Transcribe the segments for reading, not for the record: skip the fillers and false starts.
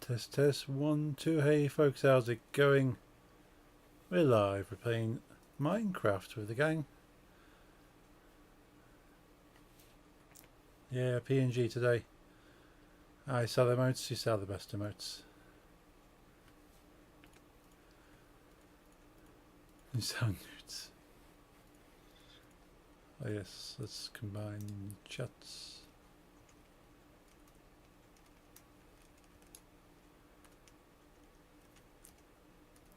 Test, test, 1, 2. Hey folks, how's it going? We're live. We're playing Minecraft with the gang. Yeah, PNG today. I sell emotes, you sell the best emotes. You sell nudes. Oh yes, let's combine chats.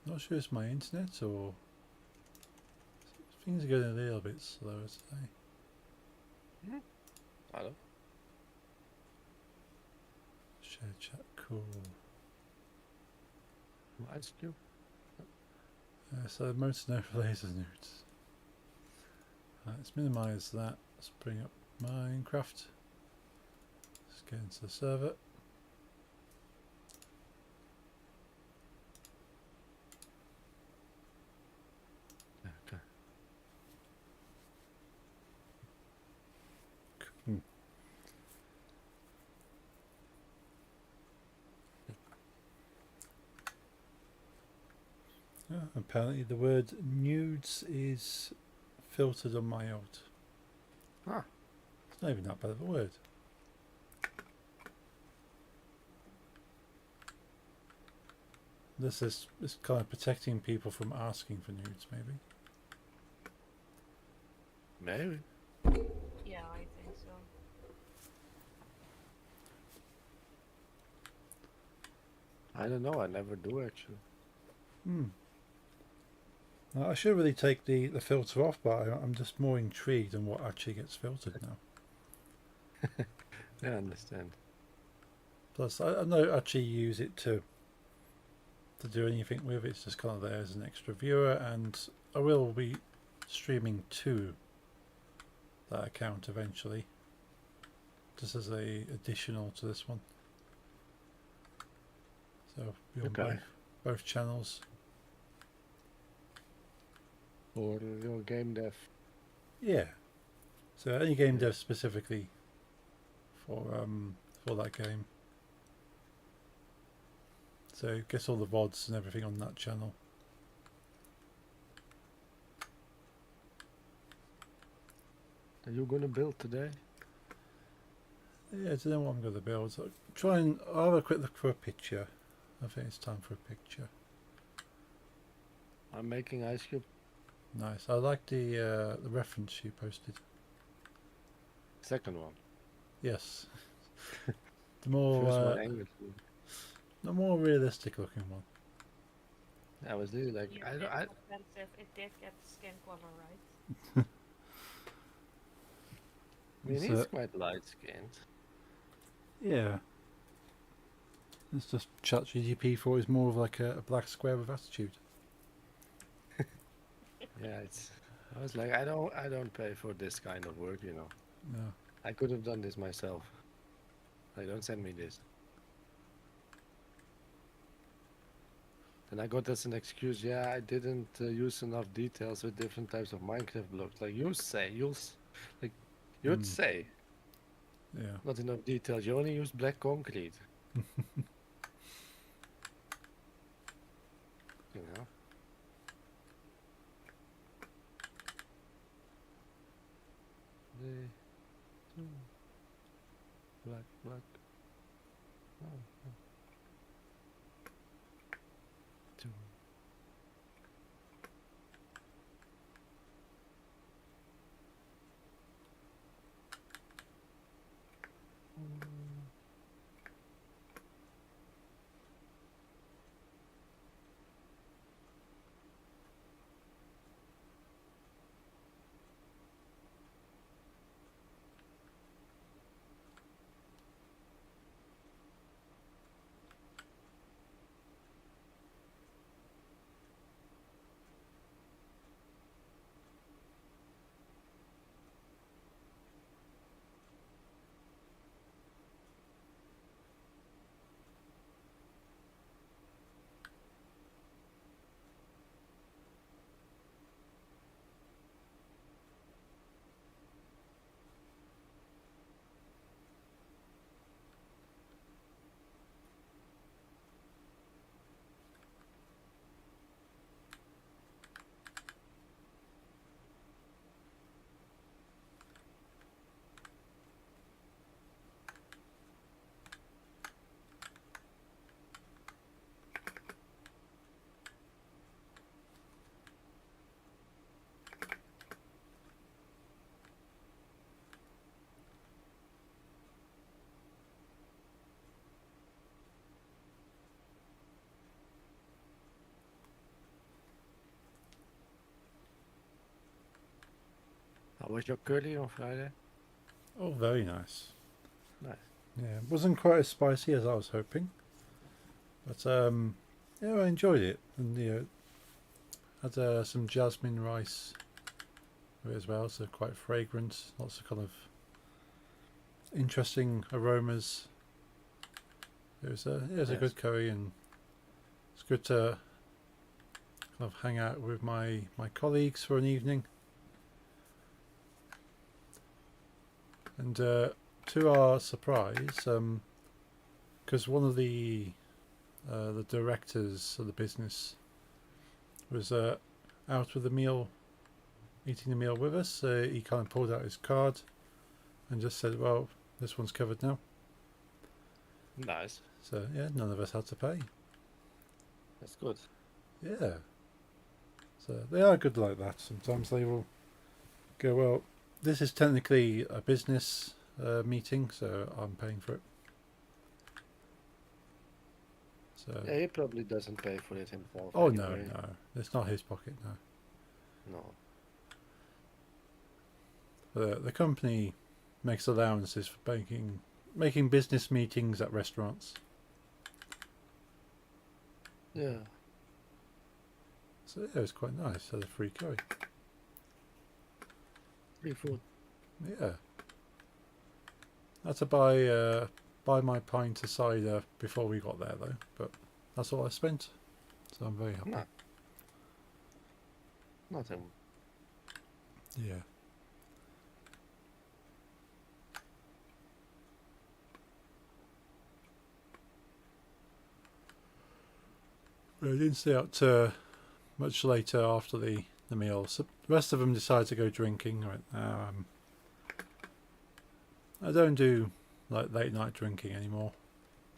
Not sure it's my internet or things are going a little bit slower today. Hello. Share chat, cool. Nice you. So emotes no laser nudes. Let's minimize that. Let's bring up Minecraft. Let's get into the server. Okay. Cool. Apparently the word nudes is filtered on my alt. Ah. It's not even that bad of a word. This is kind of protecting people from asking for nudes, maybe. Maybe. Yeah, I think so. I don't know. I never do actually. I should really take the filter off, but I'm just more intrigued on what actually gets filtered now. Yeah, I understand. Plus, I don't actually use it to do anything with it. It's just kind of there as an extra viewer, and I will be streaming to that account eventually, just as a additional to this one. So be on Okay. both channels. Or your game dev. Yeah. So any game dev specifically for that game. So get all the VODs and everything on that channel. Are you gonna build today? Yeah, I don't know what I'm going to build. So I'll have a quick look for a picture. I think it's time for a picture. I'm making ice cube. Nice. I like the reference you posted. Second one. Yes. The First more one English. the more realistic looking one. I was really like You I did don't. I, offensive. It did get skin color right. mean, So, he's quite light skinned. yeah. It's just ChatGPT 4 is more of like a black square with attitude. Yeah, it's. I was like, I don't pay for this kind of work, you know. No. I could have done this myself. Like, don't send me this. And I got as an excuse, yeah, I didn't use enough details with different types of Minecraft blocks. Like you'd say, Yeah. not enough details. You only use black concrete. You know. Black. Oh, oh. Two. How was your curly on Friday? Oh, very nice. Nice. Yeah, it wasn't quite as spicy as I was hoping, but yeah, I enjoyed it, and had some jasmine rice with it as well, so quite fragrant. Lots of kind of interesting aromas. It was a Yes. good curry, and it's good to kind of hang out with my colleagues for an evening. And to our surprise, because one of the directors of the business was out with the meal, eating the meal with us, he kind of pulled out his card and just said, "Well, this one's covered now." Nice. So yeah, none of us had to pay. That's good. Yeah. So they are good like that. Sometimes they will go, "Well, this is technically a business meeting, so I'm paying for it." So Yeah, he probably doesn't pay for it himself. oh no, anyway. no, it's not his pocket. No, No. the company makes allowances for making business meetings at restaurants. Yeah. So yeah, it was quite nice. Had a free curry. Free food. Yeah. I had to buy my pint of cider before we got there though, but that's all I spent. So I'm very happy. No. Nothing. Yeah. But I didn't stay out much later after the meal. So the rest of them decided to go drinking. Right now, I don't do like late night drinking anymore,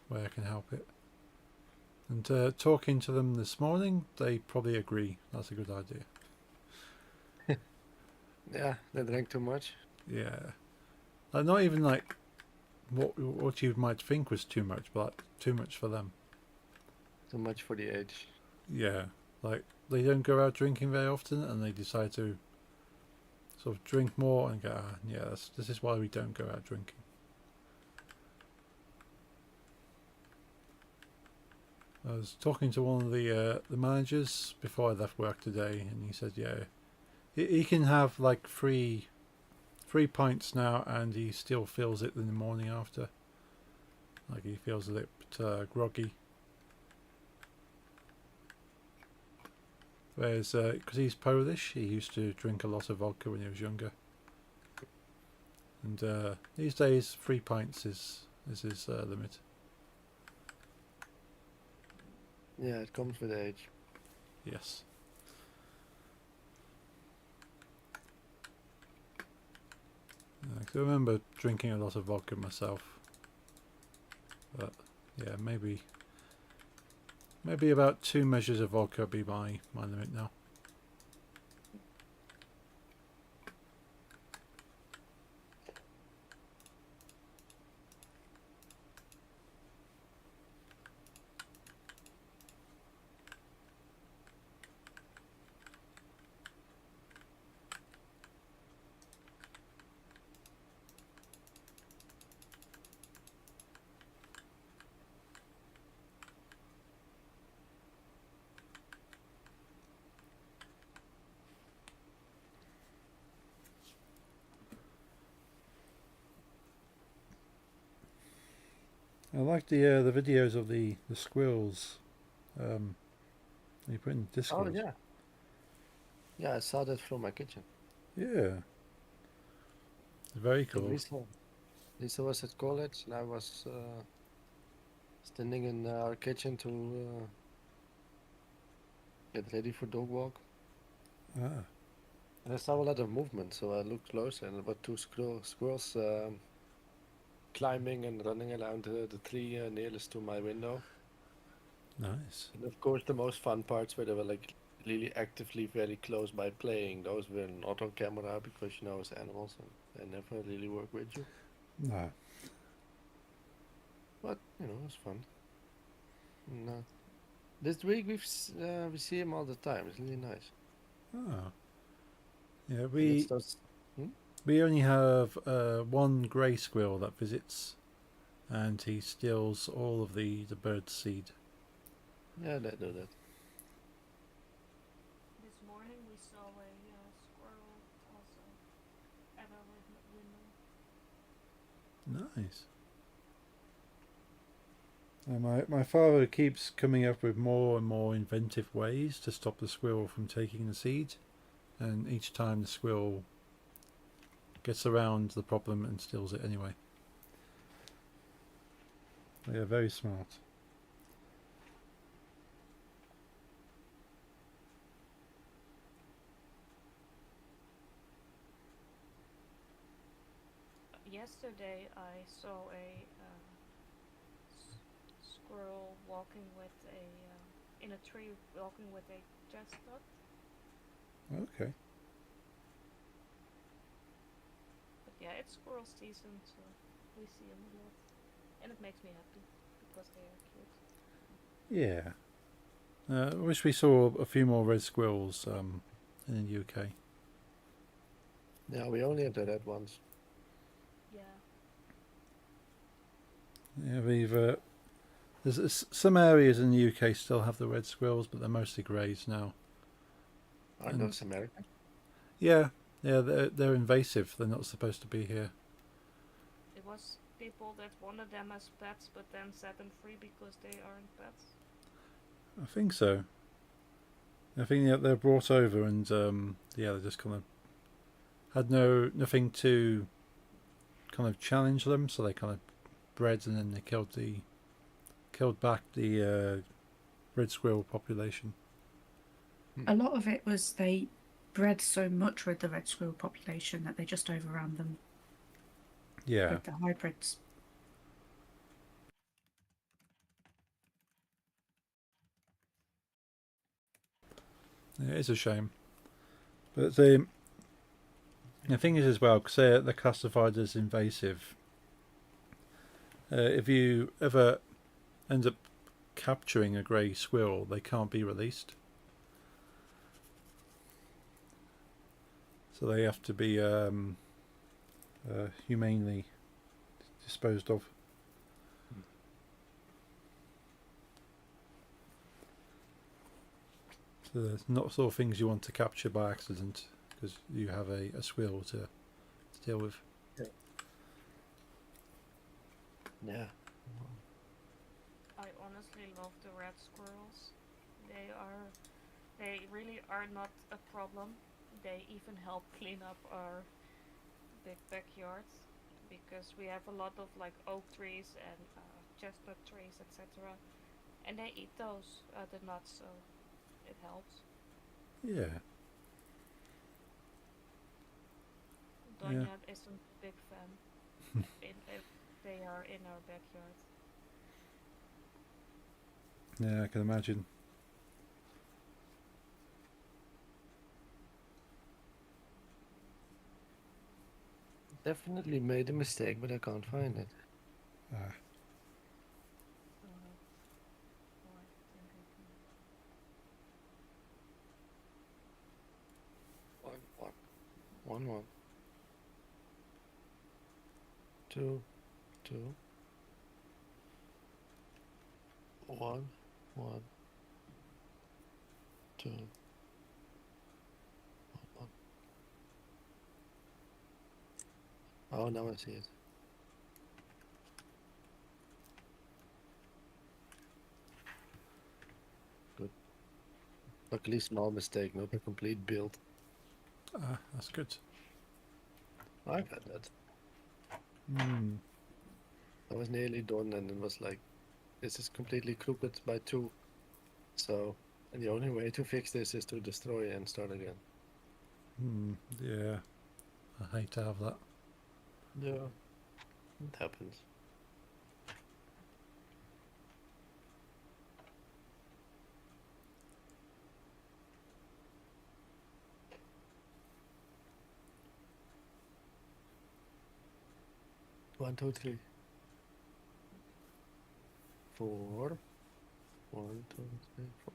where I can help it. And talking to them this morning, they probably agree that's a good idea. Yeah, they drank too much. Yeah, like not even like what you might think was too much, but like, too much for them. Too much for the age. Yeah, like they don't go out drinking very often, and they decide to sort of drink more and go, yeah, this is why we don't go out drinking. I was talking to one of the managers before I left work today, and he said, yeah, he can have like three pints now, and he still feels it in the morning after. Like he feels a bit groggy. Whereas, because he's Polish, he used to drink a lot of vodka when he was younger. And these days, 3 pints is his limit. Yeah, it comes with age. Yes. I remember drinking a lot of vodka myself. But yeah, maybe about 2 measures of vodka be my limit now. I like the videos of the squirrels. You put in Oh Discord. yeah. Yeah, I saw that from my kitchen. Yeah. Very So cool. Lisa was at college, and I was standing in our kitchen to get ready for dog walk. Ah. And I saw a lot of movement, so I looked closer, and about 2 squirrels climbing and running around the tree nearest to my window. Nice. And of course, the most fun parts where they were like really actively very close by playing. Those were not on camera because it's animals and they never really work with you. No. But it was fun. And, this week we see him all the time. It's really nice. Ah. Yeah, And we it's those, We only have one grey squirrel that visits, and he steals all of the bird seed. Yeah, they do that. This morning we saw a squirrel also at our window. Nice. My father keeps coming up with more and more inventive ways to stop the squirrel from taking the seed, and each time the squirrel gets around the problem and steals it anyway. They are very smart. Yesterday I saw a squirrel walking with a in a tree, walking with a chestnut. Okay. But yeah, it's squirrel season, so we see them a lot, and it makes me happy because they are cute. Yeah. I wish we saw a few more red squirrels in the UK. Yeah, we only have the red ones. Yeah. Yeah, we've there's some areas in the UK still have the red squirrels, but they're mostly greys now. Are And- those American? Yeah, they're invasive. They're not supposed to be here. It was people that wanted them as pets, but then set them free because they aren't pets. I think so. I think they're brought over, and they just kind of had nothing to kind of challenge them, so they kind of bred, and then they killed back the red squirrel population. A lot of it was they bred so much with the red squirrel population that they just overran them Yeah, with the hybrids. it is a shame. But the thing is as well, because they're classified as invasive. If you ever end up capturing a grey squirrel, they can't be released. So they have to be humanely disposed of. So there's not sort of things you want to capture by accident, because you have a squirrel to deal with. Yeah. I honestly love the red squirrels. They really are not a problem. They even help clean up our big backyard because we have a lot of like oak trees and chestnut trees, etc. And they eat those the nuts, so it helps. Yeah. Donya isn't a big fan if they are in our backyard. Yeah, I can imagine. Definitely made a mistake, but I can't find it. Ah, Oh, I think I can. 1-1. 1-1. 2-2. 1-1. 2-1. Oh, now I see it. Good. Luckily, small mistake, not a complete build. that's good. I've had that. Hmm. I was nearly done, and it was like, this is completely crooked by 2. So, and the only way to fix this is to destroy and start again. Yeah. I hate to have that. Yeah. It happens. One, two, three. 4. 1, 2, 3, 4.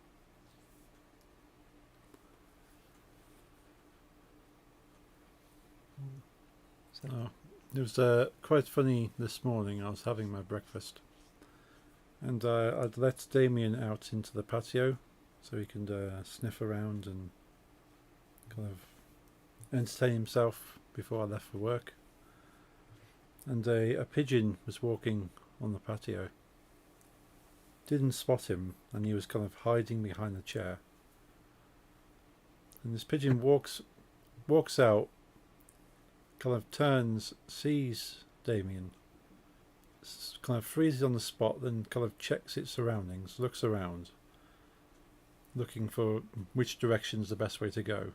So, Oh, it was quite funny this morning. I was having my breakfast, and I'd let Damien out into the patio so he can sniff around and kind of entertain himself before I left for work. And a pigeon was walking on the patio. Didn't spot him, and he was kind of hiding behind the chair. And this pigeon walks out, kind of turns, sees Damien, kind of freezes on the spot, then kind of checks its surroundings, looks around, looking for which direction's the best way to go.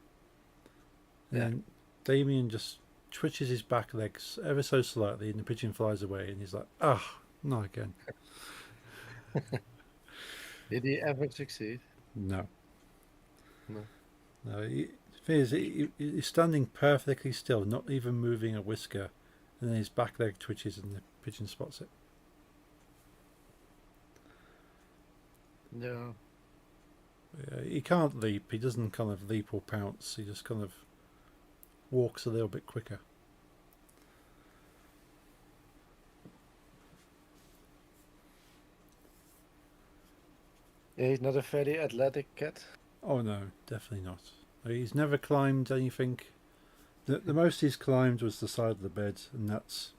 And Yeah. then Damien just twitches his back legs ever so slightly, and the pigeon flies away, and he's like, "Ah, not again." did he ever succeed? No. No. No, the thing is, he's standing perfectly still, not even moving a whisker, and then his back leg twitches and the pigeon spots it. Yeah. He can't leap, he doesn't kind of leap or pounce, he just kind of walks a little bit quicker. Yeah, he's not a very athletic cat. Oh no, definitely not. He's never climbed anything. The most he's climbed was the side of the bed, and that's...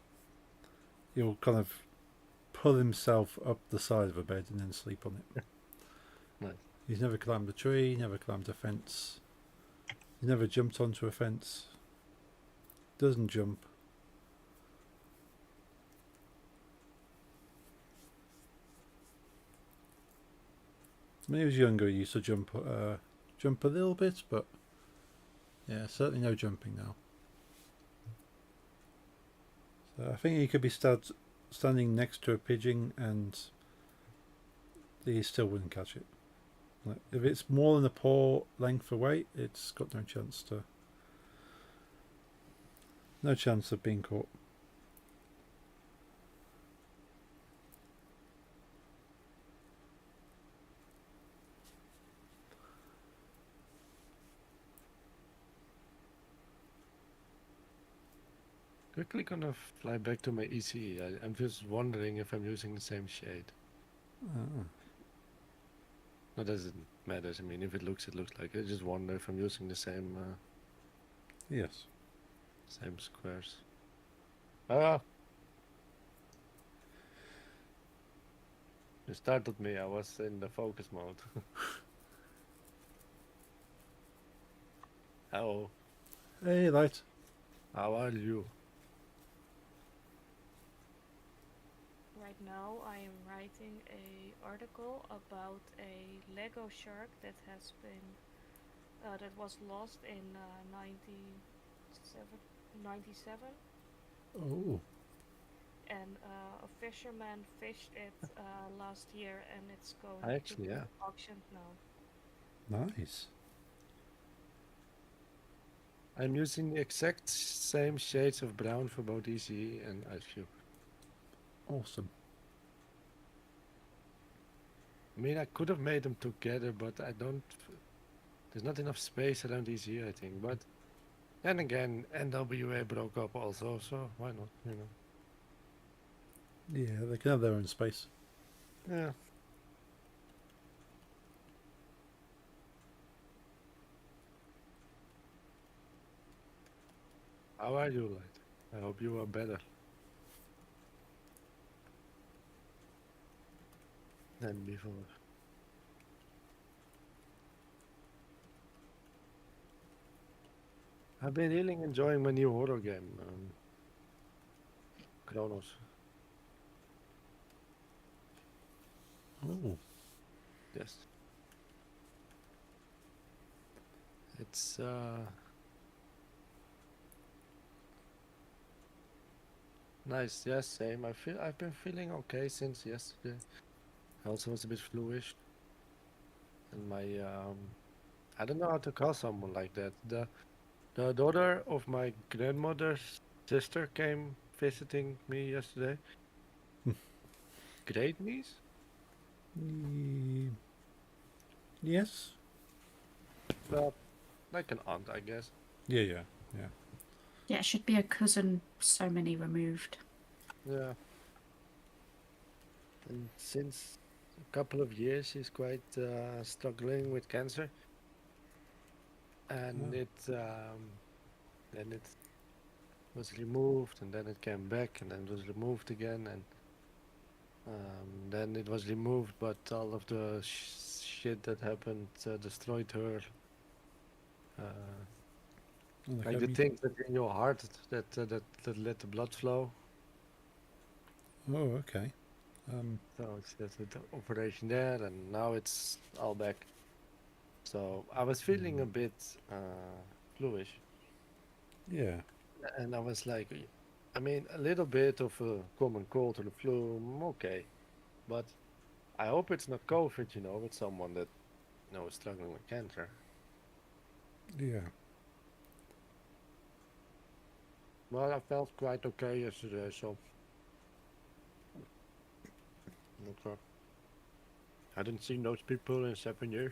He'll kind of pull himself up the side of a bed and then sleep on it. Nice. He's never climbed a tree, never climbed a fence. He's never jumped onto a fence. Doesn't jump. When he was younger, he used to jump a little bit, but yeah, certainly no jumping now. So I think he could be standing next to a pigeon and he still wouldn't catch it. Like, if it's more than a paw length away, it's got no chance of being caught. Quickly gonna fly back to my ECE. I'm just wondering if I'm using the same shade. Ah. Not as it matters. I mean, if it looks like. I just wonder if I'm using the same Yes. same squares. Ah! You startled me. I was in the focus mode. Hello. Hey, Light. How are you? Right now I am writing a article about a Lego shark that has been that was lost in 97, Oh. and a fisherman fished it last year, and it's going Actually, to be yeah. auctioned now. Nice. I'm using the exact same shades of brown for both ECE and IceView. Awesome. I mean, I could have made them together, but I don't. There's not enough space around ECE, I think. But then again, NWA broke up also, so why not? You know. Yeah, they can have their own space. Yeah. How are you, Light? I hope you are better than before. I've been really enjoying my new horror game, Kronos. Oh. Yes. It's nice. Yes, same. I've been feeling okay since yesterday. I also was a bit fluish, and my I don't know how to call someone like that. The daughter of my grandmother's sister came visiting me yesterday. Great niece? Yes. Well, like an aunt, I guess. Yeah, yeah, yeah. Yeah, it should be a cousin so many removed. Yeah. And since a couple of years, she's quite struggling with cancer, and Oh. then it was removed, and then it came back, and then it was removed again, and then it was removed, but all of the shit that happened destroyed her. Like, Like have the you- things that in your heart that let the blood flow. Oh, okay. So it's just an operation there, and now it's all back. So I was feeling a bit fluish, Yeah. and I was like, I mean, a little bit of a common cold or the flu, okay, but I hope it's not COVID, with someone that, is struggling with cancer. Yeah. Well, I felt quite okay yesterday, so okay. I didn't see those people in 7 years.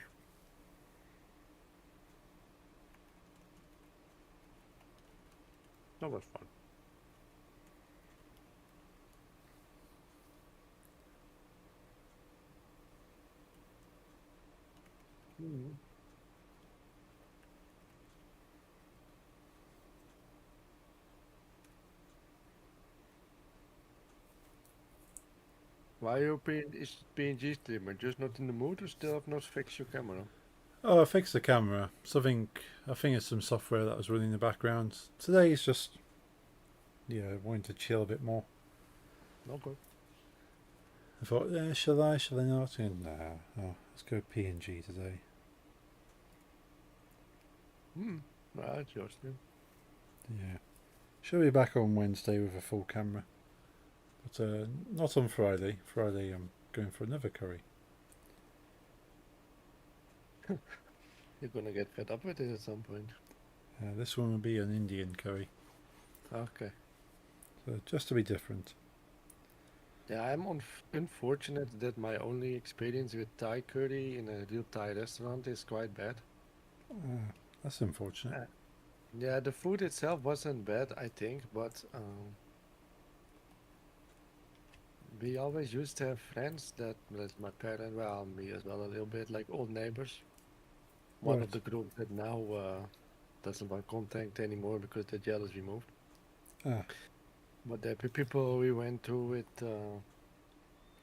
That was fun. Mhm. Why are you PNG streamer? Just not in the mood or still have not fixed your camera? Oh, I fixed the camera. I think it's some software that was running in the background. Today is just, yeah, wanting to chill a bit more. Okay. I thought, yeah, shall I not? And, nah, oh, let's go PNG today. Right, yours too. Yeah. She'll be back on Wednesday with a full camera. But not on Friday. Friday I'm going for another curry. You're gonna get fed up with it at some point. This one will be an Indian curry. Okay. So just to be different. Yeah, I'm unfortunate that my only experience with Thai curry in a real Thai restaurant is quite bad. That's unfortunate. Yeah, the food itself wasn't bad, I think, but we always used to have friends that my parents, well, me as well a little bit, like old neighbors. One of Right. the group that now doesn't want contact anymore because the gel is removed. Ah, But the people we went to with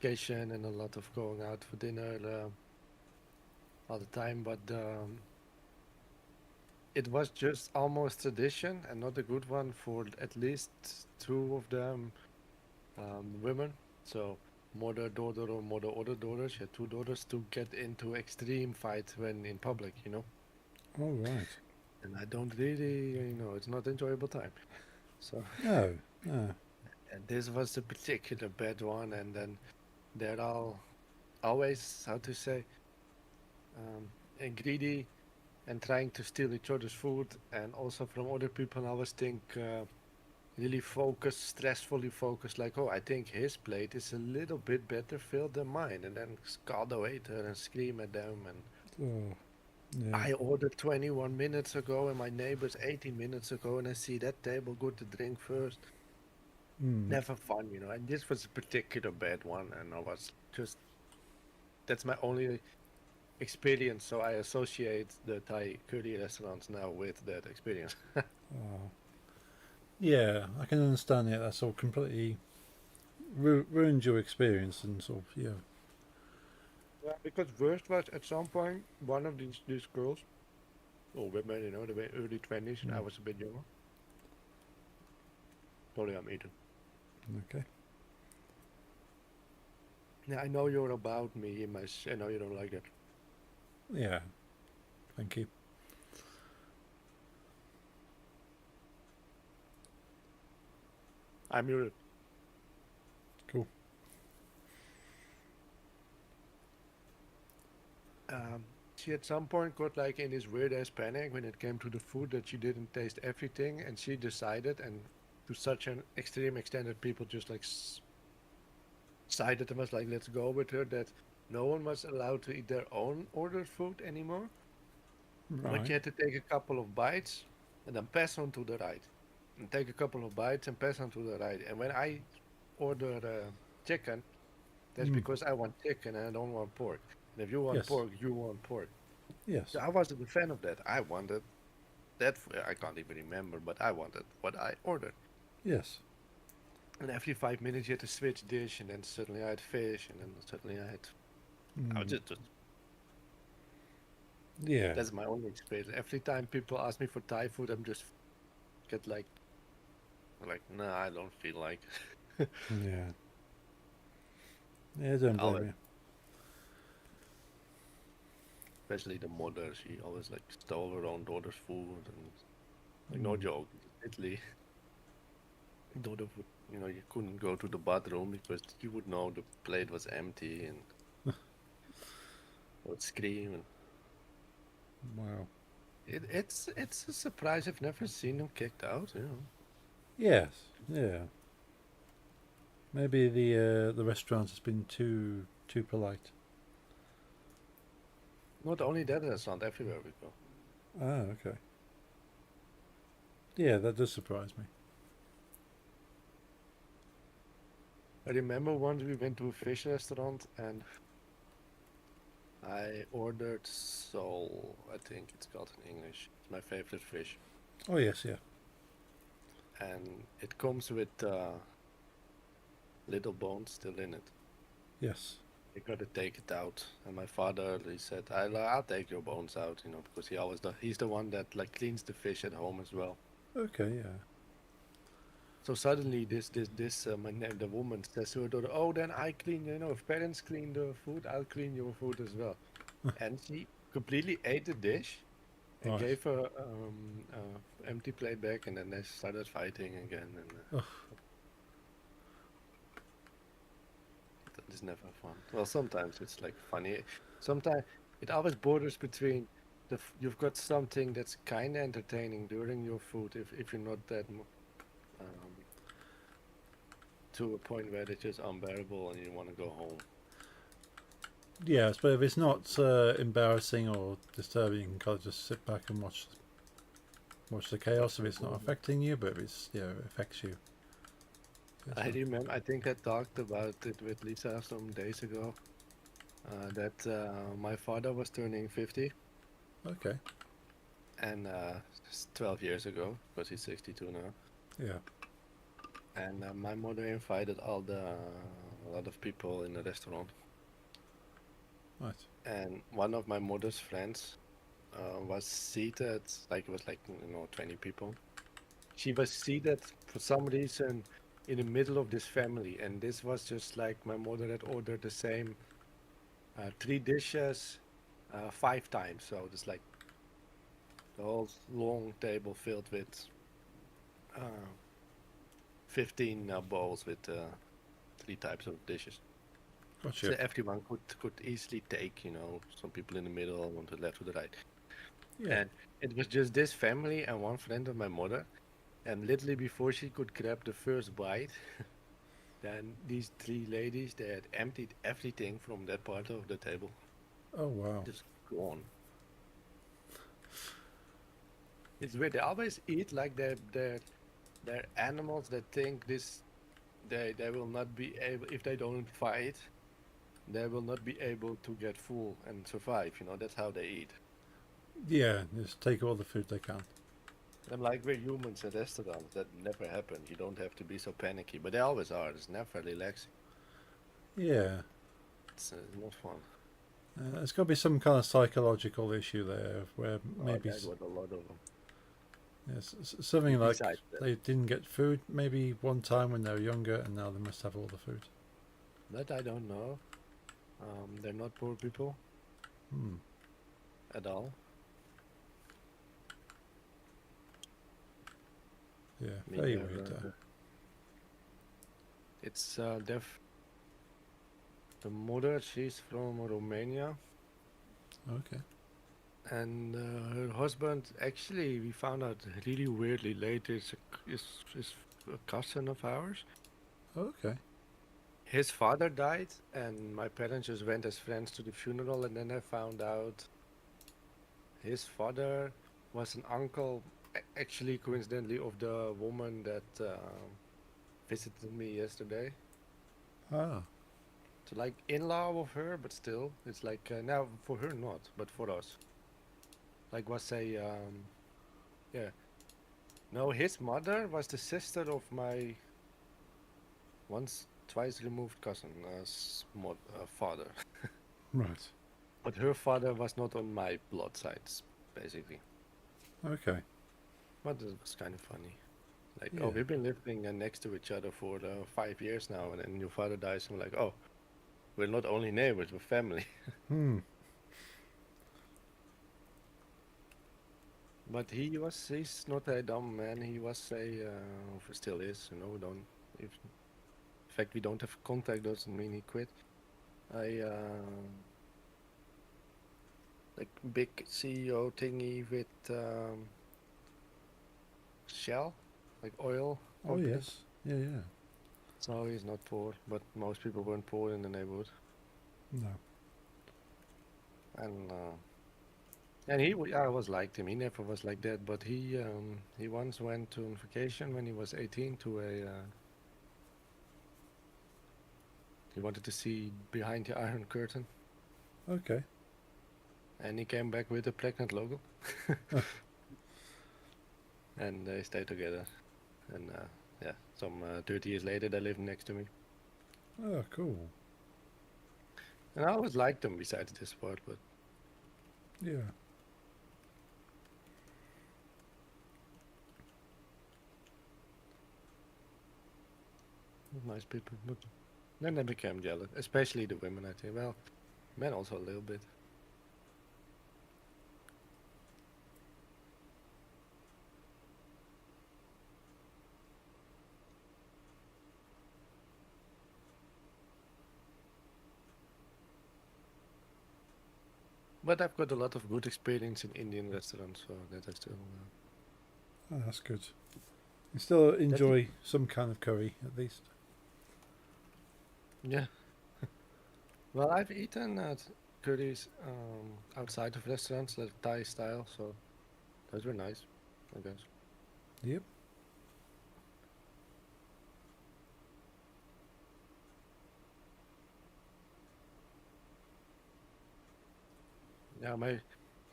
vacation and a lot of going out for dinner all the time, but it was just almost tradition and not a good one for at least two of them women. So mother, daughter, or mother, older daughters. She had two daughters to get into extreme fight when in public, all right. And I don't really, it's not enjoyable time. So, No, no. and this was a particular bad one. And then they're all always, how to say, and greedy and trying to steal each other's food. And also from other people, I always think really focused, stressfully focused, like, oh, I think his plate is a little bit better filled than mine. And then scald away at her and scream at them. And Oh, yeah. I ordered 21 minutes ago and my neighbor's 18 minutes ago, and I see that table got the drink first. Never fun, and this was a particular bad one, and I was just, that's my only experience, so I associate the Thai curry restaurants now with that experience. Oh. Yeah, I can understand it. That's all completely ruined your experience and sort of, yeah. Yeah, because worst was at some point, one of these girls, or women, they were early 20s, and I was a bit younger. Sorry, I'm eating. Okay. Yeah, I know you're about me, I know you don't like it. Yeah. Thank you. I'm muted. Cool. She at some point got like in this weird ass panic when it came to the food that she didn't taste everything, and she decided, and to such an extreme extent that people just like sided and was like, let's go with her, that no one was allowed to eat their own ordered food anymore. But Right. you had to take a couple of bites and then pass on to the right. and take a couple of bites and pass on to the right. And when I order chicken, that's Mm. because I want chicken and I don't want pork. And if you want Yes. pork, you want pork. Yes. So I wasn't a fan of that. I wanted that. I can't even remember, but I wanted what I ordered. Yes. And every 5 minutes you had to switch dish, and then suddenly I had fish, and then suddenly I had. I was Mm. just Yeah. that's my only experience. Every time people ask me for Thai food, I'm just get like, nah, I don't feel like. Yeah. Yeah, don't I'll blame you. Especially the mother, she always like stole her own daughter's food, and like no Mm. joke, literally, daughter would, you couldn't go to the bathroom because you would know the plate was empty, and would scream. And Wow. it's a surprise. I've never seen him kicked out. Yes. Yeah. Maybe the restaurant has been too polite. Not only that, restaurant everywhere we go. Ah, okay. Yeah, that does surprise me. I remember once we went to a fish restaurant and I ordered sole. I think it's called in English. It's my favorite fish, Oh yes, yeah. and it comes with little bones still in it. Yes. You gotta take it out. And my father, he said, I'll take your bones out, because he always he's the one that like cleans the fish at home as well. Okay, yeah. So suddenly the woman says to her daughter, oh, then I clean, if parents clean the food, I'll clean your food as well. And she completely ate the dish and Right. gave her empty plate back, and then they started fighting again. And Ugh. that is never fun. Well, sometimes it's like funny. Sometimes it always borders between you've got something that's kind of entertaining during your food if you're not that to a point where it's just unbearable and you want to go home. Yes, but if it's not embarrassing or disturbing, you can kind of just sit back and watch the chaos if it's not affecting you. But if it's it affects you. I remember, I think I talked about it with Lisa some days ago, that my father was turning 50, Okay. and 12 years ago, because he's 62 now. Yeah. And my mother invited a lot of people in the restaurant. Right. And one of my mother's friends was seated, like it was like 20 people. She was seated for some reason in the middle of this family, and this was just like my mother had ordered the same 3 dishes 5 times. So it's like the whole long table filled with 15 bowls with 3 types of dishes. Gotcha. So everyone could easily take, some people in the middle, one to the left, to the right. Yeah. And it was just this family and one friend of my mother. And literally before she could grab the first bite, then these 3 ladies, they had emptied everything from that part of the table. Oh wow. Just gone. It's weird. They always eat like they're animals that think they will not be able, if they don't fight, they will not be able to get full and survive. That's how they eat. Yeah. Just take all the food they can. I'm like, we're humans at restaurants. That never happened. You don't have to be so panicky, but they always are. It's never relaxing. Yeah. It's not fun. There's got to be some kind of psychological issue there where maybe I got a lot of them. something like Besides that. they didn't get food maybe one time when they were younger and now they must have all the food. That I don't know. They're not poor people Hmm. at all. Yeah. I mean, Very they're, weird. It's the mother, she's from Romania, Okay. and her husband, actually, we found out really weirdly later, is a cousin of ours. Okay. His father died, and my parents just went as friends to the funeral, and then I found out his father was an uncle actually coincidentally of the woman that visited me yesterday. Ah, So like in-law of her, but still, it's like now for her not, but for us. Like was a yeah. No, his mother was the sister of my twice removed cousin, father. right. But her father was not on my blood sides, basically. Okay. But it was kind of funny. Like, Yeah. oh, we've been living next to each other for 5 years now, and then your father dies, and we're like, oh, we're not only neighbors, we're family. Hmm. But he's not a dumb man. He was or still is, don't, if, in fact, we don't have contact doesn't mean he quit. Like big CEO thingy with Shell, like oil Oh company. yes. Yeah, yeah. So he's not poor, but most people weren't poor in the neighborhood. No. And I always liked him. He never was like that, but he once went to on vacation when he was 18 to he wanted to see behind the Iron Curtain, Okay. and he came back with a pregnant logo, and they stayed together. And yeah, some 30 years later, they live next to me. Oh, cool. And I always liked them besides this part, but Yeah. nice people. But then they became jealous, especially the women, I think. Well, men also a little bit. But I've got a lot of good experience in Indian restaurants, so that I still. Oh, that's good. You still enjoy some kind of curry, at least. Yeah. Well, I've eaten at curries outside of restaurants, like Thai style, so those were nice, I guess. Yep. Yeah,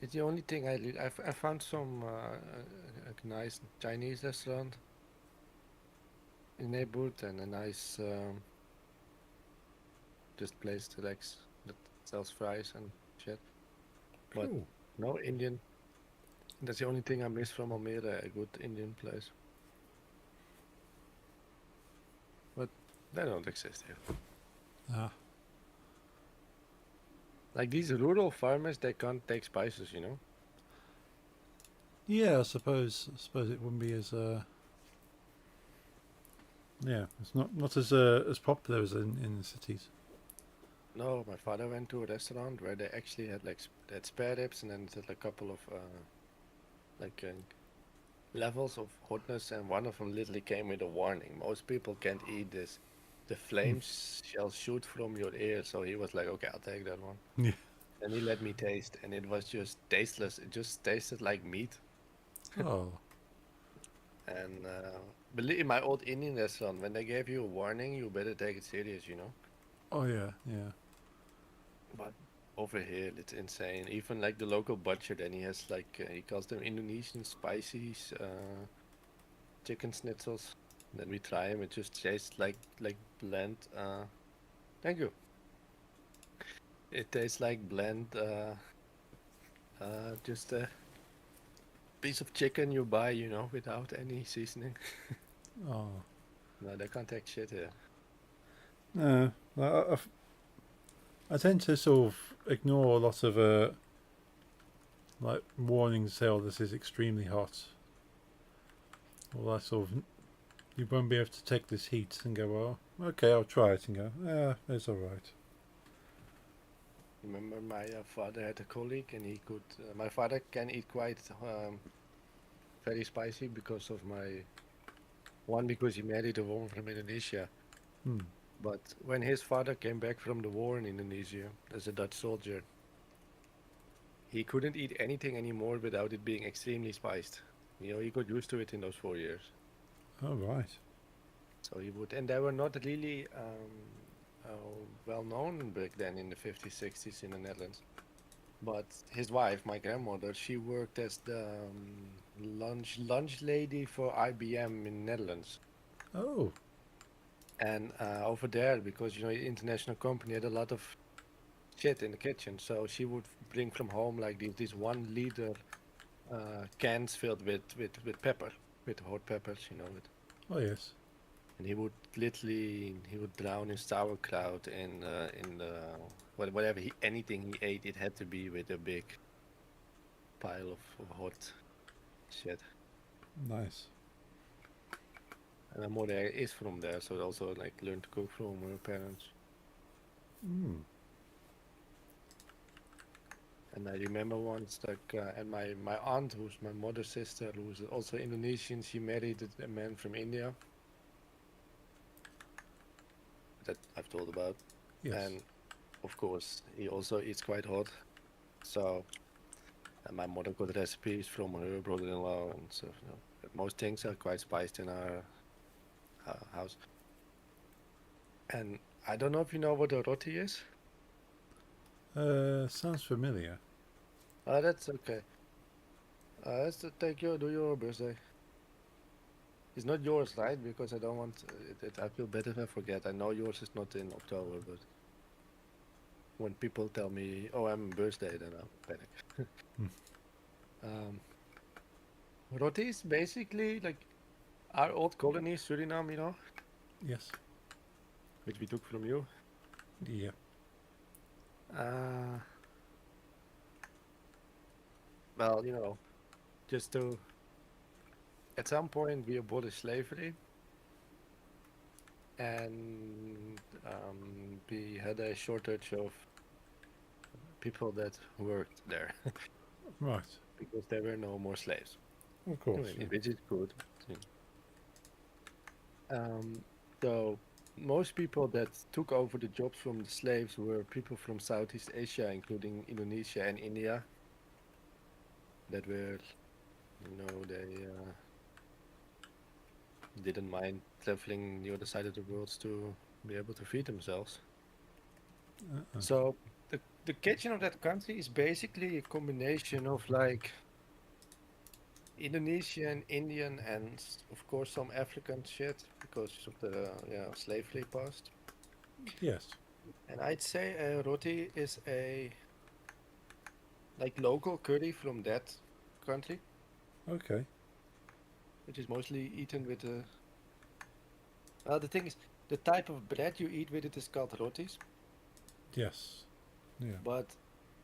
it's the only thing I found some a nice Chinese restaurant in neighborhood and a nice just place to that sells fries and shit. But Cool. no Indian. That's the only thing I miss from Almere, a good Indian place. But they don't exist here. Ah. Like these rural farmers, they can't take spices, Yeah, I suppose it wouldn't be as yeah, it's not as popular as in the cities. No, my father went to a restaurant where they actually had they had spare ribs and then it had a couple of like levels of hotness, and one of them literally came with a warning. Most people can't eat this. The flames shall shoot from your ear. So he was like, okay, I'll take that one. Yeah. And he let me taste, and it was just tasteless. It just tasted like meat. Oh. And believe in my old Indian restaurant, when they gave you a warning, you better take it serious, Oh yeah, yeah. But over here, it's insane. Even like the local butcher, then he has he calls them Indonesian spices, chicken schnitzels. Then we try them. It just tastes like bland. Thank you. It tastes like bland. Just a piece of chicken you buy, without any seasoning. Oh. No, they can't take shit here. No, I tend to sort of ignore a lot of like warnings say, "Oh, this is extremely hot." Well, that sort of you won't be able to take this heat and go, "Well, okay, I'll try it," and go, "Yeah, it's all right." Remember, my father had a colleague, and he could. My father can eat quite very spicy because of because he married a woman from Indonesia. Hmm. But when his father came back from the war in Indonesia as a Dutch soldier, he couldn't eat anything anymore without it being extremely spiced. You know, he got used to it in those 4 years. Oh, right. So he would, and they were not really well known back then in the 50s, 60s in the Netherlands. But his wife, my grandmother, she worked as the lunch lady for IBM in Netherlands. Oh, And over there, because you know, international company had a lot of shit in the kitchen, so she would bring from home like these 1 liter cans filled with pepper, with hot peppers, you know. oh yes. And he would drown his sauerkraut in the whatever anything he ate, it had to be with a big pile of hot shit. Nice. And my mother is from there, so also like learned to cook from her parents. Mm. And I remember once, like, and my aunt, who's my mother's sister, who's also Indonesian, she married a man from India. That I've told about. Yes. And of course, he also eats quite hot. So, and my mother got recipes from her brother-in-law, and so you know, but most things are quite spiced in our house. And I don't know if you know what a roti is. Sounds familiar. That's okay. Let's do your birthday. It's not yours, right? Because I don't want. I feel better if I forget. I know yours is not in October, but when people tell me, "Oh, I'm birthday," then I'll panic. Roti is basically like our old colony, Suriname, you know, Yes. which we took from you. Yeah. Well, you know, just to. At some point, we abolished slavery, and we had a shortage of people that worked there Right. because there were no more slaves. Of course. I mean, which is good. So most people that took over the jobs from the slaves were people from Southeast Asia, including Indonesia and India. That were, you know, they didn't mind traveling the other side of the world to be able to feed themselves. Uh-uh. So the kitchen of that country is basically a combination of like Indonesian, Indian, and of course some African shit because of the slavery past. Yes. And I'd say a roti is a like local curry from that country, Okay. which is mostly eaten with a. Well, the thing is, the type of bread you eat with it is called rotis, Yes. Yeah. but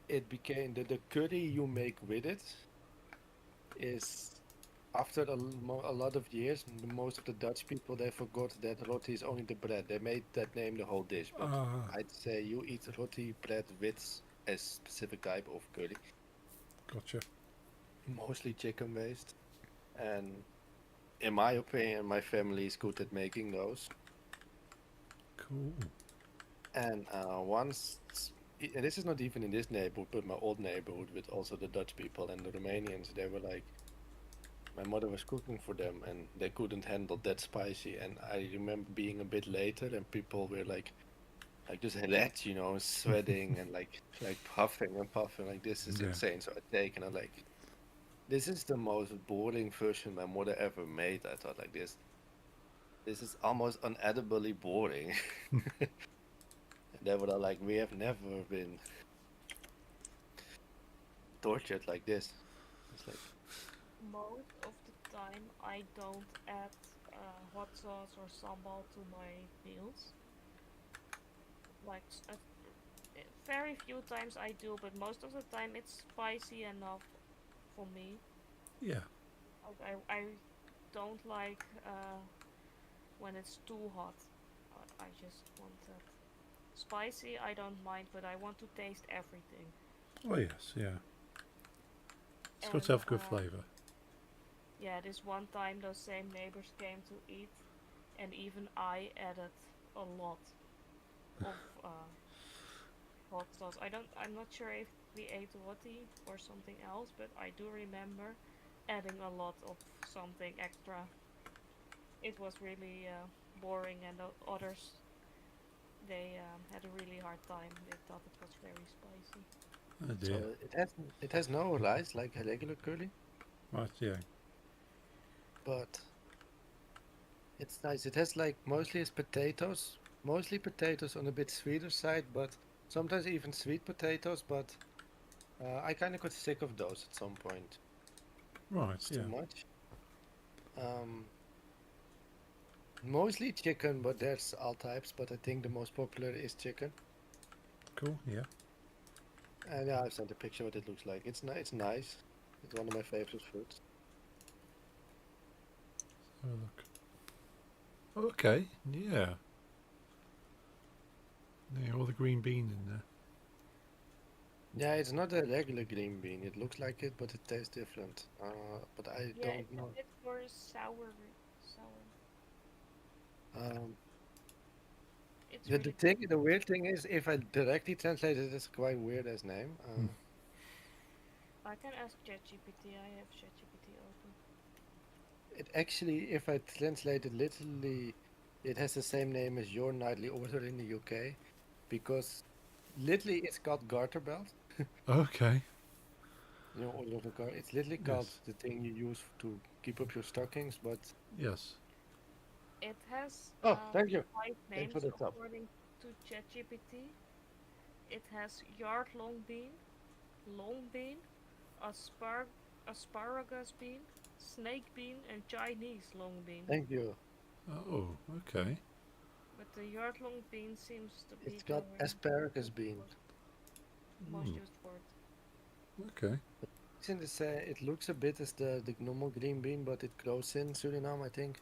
it became the curry you make with it is after a lot of years, most of the Dutch people they forgot that roti is only the bread. They made that name the whole dish, but I'd say you eat roti bread with a specific type of curry, Gotcha. mostly chicken based, and in my opinion, my family is good at making those. Cool. And and this is not even in this neighborhood, but my old neighborhood with also the Dutch people and the Romanians, they were like, my mother was cooking for them and they couldn't handle that spicy. And I remember being a bit later and people were like just red, you know, sweating and like puffing and puffing, like this is Yeah. insane. So I take and I'm like, this is the most boring version my mother ever made. I thought like this is almost unedibly boring. And they were like, we have never been tortured like this. It's like, Most of the time, I don't add hot sauce or sambal to my meals. Like very few times I do, but most of the time it's spicy enough for me. Yeah. I don't like when it's too hot. I just want it spicy. I don't mind, but I want to taste everything. Oh yes. Yeah. It's got to have good flavour. Yeah, this one time those same neighbors came to eat, and even I added a lot of hot sauce. I'm not sure if we ate roti or something else, but I do remember adding a lot of something extra. It was really boring, and others they had a really hard time. They thought it was very spicy. Oh So dear. it has no rice like a regular curry, Right, yeah. but it's nice. It has like mostly potatoes on a bit sweeter side, but sometimes even sweet potatoes. But I kind of got sick of those at some point. Right, It's yeah. too much. Um, Mostly chicken, but there's all types. But I think the most popular is chicken. Cool, yeah. And yeah, I've sent a picture what it looks like. It's It's nice. It's one of my favorite foods. Have a look. Okay, yeah. Yeah, all the green bean in there. Yeah, it's not a regular green bean. It looks like it, but it tastes different. But I Yeah, don't it's know. a bit more sour. Sour. Um, It's the really thing, the weird thing is, if I directly translate it, it's quite weird as name. I can ask ChatGPT. I have ChatGPT open. It actually, if I translate it literally, it has the same name as Your Nightly Order in the UK, because literally it's called garter belt. Okay, You know, order of the gar. It's literally called yes, the thing you use to keep up your stockings. But yes. It has oh, thank you. 5 Thanks for names the top. according to ChatGPT. It has yard long bean, asparagus bean, snake bean, and Chinese long bean. Thank you. Oh, okay. But the yard long bean seems to be It's got asparagus bean. most Hmm, used word. okay. It's in the it looks a bit as the normal green bean, but it grows in Suriname, I think.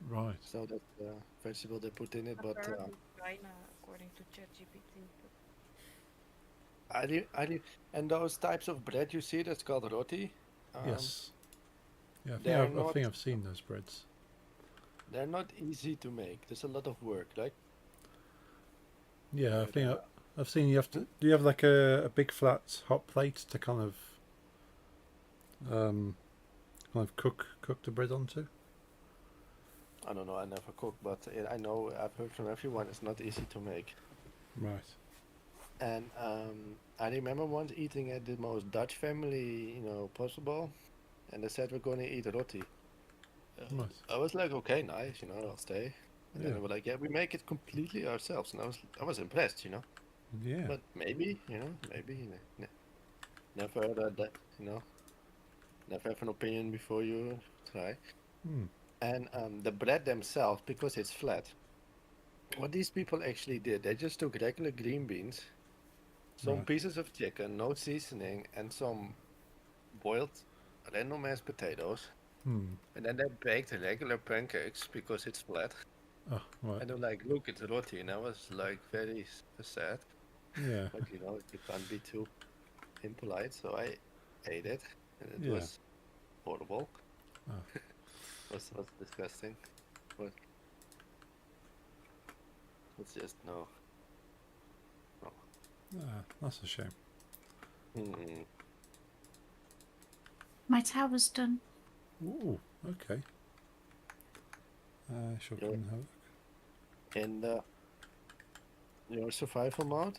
Right. So that's the vegetable they put in it. But Apparently China, according to ChatGPT. and those types of bread you see, that's called roti. Yes. Yeah, They're I not think I've seen those breads. they're not easy to make. There's a lot of work, like. Yeah, I But, think I've seen you have to. Do you have like a big flat hot plate to um cook the bread onto? I don't know. I never cook, but I know I've heard from everyone it's not easy to make. Right. And I remember once eating at the most Dutch family, possible, and they said we're going to eat roti. Right. I was like, okay, nice, I'll stay. And then Yeah. they were like, yeah, we make it completely ourselves, and I was impressed, Yeah. But maybe, maybe never that, never have an opinion before you try. Hmm. And the bread themselves, because it's flat, what these people actually did, they just took regular green beans, some Right. pieces of chicken, no seasoning, and some boiled random mashed potatoes. Hmm. And then they baked regular pancakes because it's flat. Oh, right. And they're like, look, it's roti. And I was like very sad. Yeah. But you can't be too impolite. So I ate it. And it Yeah. was horrible. Oh. was disgusting. But it's just no. Ah, that's a shame. Mm. My tower's done. Ooh. Okay. Shall Yeah. come and have a look. And your survival mode?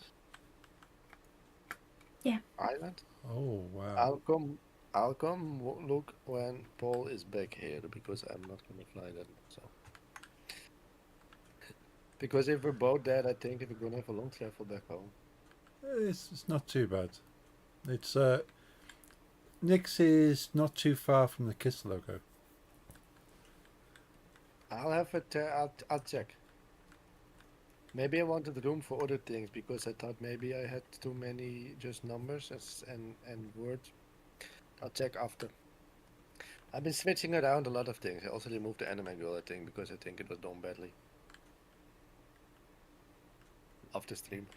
Yeah. Island? Oh wow. I'll come look when Paul is back here because I'm not gonna fly that. So because if we're both dead, I think we're gonna have a long travel back home. It's not too bad. It's Nick's is not too far from the KISS logo. I'll have it. I'll check. Maybe I wanted room for other things because I thought maybe I had too many just numbers and words. I'll check after. I've been switching around a lot of things. I also removed the anime girl, I think, because I think it was done badly. After stream.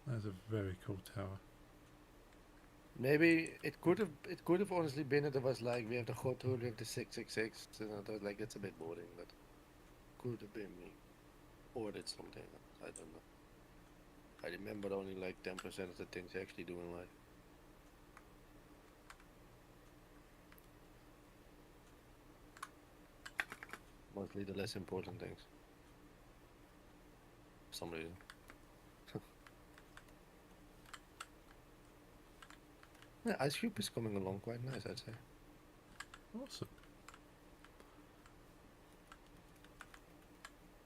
That's a very cool tower. Maybe it could have honestly been that it was like we have the hot tour, we have the 666, and I was like it's a bit boring, but could have been me. Or did something else, I don't know. I remember only like 10% of the things I actually do in life. Mostly the less important things. For some reason. Yeah, Ice Cube is coming along quite nice, I'd say. Awesome.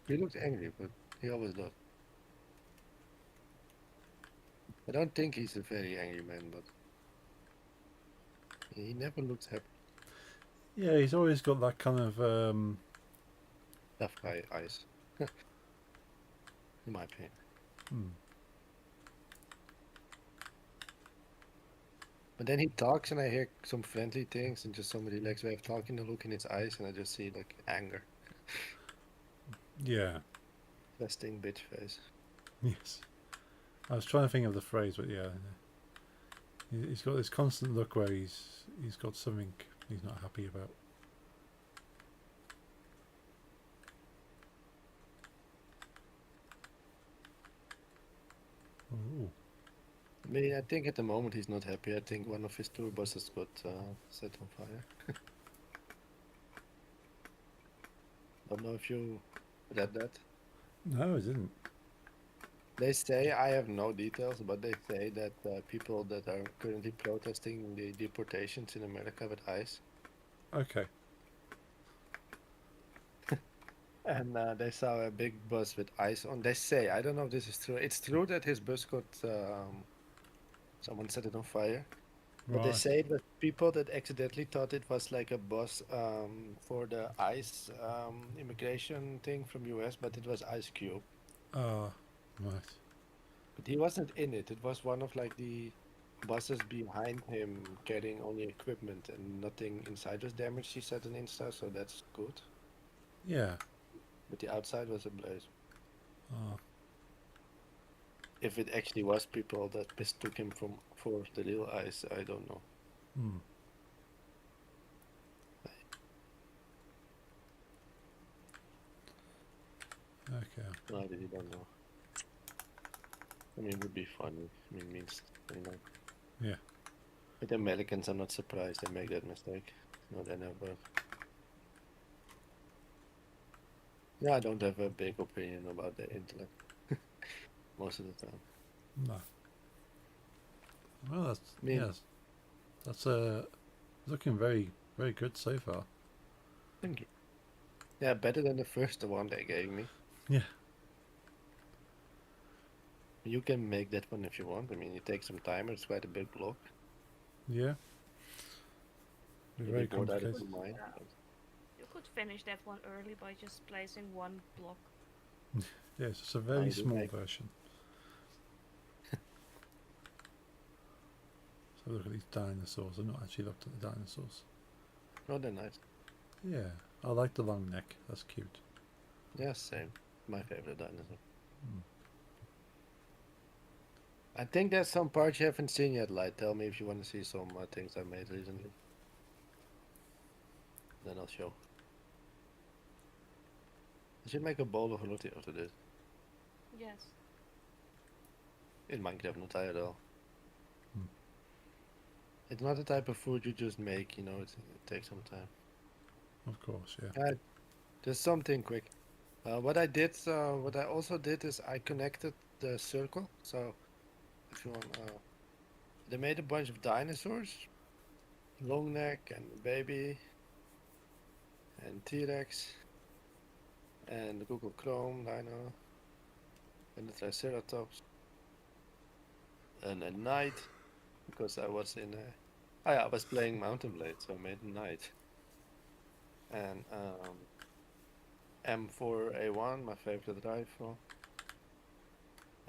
He looks angry, but he always does. I don't think he's a very angry man, but he never looks happy. Yeah, he's always got that kind of Tough guy eyes. In my opinion. hmm. But then he talks and I hear some friendly things and just some relaxed way of talking, the look in his eyes, and I just see like anger. Yeah. Resting bitch face. Yes. I was trying to think of the phrase, but yeah. He's got this constant look where he's got something he's not happy about. Ooh. I mean, I think at the moment he's not happy. I think one of his tour buses got set on fire. Don't know if you read that. No, it didn't. They say, I have no details, but they say that people that are currently protesting the deportations in America with ICE, Okay. and they saw a big bus with ICE on. They say, I don't know if this is true. It's true that his bus got, someone set it on fire. But they Right. say that people that accidentally thought it was like a bus for the ICE immigration thing from US, but it was Ice Cube. Ah, right. But he wasn't in it. It was one of like the buses behind him carrying only equipment and nothing inside was damaged, he said on Insta, so that's good. Yeah. But the outside was ablaze. Ah. If it actually was people that mistook him for the real ICE, I don't know. Hmm. Okay. No, I really don't know. I mean, it would be funny. I mean, means, you know. Yeah. But the Americans, I'm not surprised they make that mistake. No, they never. Yeah, I don't have a big opinion about their intellect most of the time. No. Well, that's I mean, yes. That's looking very very good so far. thank you. Yeah, better than the first one they gave me. Yeah. You can make that one if you want. I mean, it takes some time. It's quite a big block. Yeah. You'll Very be bored out of complicated. your mind. You could finish that one early by just placing one block. Yes, it's a very do small make- version. So look at these dinosaurs. I've not actually looked at the dinosaurs. Oh, they're nice. Yeah, I like the long neck. That's cute. Yeah, same. My favorite dinosaur. Hmm. I think there's some parts you haven't seen yet, Light. Tell me if you want to see some things I made recently. Then I'll show. I should make a bowl of roti after this. Yes. In Minecraft, not IRL. Hmm. It's not the type of food you just make, you know, it takes some time. Of course, yeah. Just something quick. What I also did is I connected the circle. So, if you want, they made a bunch of dinosaurs, long neck and baby, and T-Rex, and the Google Chrome dino, and the Triceratops, and a knight, because I was in a, I was playing Mountain Blade, so I made a knight, and M4A1, my favorite rifle,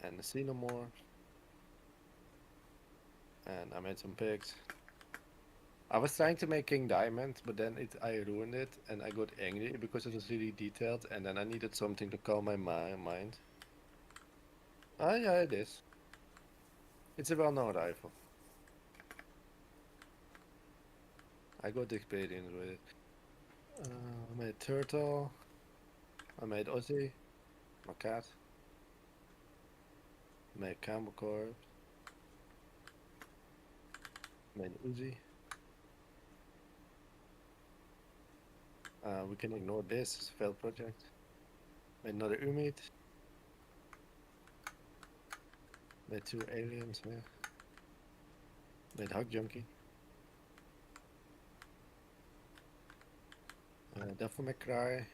and the Xenomorph, and I made some pigs. I was trying to make King Diamond, but then I ruined it, and I got angry because it was really detailed, and then I needed something to calm my mind. Ah, yeah, it is. It's a well-known rifle. I got experience with it. I made Turtle. I made Ozzy, my cat. Make Camel Corp. Main Uzi. We can ignore this, it's a failed project. Made another Umid. Made 2 aliens, yeah. Made Hug Junkie. Devil May Cry.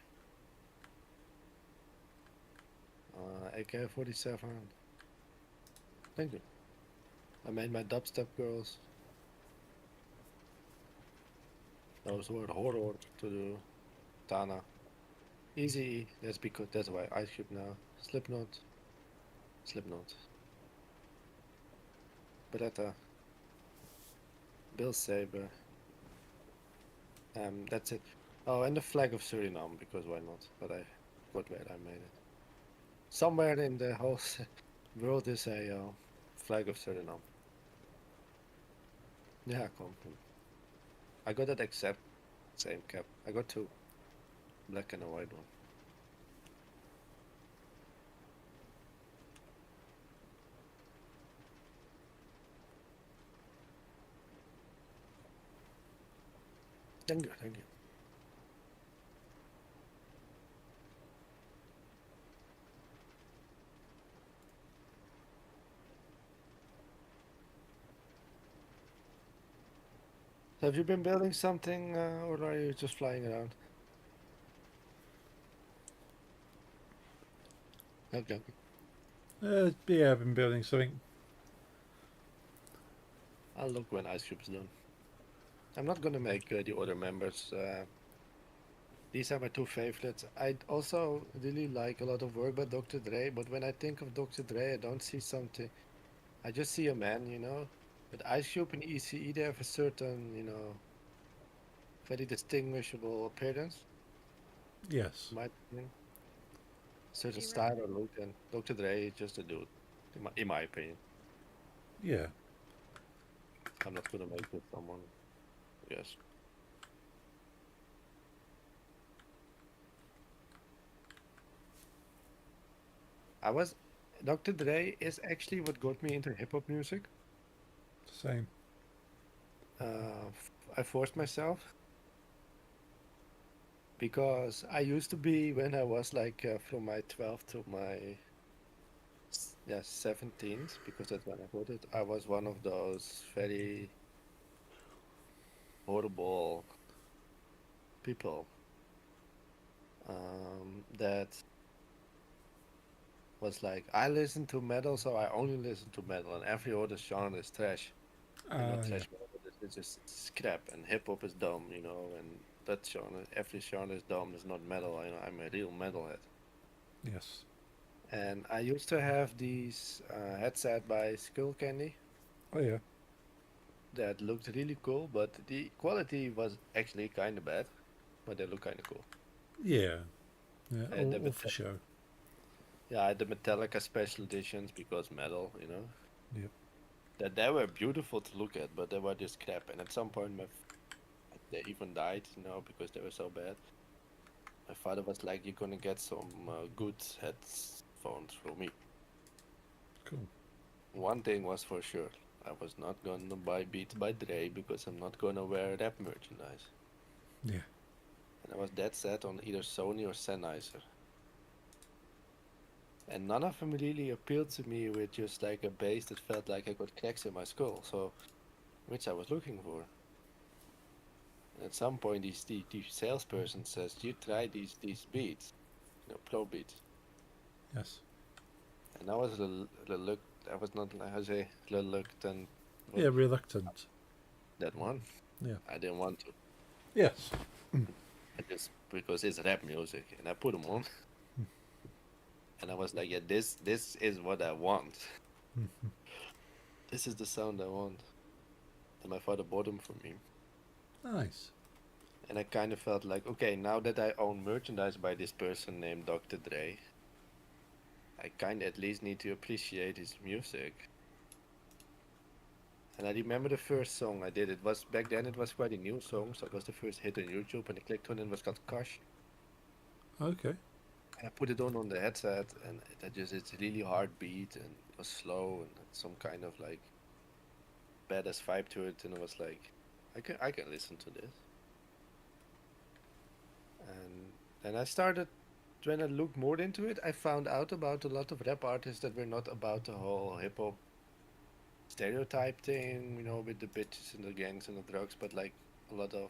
AK-47. Thank you. I made my dubstep girls. Those were horror to do. Tana. Easy. That's because that's why Ice Cube now. Slipknot. Slipknot. Beretta. Bill Saber. That's it. Oh, and the flag of Suriname, because why not? But I forgot where I made it. Somewhere in the whole world is a flag of Suriname. Yeah, come. I got that except same cap. I got 2. Black and a white one. Thank you, thank you. Have you been building something, or are you just flying around? Okay. Yeah, I've been building something. I'll look when Ice Cube's done. I'm not gonna make the other members. These are my 2 favorites. I also really like a lot of work by Dr. Dre, but when I think of Dr. Dre, I don't see something. I just see a man, you know. But Ice Cube and ECE, they have a certain, you know, very distinguishable appearance, Yes. in my opinion. Certain You style or look, and Dr. Dre is just a dude, in my opinion. Yeah. I'm not gonna make this someone. Yes. Dr. Dre is actually what got me into hip hop music. Same. I forced myself because I used to be, when I was like from my 12th to my 17th, because that's when I got it. I was one of those very horrible people that was like, I listen to metal, so I only listen to metal, and every other genre is trash. And not Yeah. trash metal, but it's just crap, and hip hop is dumb, you know, and that genre, every genre is dumb, it's not metal, you know, I'm a real metalhead. Yes. And I used to have these headset by Skull Candy Oh yeah. that looked really cool, but the quality was actually kind of bad, but they look kind of cool. Yeah. Yeah. And the All for show. Yeah, I had the Metallica special editions because metal, you know. Yep. That they were beautiful to look at, but they were just crap. And at some point, they even died, you know, because they were so bad. My father was like, "You're gonna get some good headphones from me." Cool. One thing was for sure, I was not gonna buy Beats by Dre because I'm not gonna wear rap merchandise. Yeah. And I was dead set on either Sony or Sennheiser. And none of them really appealed to me with just like a bass that felt like I got cracks in my skull, so which I was looking for. And at some point, the salesperson says, "You try these beats, you know, pro beats." Yes. And I was I was not, how to say, reluctant. Yeah. Reluctant. That one. Yeah. I didn't want to. Yes. I just because it's rap music, and I put them on. And I was like, yeah, this is what I want. This is the sound I want. And my father bought them for me. Nice. And I kind of felt like, okay, now that I own merchandise by this person named Dr. Dre, I kind of at least need to appreciate his music. And I remember the first song I did. It was back then. It was quite a new song, so it was the first hit on YouTube, and I clicked on it. It was called Kosh. Okay. I put it on the headset, and it's really hard beat, and it was slow, and had some kind of like badass vibe to it, and it was like, I can listen to this. And then I started, when I looked more into it, I found out about a lot of rap artists that were not about the whole hip hop stereotype thing, with the bitches and the gangs and the drugs, but like a lot of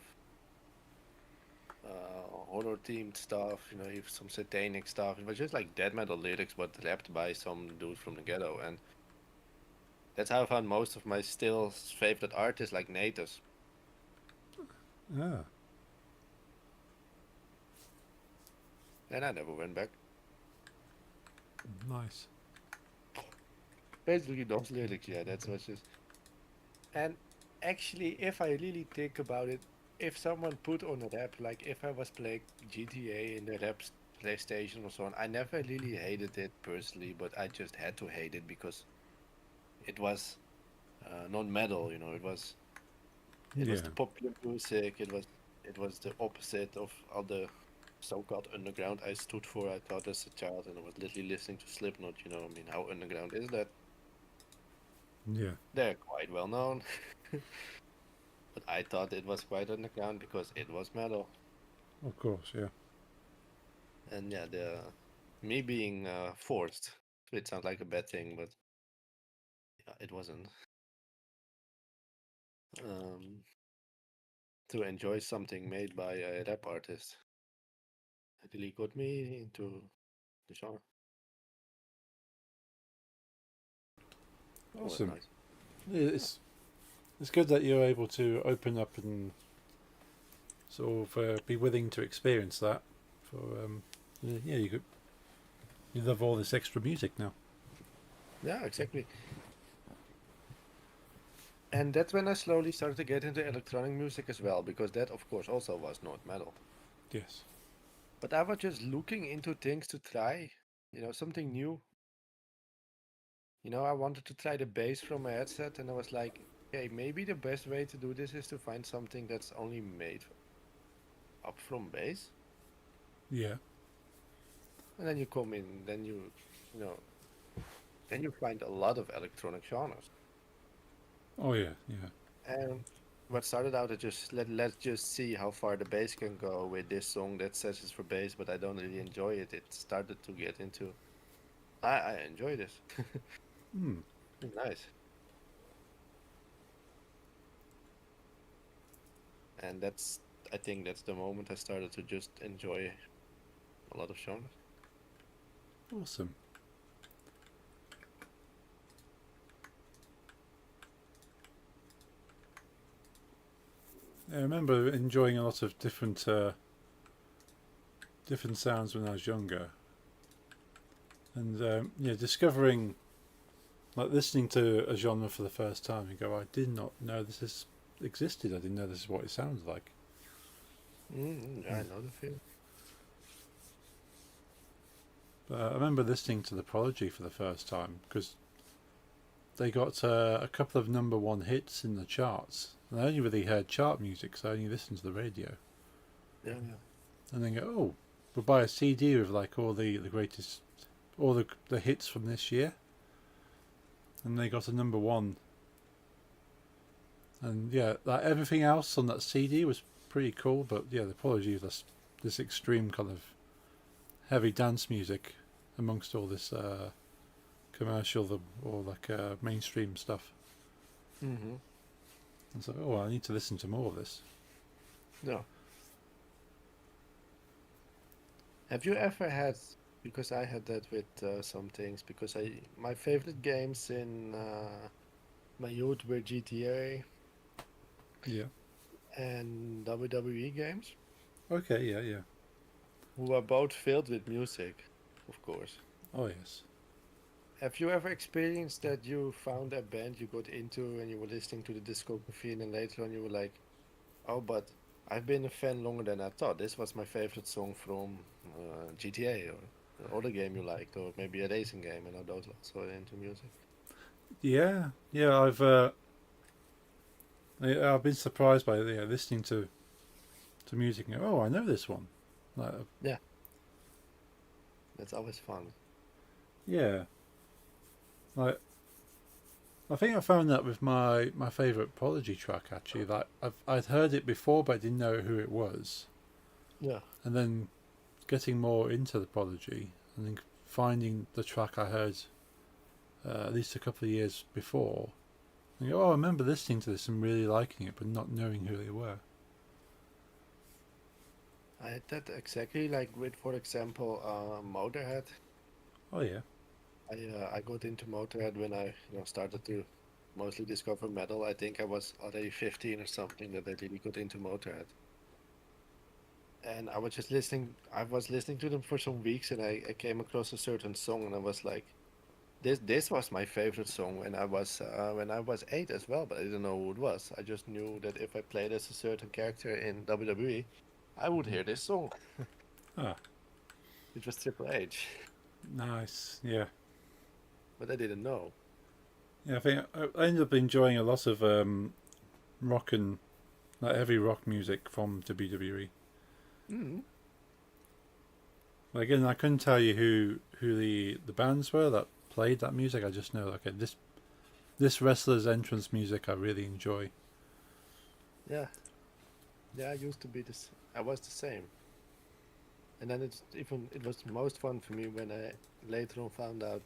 horror themed stuff, even some satanic stuff. It was just like death metal lyrics, but rapped by some dude from the ghetto, and that's how I found most of my still favorite artists, like Natus. Ah, And I never went back. nice. Basically, those lyrics, yeah, that's what's just. And actually, if I really think about it, if someone put on a rap, like if I was playing GTA in the PlayStation or so on, I never really hated it personally, but I just had to hate it because it was non-metal, it was Yeah. the popular music. It was the opposite of all the so-called underground I stood for. I thought as a child, and I was literally listening to Slipknot. I mean, how underground is that? Yeah. They're quite well known. But I thought it was quite underground because it was metal. Of course. Yeah. And yeah, me being forced, it sounds like a bad thing, but yeah, it wasn't. Um, to enjoy something made by a rap artist, it really got me into the genre. It was Awesome. nice. It's good that you're able to open up and sort of be willing to experience that. For yeah, you love all this extra music now. Yeah, exactly. And that's when I slowly started to get into electronic music as well, because that, of course, also was not metal. Yes. But I was just looking into things to try, something new. I wanted to try the bass from my headset, and I was like, okay, maybe the best way to do this is to find something that's only made up from bass. Yeah. And then you come in, you know, then you find a lot of electronic genres. Oh yeah. Yeah. And what started out as just let's just see how far the bass can go with this song that says it's for bass, but I don't really enjoy it. It started to get into I enjoy this. Hmm. Nice. And I think that's the moment I started to just enjoy a lot of genres. Awesome. I remember enjoying a lot of different sounds when I was younger, and yeah, discovering, like listening to a genre for the first time and go, I did not know existed. I didn't know this is what it sounds like. I know the feeling. But I remember listening to The Prodigy for the first time because they got a couple of number one hits in the charts. And I only really heard chart music, so I only listened to the radio. Yeah. And then go, oh, we'll buy a CD with like all the greatest, all the hits from this year. And they got a number one. And yeah, like everything else on that CD was pretty cool, but yeah, The Prodigy was this extreme kind of heavy dance music amongst all this commercial or like mainstream stuff. Mm-hmm. And so, oh, I need to listen to more of this. No. Have you ever had? Because I had that with some things. Because my favorite games in my youth were GTA Yeah. and WWE games, Okay. Yeah. Yeah. who are both filled with music, of course. Oh yes. Have you ever experienced that you found a band you got into and you were listening to the discography, and then later on you were like, oh, but I've been a fan longer than I thought. This was my favorite song from GTA or other game you liked, or maybe a racing game. I know those lots are into music. Yeah. Yeah. I've been surprised by listening to music and go, oh, I know this one. Like, Yeah. That's always fun. Yeah. Like, I think I found that with my favourite Prodigy track actually. That I'd heard it before, but I didn't know who it was. Yeah. And then getting more into the Prodigy, and then finding the track I heard at least a couple of years before. And you go, oh, I remember listening to this and really liking it, but not knowing who they were. I had that exactly like with, for example, Motorhead. Oh yeah. I got into Motorhead when I started to mostly discover metal. I think I was already 15 or something that I really got into Motorhead. And I was just listening. I was listening to them for some weeks, and I came across a certain song, and I was like, "This was my favorite song when I was 8 as well." But I didn't know who it was. I just knew that if I played as a certain character in WWE, I would hear this song. Ah, It was Triple H, nice. Yeah. but I didn't know. Yeah, I think I ended up enjoying a lot of rock and like heavy rock music from WWE. Mm. But again, I couldn't tell you who the bands were that played that music. I just know, okay, this wrestler's entrance music I really enjoy. Yeah, yeah. I used to be this. I was the same. And then it was most fun for me when I later on found out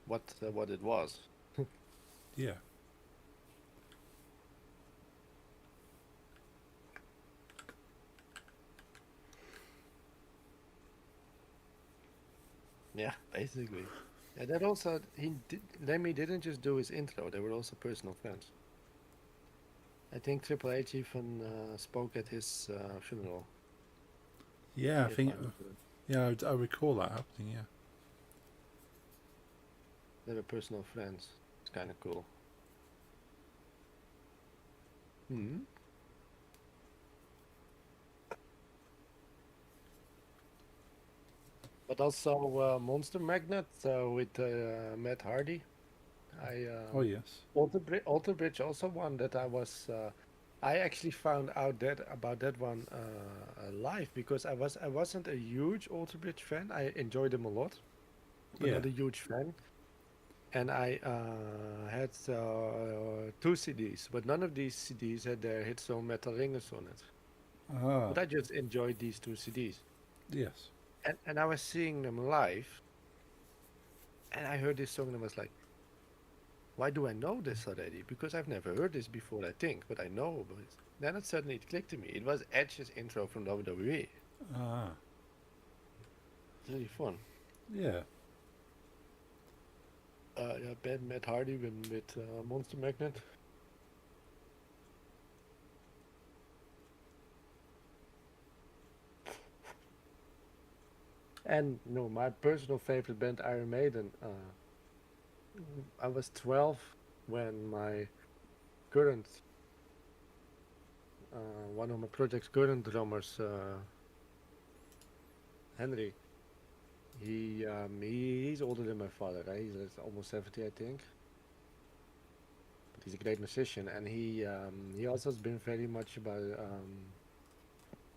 what it was. Yeah. Yeah, basically. Yeah, that also Lemmy didn't just do his intro; they were also personal friends. I think Triple H even spoke at his funeral. Yeah, I if think, I'm- yeah, I recall that happening, yeah. They were personal friends. It's kind of cool. Hmm. But also Monster Magnet with Matt Hardy. Oh, yes. Alter Bridge also one that I actually found out that about that one live because I wasn't a huge Alter Bridge fan. I enjoyed them a lot, but Yeah. not a huge fan. And I had two CDs, but none of these CDs had their hit song Metal Ringers on it. Ah, But I just enjoyed these two CDs. yes. And I was seeing them live, and I heard this song and I was like, why do I know this already? Because I've never heard this before, I think, but I know. But then suddenly it clicked to me. It was Edge's intro from WWE. Ah, It's really fun. yeah. Yeah, Ben Matt Hardy with Monster Magnet. And no, my personal favorite band, Iron Maiden. I was 12 when my current, one of my project's current drummers, Henry. He's older than my father. Right? He's almost 70, I think. But he's a great musician, and he also has been very much about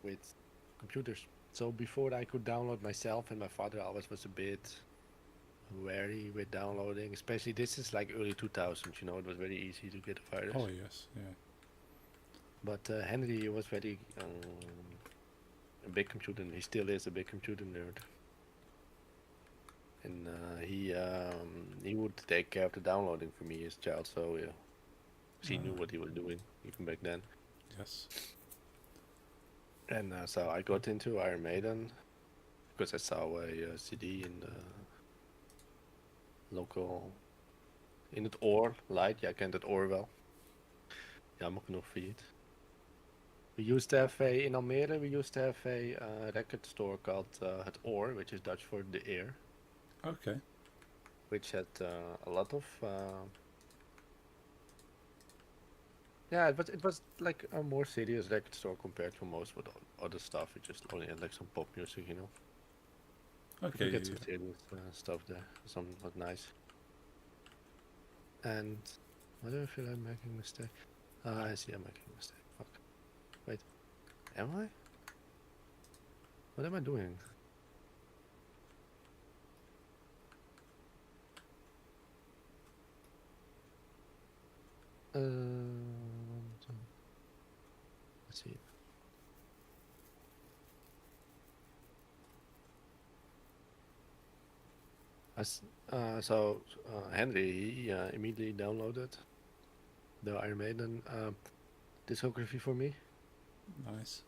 with computers. So before I could download myself, and my father always was a bit wary with downloading. Especially this is like early 2000s. You know, it was very easy to get a virus. Oh, yes, yeah. But Henry was very a big computer. He still is a big computer nerd. And he would take care of the downloading for me as a child, so yeah, he knew what he was doing even back then. Yes. And so I got into Iron Maiden because I saw a CD in the local, in het oor, Light. Ja, kent het oor wel. Jammer genoeg failliet. We used to have in Almere, we used to have a record store called Het Oor, which is Dutch for the ear. Okay. Which had a lot of yeah, it was like a more serious record store compared to most with other stuff. It just only had like some pop music, you know. Okay. You get Yeah. some serious stuff there, some was nice. And why do I feel I'm making a mistake? I see I'm making a mistake. Fuck. Wait, am I? What am I doing? Let's see. Henry he immediately downloaded the Iron Maiden discography for me. Nice.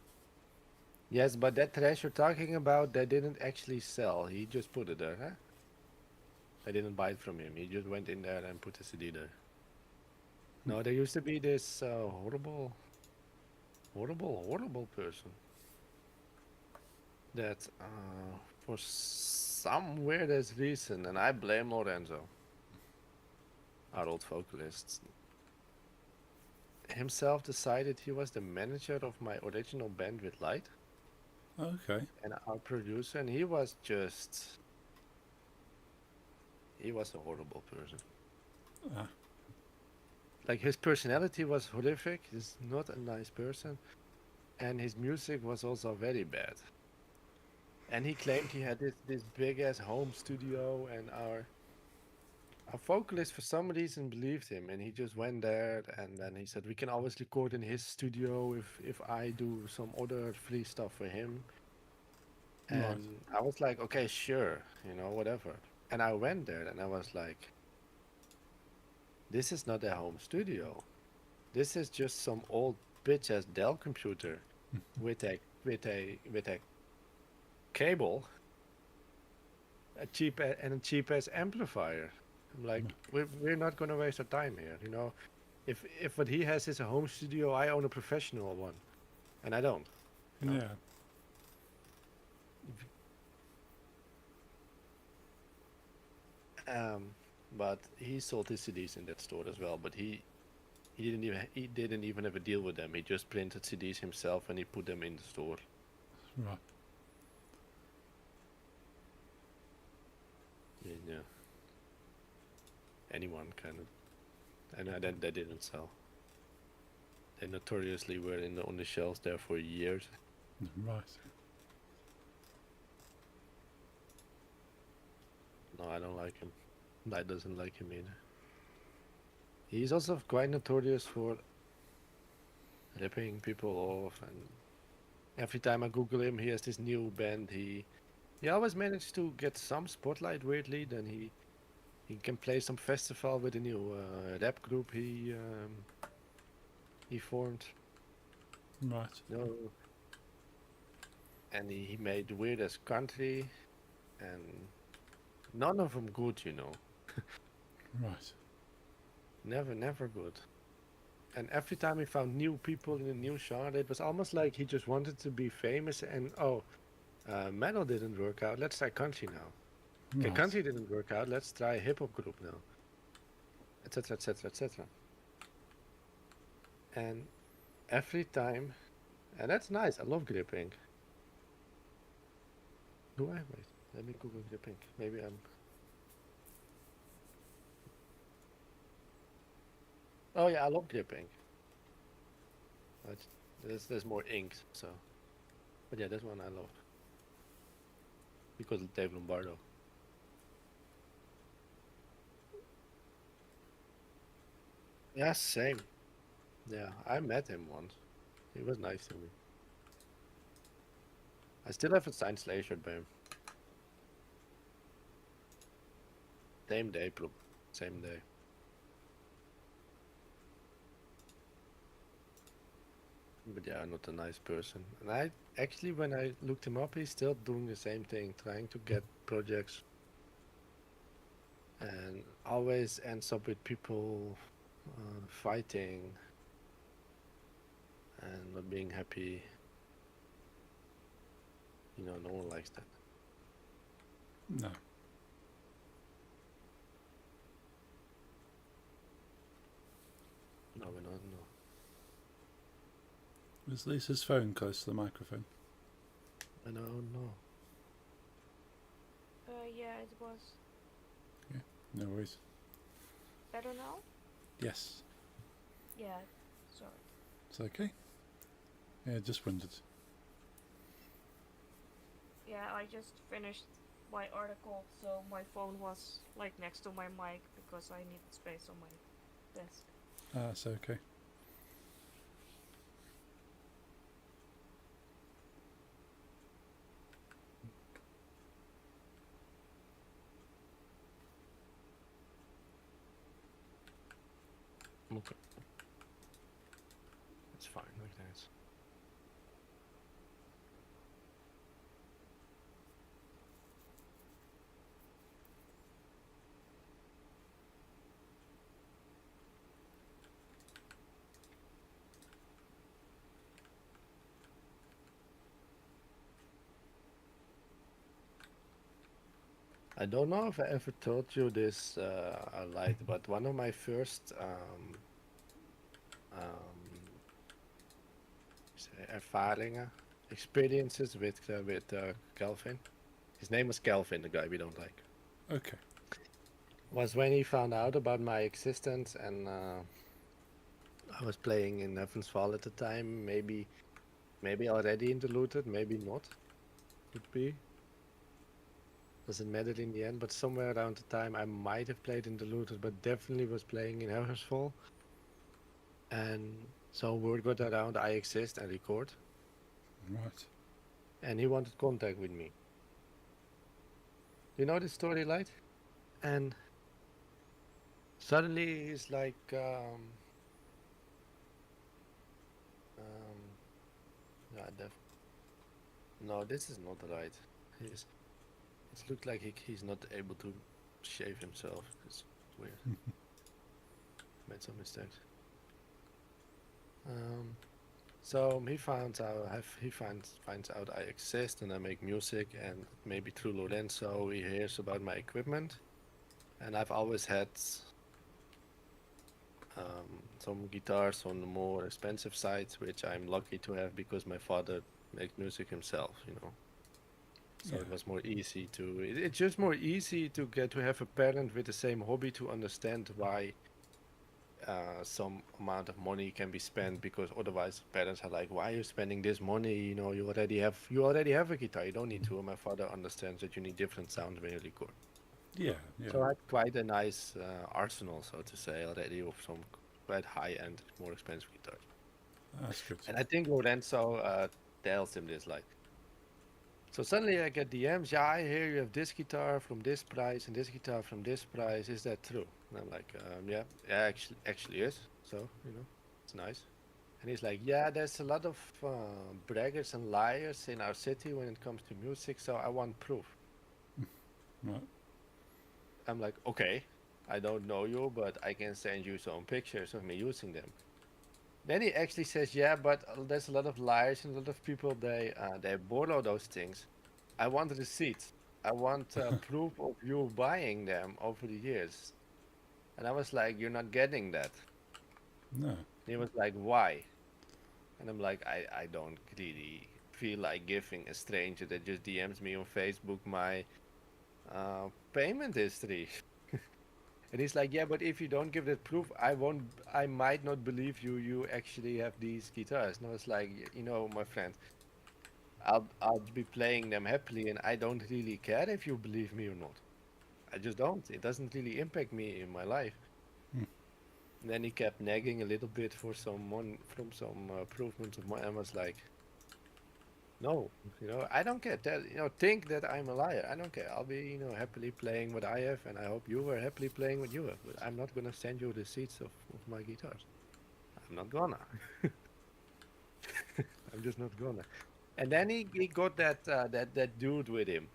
Yes, but that trash you're talking about, they didn't actually sell. He just put it there, huh? I didn't buy it from him. He just went in there and put the CD there. No, there used to be this horrible person that, for some weirdest reason, and I blame Lorenzo, our old vocalist, himself decided he was the manager of my original band with Light Okay. and our producer, and he was a horrible person. Ah, Like his personality was horrific. He's not a nice person, and his music was also very bad. And he claimed he had this big ass home studio, and our vocalist for some reason believed him, and he just went there, and then he said we can always record in his studio if I do some other free stuff for him. Right. And I was like, okay, sure, whatever. And I went there, and I was like, this is not a home studio. This is just some old bitch ass Dell computer with a cable, a cheap ass amplifier. I'm like, we're not gonna waste our time here, If what he has is a home studio, I own a professional one, and I don't. yeah. But he sold his CDs in that store as well. But he didn't even have a deal with them. He just printed CDs himself and he put them in the store. Right. Yeah. Anyone kind of, and then they didn't sell. They notoriously were on the shelves there for years. Right. No, I don't like him. Light doesn't like him either. He's also quite notorious for ripping people off, and every time I Google him, he has this new band. He always managed to get some spotlight weirdly. Then he can play some festival with a new rap group he formed. Right. No, and he made weird as country, and none of them good, Right. Never good. And every time he found new people in a new genre, it was almost like he just wanted to be famous. And metal didn't work out. Let's try country now. Okay, Right. country didn't work out. Let's try a hip hop group now, etc., etc., etc. And every time, and that's nice. I love gripping. Wait. Let me Google gripping. Maybe I'm. Oh yeah, I love gripping. But there's more inks, so. But yeah, this one I love because of Dave Lombardo. Yeah, same. Yeah, I met him once. He was nice to me. I still have a signed Slayer shirt by him. Same day, bro. Same day. But yeah, not a nice person. And I actually, when I looked him up, he's still doing the same thing, trying to get projects. And always ends up with people fighting and not being happy. No one likes that. No. No, we're not. No. Was Lisa's phone close to the microphone? I don't know. Yeah, it was No worries. better now. Yes. Yeah, sorry. It's okay. Yeah, just wondered. Yeah, I just finished my article, so my phone was like next to my mic because I needed space on my desk. That's okay. Okay. It's fine like that. I don't know if I ever told you this, Light, but one of my first ervaringen, experiences with Calvin. His name was Calvin, the guy we don't like. Okay. Was when he found out about my existence, and I was playing in Heaven's Fall at the time. Maybe already in Diluted, maybe not. Could be. Doesn't matter in the end, but somewhere around the time I might have played in Diluted, but definitely was playing in Heaven's Fall. And so word got around I exist and record, Right. and he wanted contact with me. You know the story, Light? And suddenly he's like, yeah, no, this is not right. It looked like he's not able to shave himself. It's weird. Made some mistakes. So he finds out I exist and I make music, and maybe through Lorenzo he hears about my equipment, and I've always had some guitars on the more expensive sides, which I'm lucky to have because my father makes music himself, you know. So it Yeah. was more easy to. It's just more easy to get to have a parent with the same hobby to understand why some amount of money can be spent, because otherwise parents are like, why are you spending this money? You know, you already have a guitar. You don't need to. And my father understands that you need different sounds when you record. Yeah. Yeah. So I had quite a nice arsenal, so to say, already of some quite high-end, more expensive guitars. That's good. And I think Lorenzo tells him this, like, so suddenly I get DMs. Yeah, I hear you have this guitar from this price and this guitar from this price. Is that true? And I'm like, yeah, actually is. So you know, it's nice. And he's like, yeah, there's a lot of braggers and liars in our city when it comes to music. So I want proof. Right. I'm like, okay, I don't know you, but I can send you some pictures of me using them. Then he actually says, yeah, but there's a lot of liars and a lot of people, they borrow those things. I want receipts. I want proof of you buying them over the years. And I was like, you're not getting that. No. And he was like, why? And I'm like, I don't really feel like giving a stranger that just DMs me on Facebook my payment history. And he's like, yeah, but if you don't give that proof, I might not believe you actually have these guitars. And I was like, you know, my friend, I'll be playing them happily, and I don't really care if you believe me or not. I just don't. It doesn't really impact me in my life. And then he kept nagging a little bit for some improvements of mine. I was like, no, you know, I don't care. Think that I'm a liar. I don't care. I'll be, happily playing what I have, and I hope you are happily playing what you have. But I'm not gonna send you receipts of my guitars. I'm not gonna. I'm just not gonna. And then he got that dude with him,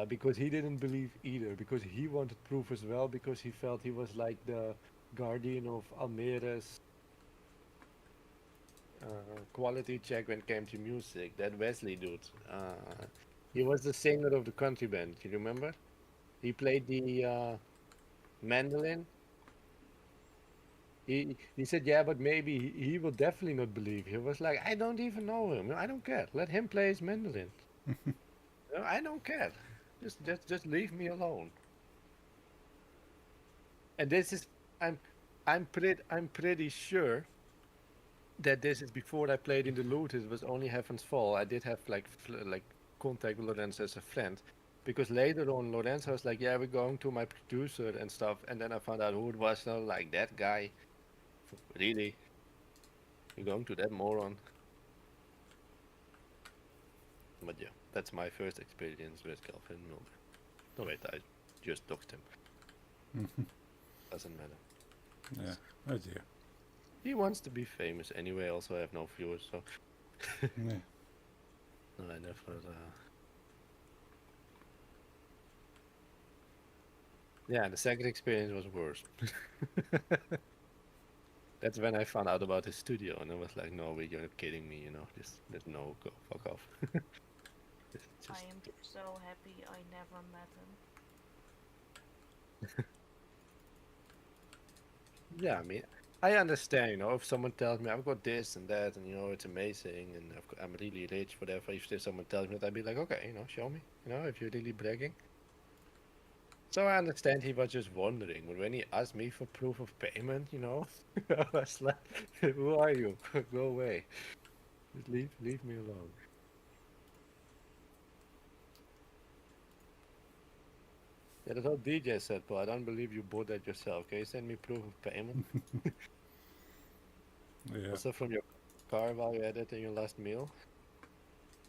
because he didn't believe either, because he wanted proof as well, because he felt he was like the guardian of Almere's quality check when it came to music. That Wesley dude. He was the singer of the country band. You remember? He played the mandolin. He said, yeah, but maybe he will definitely not believe. He was like, I don't even know him. I don't care. Let him play his mandolin. I don't care. Just leave me alone. And this is I'm pretty sure that this is before I played in the Loot. It was only Heaven's Fall. I did have like contact with Lorenzo as a friend, because later on Lorenzo was like, yeah, we're going to my producer and stuff, and then I found out who it was. And I was like, that guy. Really? You're going to that moron? But yeah, that's my first experience with Calvin Milner. No wait, I just doxed him. Doesn't matter. Yeah. Oh dear. He wants to be famous anyway. Also, I have no viewers, so Yeah. no, I never. Yeah, the second experience was worse. That's when I found out about his studio, and I was like, "No, you're not kidding me, you know? This no, go fuck off." It's I just am so happy I never met him. yeah, I mean, I understand, you know, if someone tells me I've got this and that, and you know, it's amazing, and I'm really rich, whatever. If there's someone tells me that, I'd be like, okay, you know, show me, you know, if you're really bragging. So I understand he was just wondering, but when he asked me for proof of payment, you know, I was like, "Who are you? Go away! Just leave me alone." Yeah, that's what DJ said, but I don't believe you bought that yourself. Can you send me proof of payment? Yeah. Also from your car while you had it in your last meal?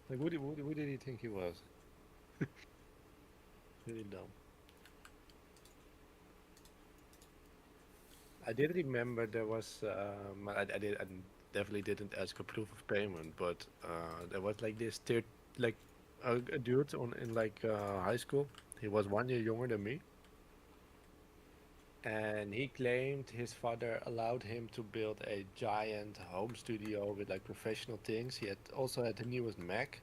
Like, who did he think he was? Really dumb. I did remember there was, I definitely didn't ask for proof of payment, but there was like this like a dude in like high school. He was 1 year younger than me, and he claimed his father allowed him to build a giant home studio with like professional things. He had also had the newest Mac,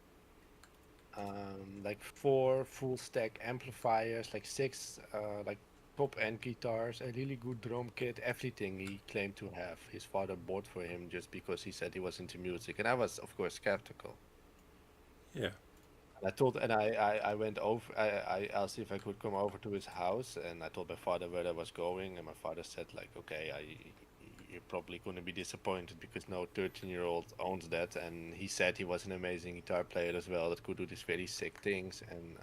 like 4 full stack amplifiers, like 6 like top end guitars, a really good drum kit, everything he claimed to have. His father bought for him just because he said he was into music, and I was of course skeptical. Yeah. And I told, and I went over. I asked if I could come over to his house, and I told my father where I was going, and my father said like, okay, you're probably going to be disappointed because no 13-year-old owns that, and he said he was an amazing guitar player as well that could do these very sick things, and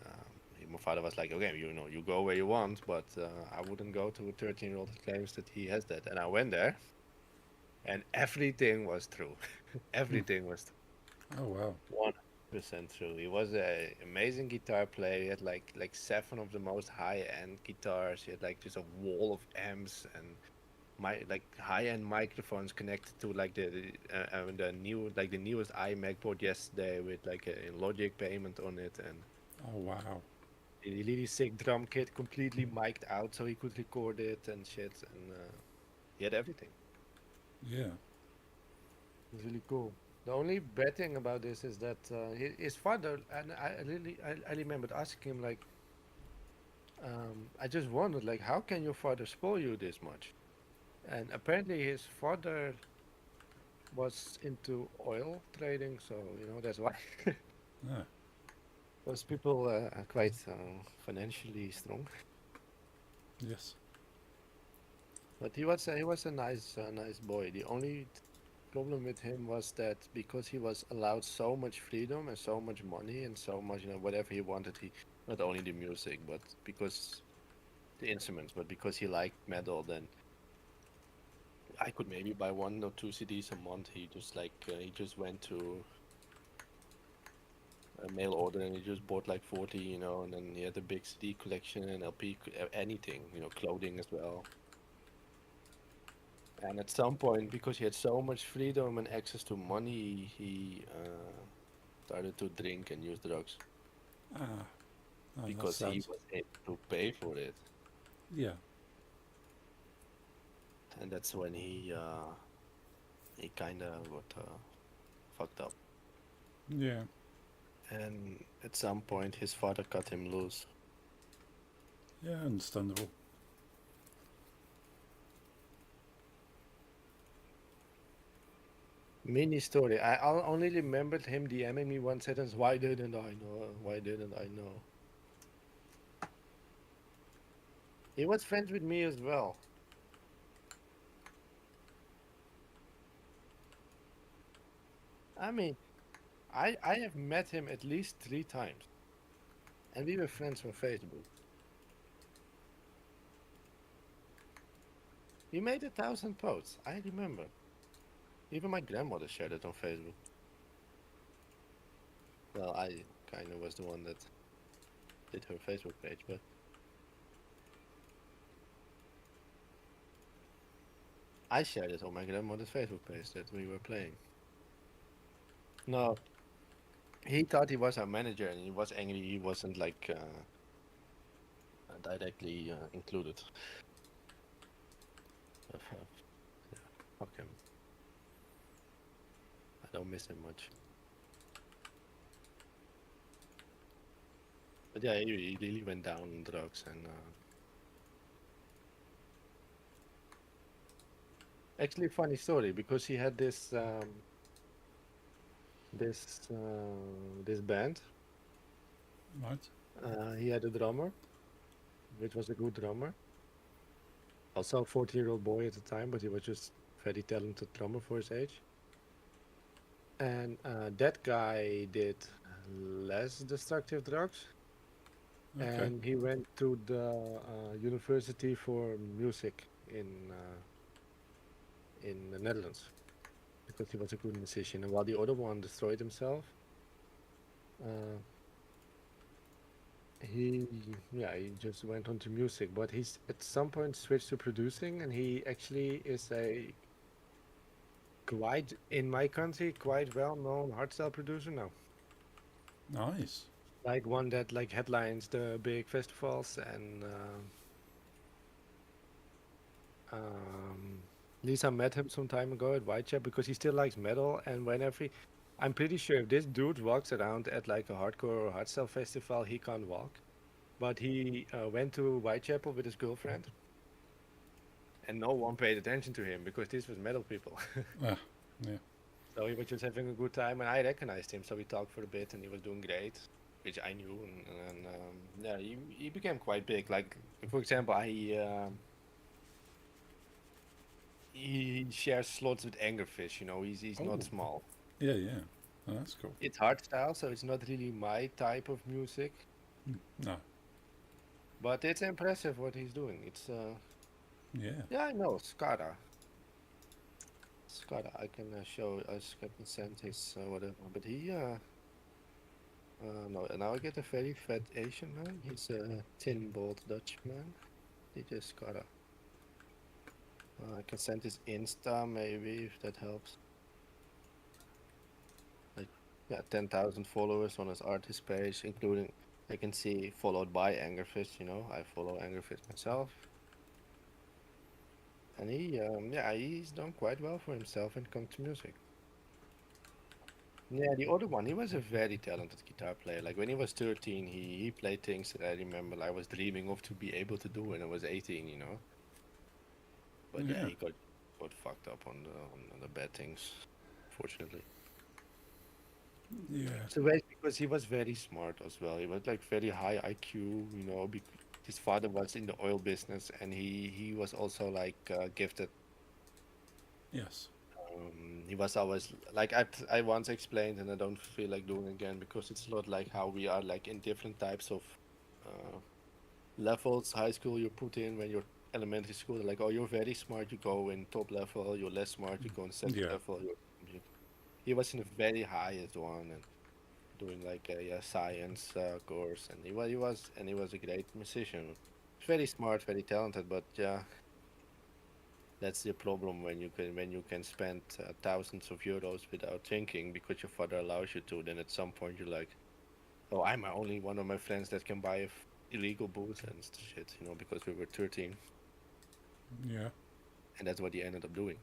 my father was like, okay, you know, you go where you want, but I wouldn't go to a 13-year-old that claims that he has that, and I went there, and everything was true, everything was Oh wow. 100% true. He was an amazing guitar player. He had like 7 of the most high-end guitars. He had like just a wall of amps and like high-end microphones connected to like the newest iMac board yesterday with like a Logic payment on it, and Oh wow. a really sick drum kit, completely mic'd out so he could record it and shit. And he had everything. Yeah. It was really cool. The only bad thing about this is that his father, and I remembered asking him like, I just wondered like, how can your father spoil you this much? And apparently his father was into oil trading, so you know that's why. Ah. Those people are quite financially strong. Yes. But he was a nice boy. The only problem with him was that because he was allowed so much freedom and so much money and so much, you know, whatever he wanted, he not only the music, but because the instruments, but because he liked metal, then I could maybe buy 1 or 2 CDs a month. He just like he just went to a mail order and he just bought like 40, you know, and then he had a big CD collection and LP, anything, you know, clothing as well. And at some point, because he had so much freedom and access to money, he started to drink and use drugs Ah. Oh, that because he sounds. was able to pay for it. Yeah. And that's when he kind of got fucked up. Yeah. And at some point, his father cut him loose. Yeah. Understandable. Mini story. Only remembered him DMing me one sentence. Why didn't I know? Why didn't I know? He was friends with me as well. I mean, I have met him at least 3 times, and we were friends on Facebook. He made 1,000 posts. I remember. Even my grandmother shared it on Facebook. Well, I kind of was the one that did her Facebook page, but I shared it on my grandmother's Facebook page that we were playing. No, he thought he was our manager and he was angry he wasn't like directly included. Yeah, fuck him. I don't miss him much. But yeah, he really went down on drugs and actually funny story because he had this band. Right. He had a drummer, which was a good drummer. Also a 14-year-old boy at the time, but he was just very talented drummer for his age. And that guy did less destructive drugs, Okay. and he went to the University for Music in the Netherlands because he was a good musician. And while the other one destroyed himself, he just went on to music. But he's at some point switched to producing, and he actually is a quite in my country quite well-known hardstyle producer now. Nice. Like one that like headlines the big festivals and Lisa met him some time ago at Whitechapel because he still likes metal, and whenever I'm pretty sure if this dude walks around at like a hardcore or hardstyle festival, he can't walk. But he went to Whitechapel with his girlfriend, and no one paid attention to him because this was metal people. Ah, yeah. So he was just having a good time, and I recognized him. So we talked for a bit, and he was doing great, which I knew. And yeah, he became quite big. Like for example, he shares slots with Angerfish. You know, he's Oh. not small. Yeah, yeah. Oh, that's cool. It's hardstyle, so it's not really my type of music, No. but it's impressive what he's doing. It's Yeah. yeah, I know Skada. Skada, I can show us. I can send his whatever. But he no, now I get a very fat Asian man. He's a tin bald Dutchman. He just Skada. I can send his Insta maybe if that helps. Like yeah, 10,000 followers on his artist page, including I can see followed by Angerfish. You know, I follow Angerfish myself. And he's done quite well for himself when it comes to music. Yeah, the other one, he was a very talented guitar player. Like when he was 13, he played things that I remember I was dreaming of to be able to do when I was 18, you know. But yeah, Yeah. he got fucked up on the bad things, fortunately. Yeah. So because he was very smart as well. He was like very high IQ, you know. His father was in the oil business, and he was also like gifted. Yes. He was always like I once explained, and I don't feel like doing again because it's a lot like how we are like in different types of levels. High school you put in when you're elementary school, they're like, oh, you're very smart, you go in top level. You're less smart, you go in second Yeah. level. He was in the very highest one and doing like a science course, and he was a great musician. Very smart, very talented, but yeah. That's the problem when you can spend thousands of euros without thinking because your father allows you to. Then at some point you're like, oh, I'm only one of my friends that can buy illegal booze and shit, you know, because we were 13, Yeah. and that's what he ended up doing.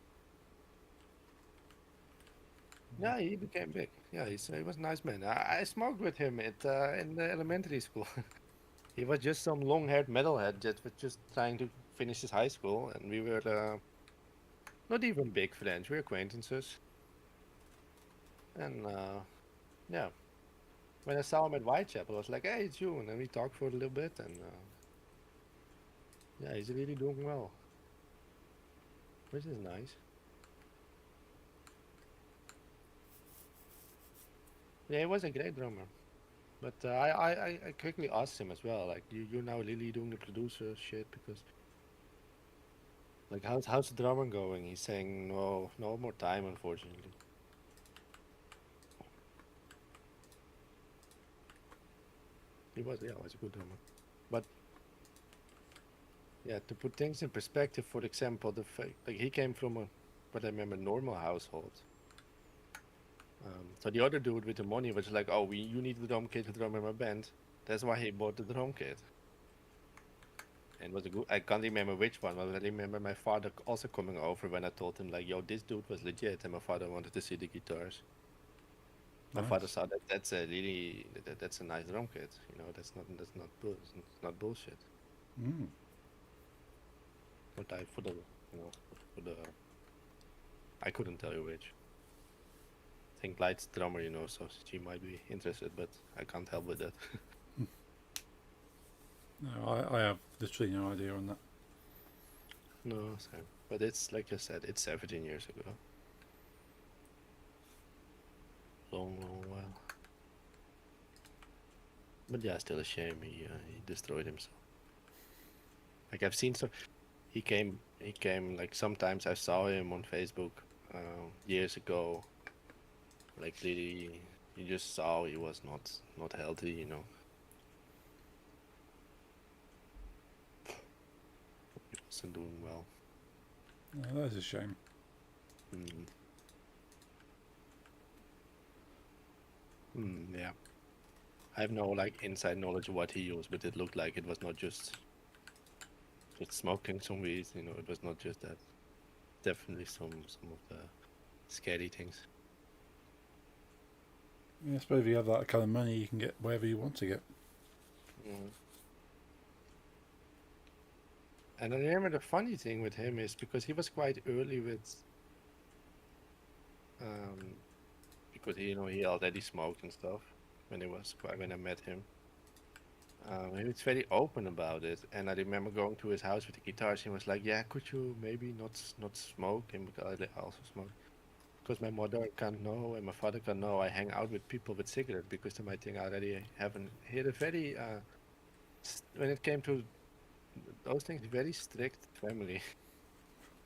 Yeah, he became big. Yeah, he was a nice man. I smoked with him at in the elementary school. He was just some long-haired metalhead that was just trying to finish his high school, and we were not even big friends. We were acquaintances. And yeah, when I saw him at Whitechapel, I was like, "Hey, it's you," and then we talked for a little bit, and yeah, he's really doing well, which is nice. Yeah, he was a great drummer, but I quickly asked him as well, like, you're now really doing the producer shit because Like, how's the drummer going? He's saying no more time, unfortunately. He was a good drummer. But yeah, to put things in perspective, for example, like he came from a, what I remember, normal household. So the other dude with the money was like, "Oh, you need the drum kit to drum in my band." That's why he bought the drum kit. And was a good. I can't remember which one, but I remember my father also coming over when I told him like, "Yo, this dude was legit," and my father wanted to see the guitars. My father Nice. saw that that's a really that's a nice drum kit. You know, it's not bullshit. Mm. But I for the for the I couldn't tell you which. I think Light's drummer, so she might be interested, but I can't help with that. No, I have literally no idea on that. No, same. But it's like I said, it's 17 years ago. Long, long while. But yeah, still a shame he destroyed himself. Like I've seen some. He came like sometimes I saw him on Facebook years ago. Like really, you just saw he was not healthy. He wasn't doing well. No, that is a shame. Mm. Yeah. I have no like inside knowledge of what he used, but it looked like it was not just smoking some weed. It was not just that. Definitely some of the scary things. Yeah, I suppose if you have that kind of money, you can get whatever you want to get. Mm. And I remember the funny thing with him is because he was quite early with, because he already smoked and stuff when I met him. He was very open about it, and I remember going to his house with the guitars. He was like, "Yeah, could you maybe not smoke?" And because I also smoke, because my mother can't know and my father can't know, I hang out with people with cigarettes because they might think I already haven't. He had a very, when it came to those things, very strict family.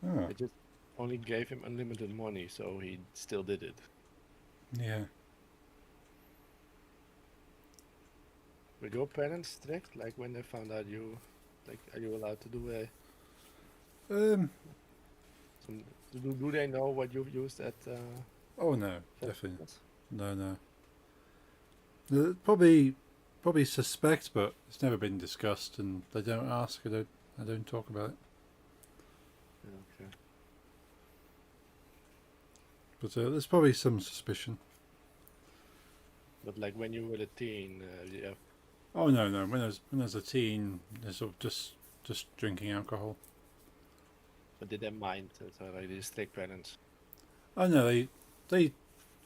Oh, They just only gave him unlimited money, so he still did it. yeah. Were your parents strict? Like when they found out like, are you allowed to do Um. some? Do they know what you've used at Oh no, definitely festivals? no, no. Probably suspect, but it's never been discussed, and they don't ask. I don't talk about it. Yeah, okay. But there's probably some suspicion. But like when you were a teen, yeah. Oh no, no. When I was a teen, I sort of just drinking alcohol. But did they mind? So like these strict parents. Oh no, they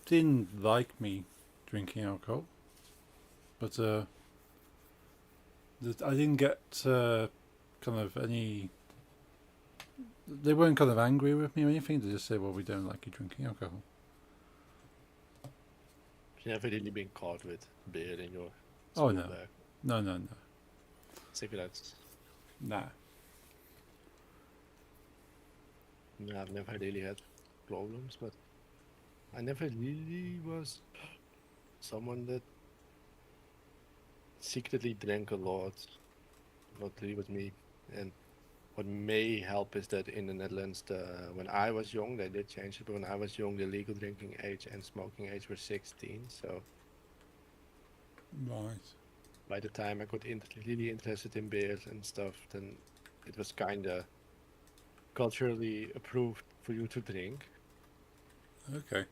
didn't like me drinking alcohol, but I didn't get kind of any. They weren't kind of angry with me or anything. They just said, "Well, we don't like you drinking alcohol." You never really been caught with beer in your Oh school no, bag. no, no, no, Cigarettes. nah. No, I've never really had problems, but I never really was someone that secretly drank a lot. Not really with me. And what may help is that in the Netherlands, when I was young, they did change it, but when I was young, the legal drinking age and smoking age were 16. So Right. by the time I got really interested in beers and stuff, then it was kind of culturally approved for you to drink. Okay.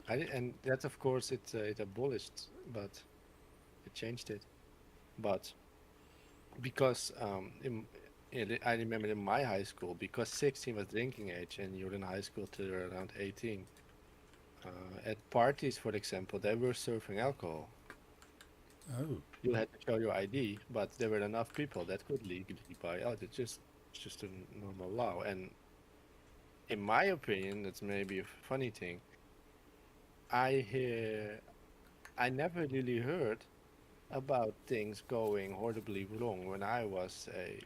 And that, of course, it abolished, but it changed it. But because I remember in my high school, because 16 was drinking age and you're in high school till you're around 18, at parties, for example, they were serving alcohol. Oh. You had to show your ID, but there were enough people that could legally buy out. It's just a normal law. And in my opinion, that's maybe a funny thing. I never really heard about things going horribly wrong when I was a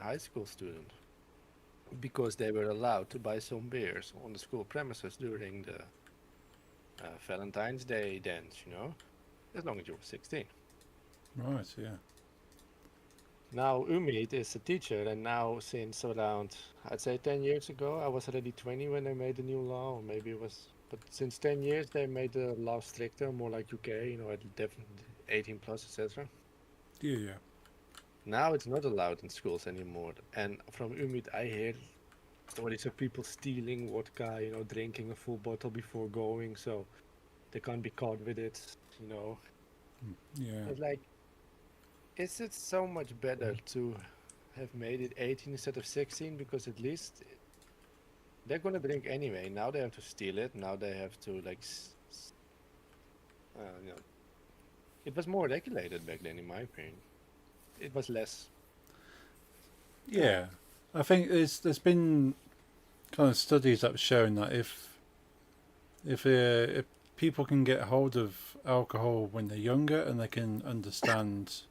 high school student. because they were allowed to buy some beers on the school premises during the Valentine's Day dance, you know, as long as you were 16. Right, yeah. Now Umid is a teacher, and now since around, I'd say 10 years ago, I was already 20 when they made the new law, or maybe it was, but since 10 years they made the law stricter, more like UK, you know, at definitely 18 plus, etc. Yeah, yeah. Now it's not allowed in schools anymore, and from Umid I hear stories of people stealing vodka, you know, drinking a full bottle before going, so they can't be caught with it, you know. Yeah. It's like, is it so much better to have made it 18 instead of 16? Because at least they're gonna drink anyway. Now they have to steal it. Now they have to like, you know, it was more regulated back then, in my opinion. It was less. Yeah. I think there's been kind of studies that have shown that if people can get hold of alcohol when they're younger and they can understand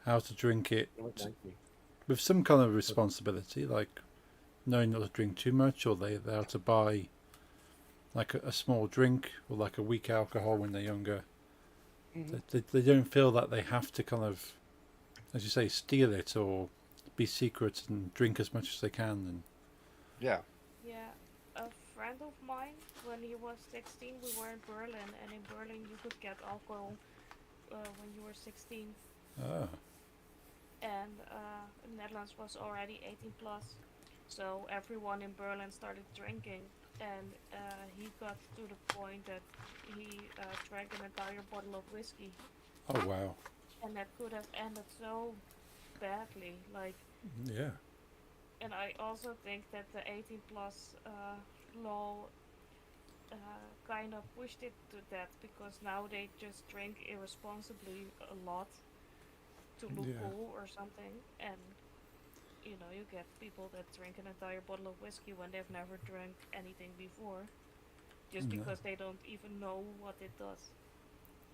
how to drink it Not like me. with some kind of responsibility, like knowing not to drink too much, or they're able to buy like a small drink or like a weak alcohol when they're younger, Mhm. they don't feel that they have to kind of, as you say, steal it or be secret and drink as much as they can. And Yeah. Yeah, a friend of mine, when he was 16, we were in Berlin, and in Berlin you could get alcohol when you were 16, ah, and the Netherlands was already 18 plus. So everyone in Berlin started drinking, and he got to the point that he drank an entire bottle of whiskey, oh wow, and that could have ended so badly. Like, yeah, and I also think that the 18 plus law kind of pushed it to that, because now they just drink irresponsibly a lot to look yeah, cool or something, and you know, you get people that drink an entire bottle of whiskey when they've never drank anything before, just no. because they don't even know what it does.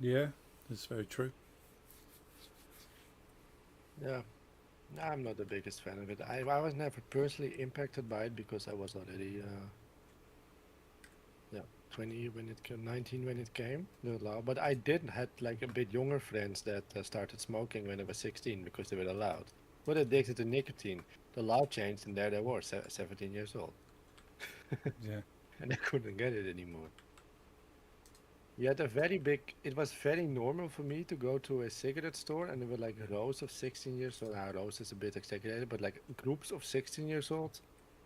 Yeah, that's very true. Yeah. I'm not the biggest fan of it. I was never personally impacted by it because I was already yeah 20 when it came, 19 when it came the law. But I did had like a bit younger friends that started smoking when they were 16 because they were allowed. But addicted to nicotine. The law changed and there they were 17 years old Yeah, and they couldn't get it anymore. You had a very big. It was very normal for me to go to a cigarette store, and there were like rows of 16 years old. Now, rows is a bit exaggerated, but like groups of 16 years old.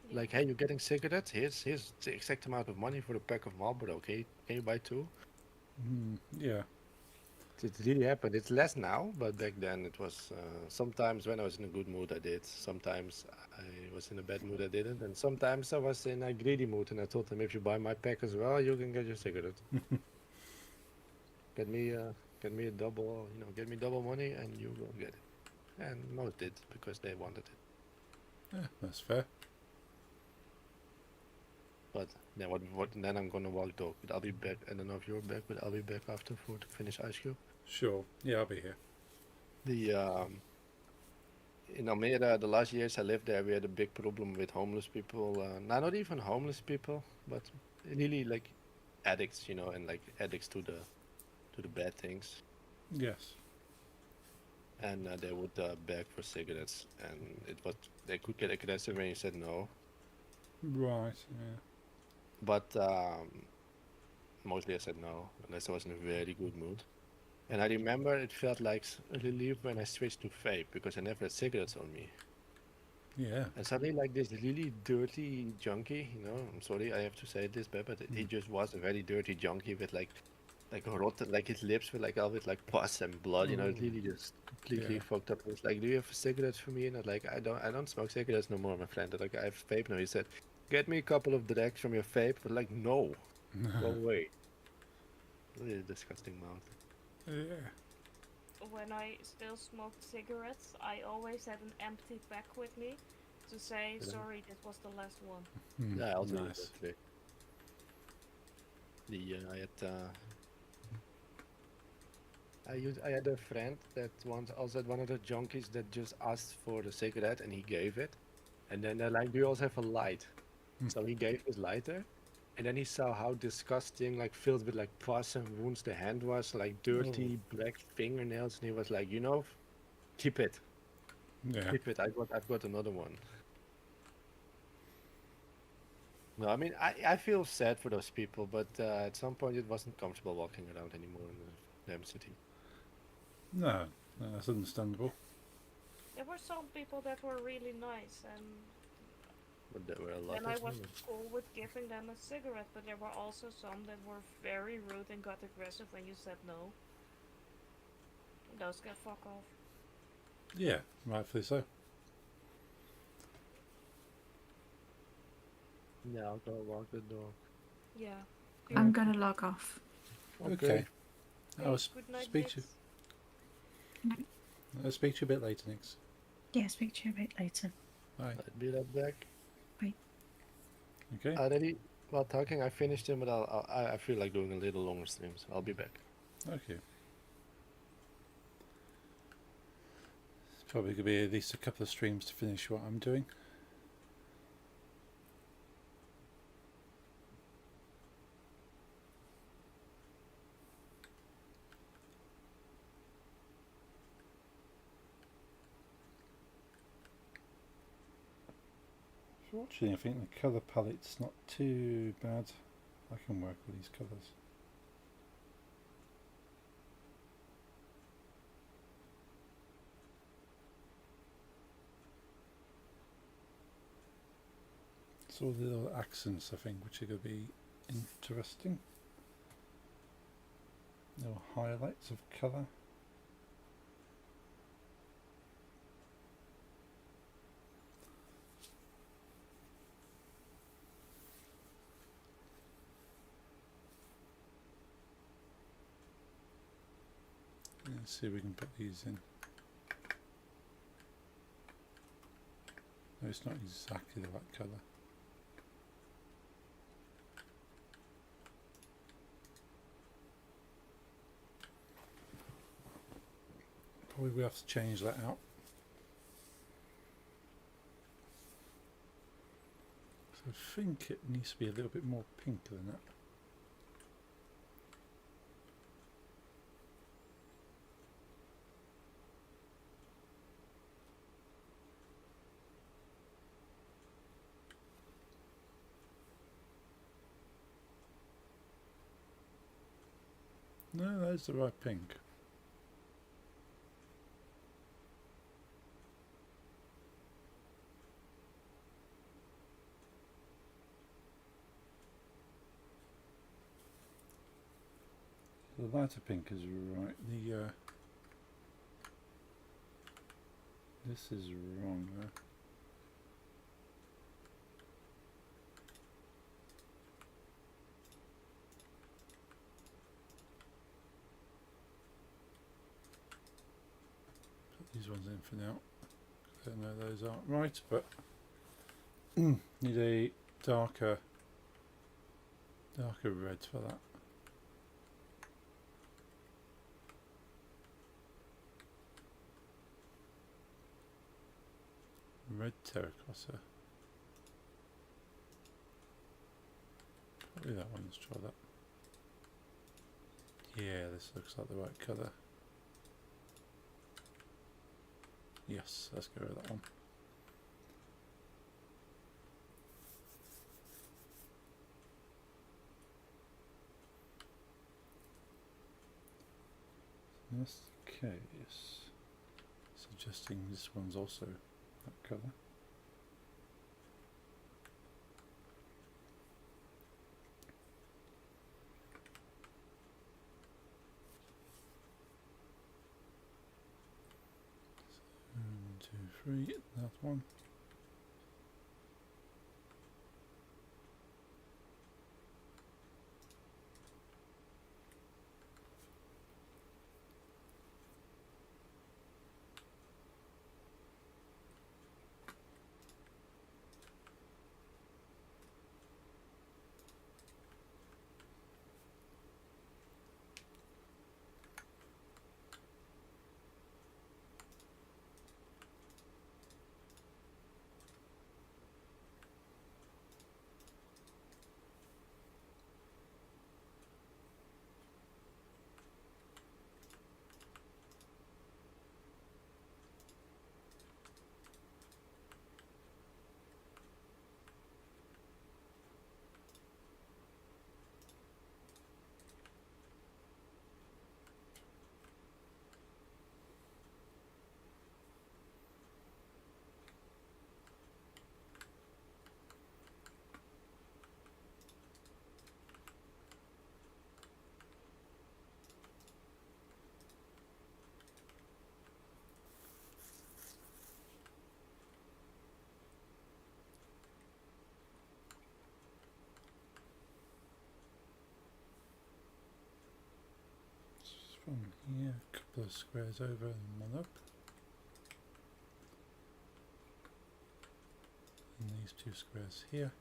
Yeah. Like, hey, you're getting cigarettes? Here's the exact amount of money for a pack of Marlboro. Okay, can you buy two? yeah, It really happened. It's less now, but back then it was. Sometimes when I was in a good mood, I did. Sometimes I was in a bad mood, I didn't. And sometimes I was in a greedy mood, and I told them, if you buy my pack as well, you can get your cigarette. Get me, get me a double, you know, get me double money, and you will get it. And most did because they wanted it. yeah, that's fair. But then what? Then I'm gonna walk dog. But I'll be back. I don't know if you're back, but I'll be back after for to finish Ice Cube. Sure. Yeah, I'll be here. The in Almere, the last years I lived there, we had a big problem with homeless people. Not even homeless people, but really like addicts, you know, and like addicts to the bad things. Yes. And they would beg for cigarettes, and it was they could get aggressive when you said no. Right. Yeah. But mostly I said no, unless I was in a very good mood. And I remember it felt like a relief when I switched to vape because I never had cigarettes on me. Yeah. And suddenly, like this really dirty junkie, you know, I'm sorry I have to say this, but he just was a very dirty junkie with like a rotten, like his lips were like all with like pus and blood, you know, it Ooh. really just completely Yeah. fucked up. It's like, do you have cigarettes for me? And I'm like, I don't smoke cigarettes no more, my friend. I'm like, I have vape now. He said, get me a couple of drags from your vape. But like, no, go away. Really disgusting mouth. Yeah. When I still smoked cigarettes, I always had an empty pack with me to say, Yeah. sorry, this was the last one. Yeah, I also did Nice. that today. I had I had a friend that once also had one of the junkies that just asked for a cigarette and he gave it. And then they're like, "Do you also have a light?" Hmm. So he gave his lighter, and then he saw how disgusting, like filled with like pus and wounds, the hand was, like dirty black fingernails, and he was like, keep it, Yeah. keep it. I've got another one. No, I mean, I feel sad for those people, but at some point it wasn't comfortable walking around anymore in the damn city. No, no, that's understandable. There were some people that were really nice, and But there were a lot then I of was them. cool with giving them a cigarette, but there were also some that were very rude and got aggressive when you said no. Those can fuck off. Yeah, rightfully so. Yeah, I'll go walk the dog. Yeah. I'm gonna log off. Okay. I'll Hey, good night, speak to Nix. I'll speak to you a bit later, Nix. Yeah, speak to you a bit later. Bye. I'll be right back. Okay. Already, while talking, I finished him, but I feel like doing a little longer stream, so I'll be back. Okay. It's probably gonna be at least a couple of streams to finish what I'm doing. Fortunately, I think the colour palette's not too bad. I can work with these colours. It's all the little accents, I think, which are going to be interesting. Little highlights of colour. Let's see if we can put these in. No, it's not exactly the right colour. Probably we have to change that out. So I think it needs to be a little bit more pink than that. No, that's the right pink. The lighter pink is right. The this is wrong there. Put these ones in for now. I don't know those aren't right, but need a darker red for that. Red terracotta. Probably that one. Let's try that. Yeah, this looks like the right colour. Yes, let's go with that one. In this case, suggesting this one's also that colour. So, 1, 2, 3, that one. here, a couple of squares over and one up. And these two squares here.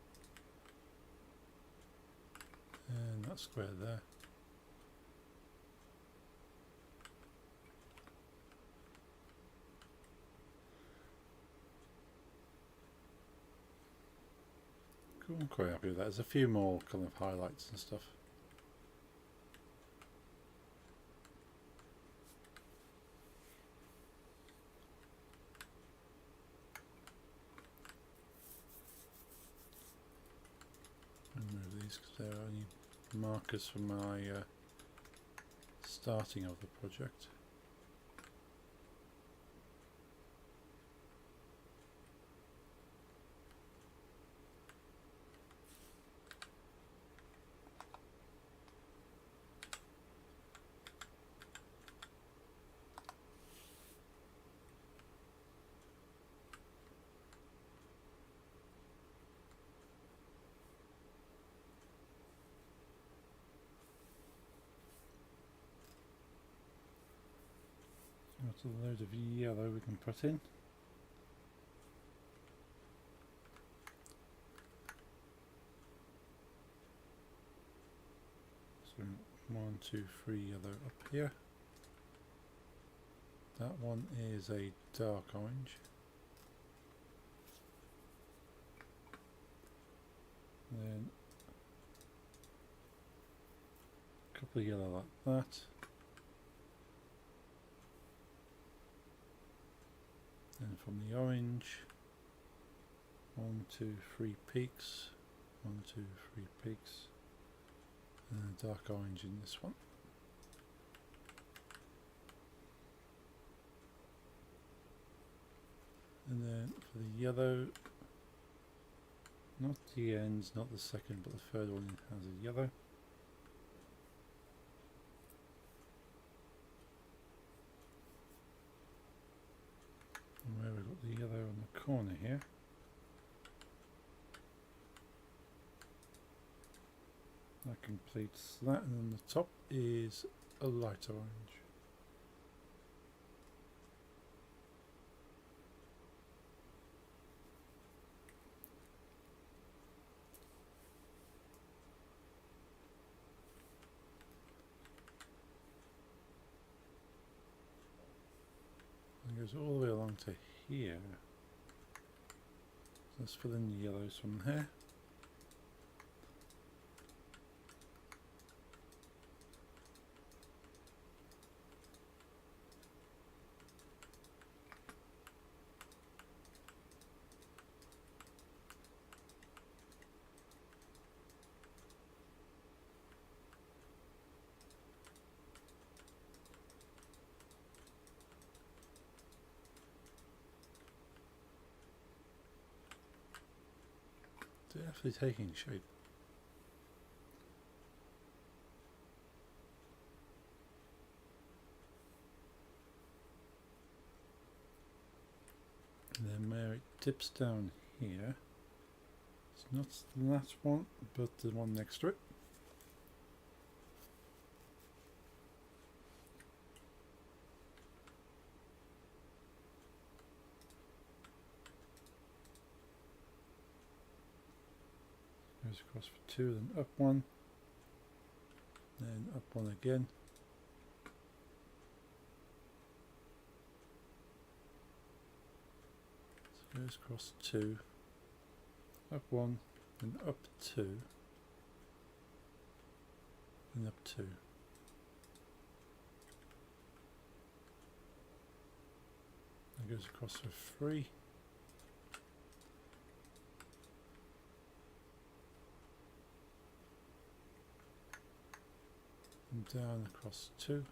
And that square there. Cool, I'm quite happy with that. There's a few more kind of highlights and stuff. Remove these because they're only markers for my starting of the project. Got a load of yellow we can put in. So 1, 2, 3 yellow up here. That one is a dark orange. Then a couple of yellow like that. And from the orange, 1, 2, 3 peaks, 1, 2, 3 peaks, and a dark orange in this one. And then for the yellow, not the ends, not the second, but the third one has a yellow. And where we've got the yellow on the corner here. That completes that, and then the top is a light orange. It goes all the way along to here. So let's fill in the yellows from here. Definitely taking shape. And then where it dips down here, it's not that one, but the one next to it. Goes across for 2, then up 1, then up 1 again. So goes across 2, up 1, then up 2, and up 2. It goes across for 3. And down across 2,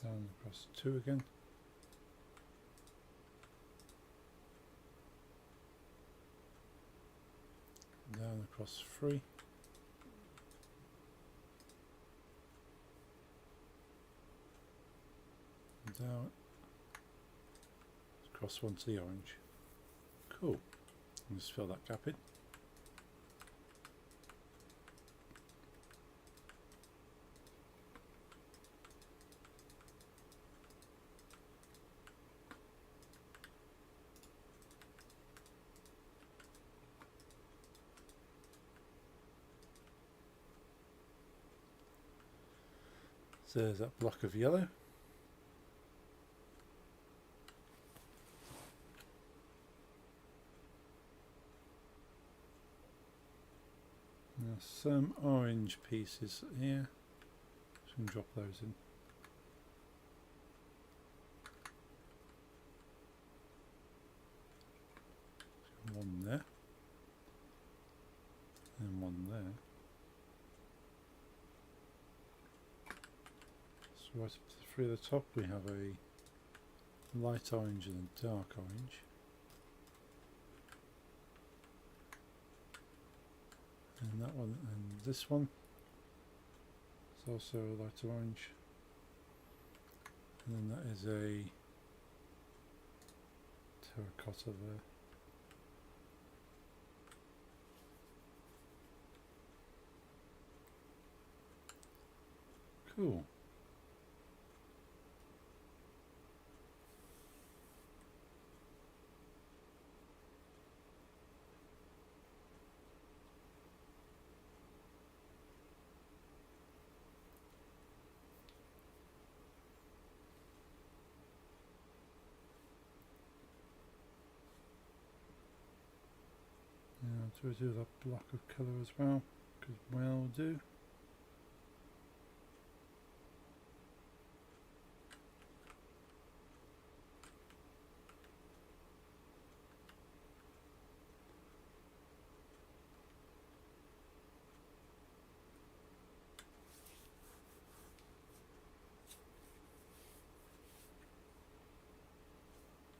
down across 2 again, down across 3, down across 1 to the orange. Cool. Just fill that gap in. So there's that block of yellow. Now some orange pieces here. Just going to drop those in. One there. And one there. So right up to through the top we have a light orange and a dark orange. And that one and this one is also a light orange. And then that is a terracotta there. Cool. Now, do we do that block of colour as well? Could well do.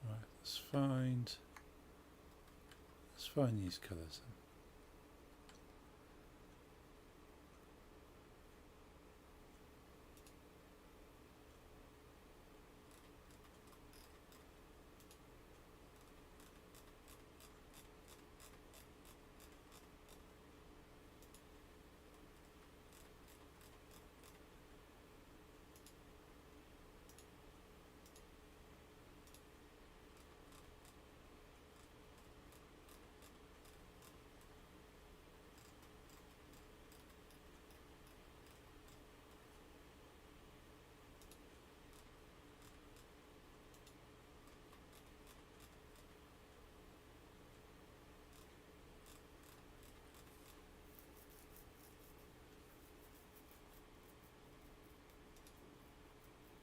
Right, let's find these colours then.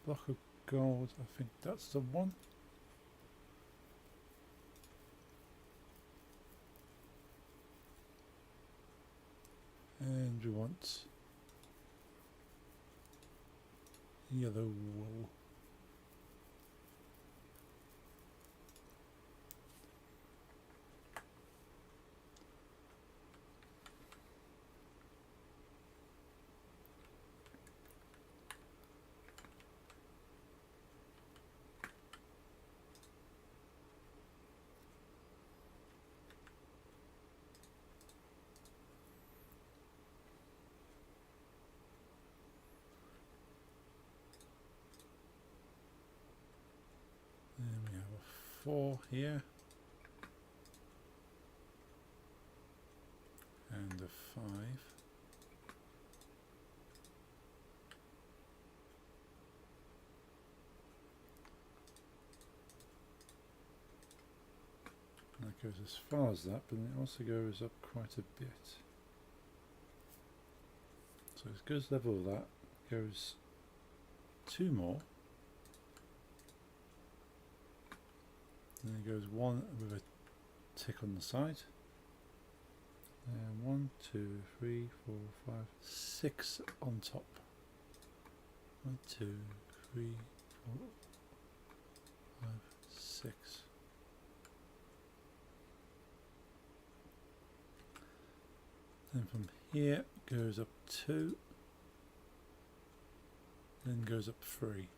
Block of gold, I think that's the one. And we want yellow wool. Then we have a 4 here. And a 5. That goes as far as that, but it also goes up quite a bit. So as good as level that, goes 2 more. And then goes 1 with a tick on the side. And 1, 2, 3, 4, 5, 6 on top. 1, 2, 3, 4, 5, 6. Then from here goes up 2. Then goes up 3.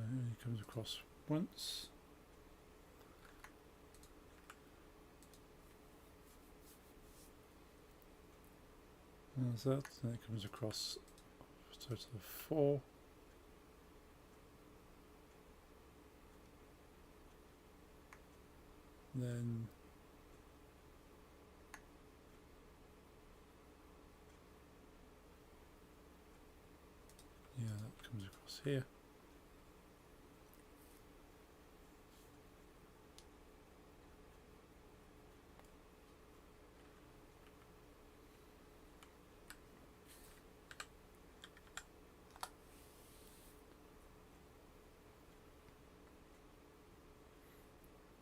It comes across once. There's that, then it comes across a total of 4. Then across here.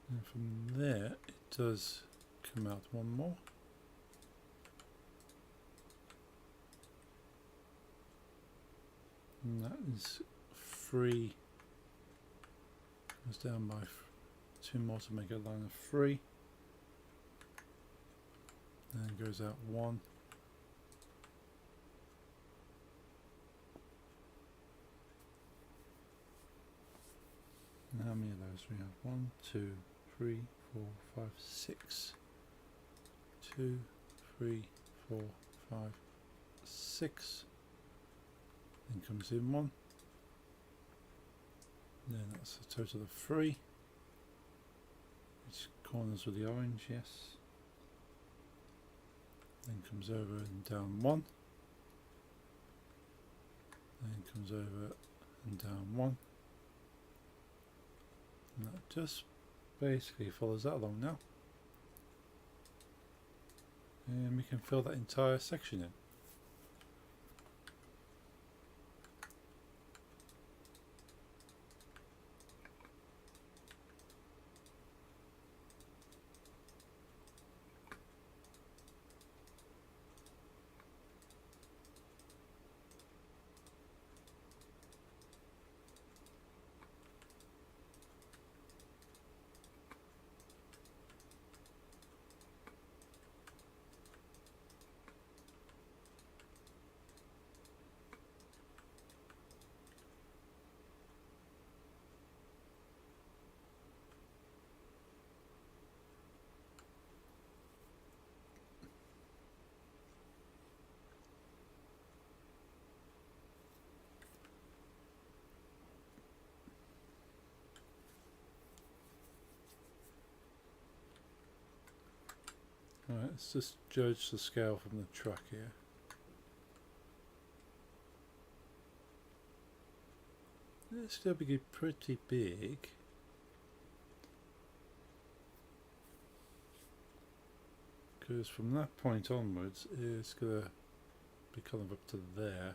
And from there, it does come out one more. And that is 3. Goes down by 2 more to make a line of 3. And goes out 1. And how many of those we have? 1, 2, 3, 4, 5, 6. 2, 3, 4, 5, 6. Then comes in 1. Then that's a total of 3. Which corners with the orange, yes. Then comes over and down 1. Then comes over and down 1. And that just basically follows that along now. And we can fill that entire section in. Alright, let's just judge the scale from the truck here. It's still be pretty big. Because from that point onwards, it's going to be kind of up to there.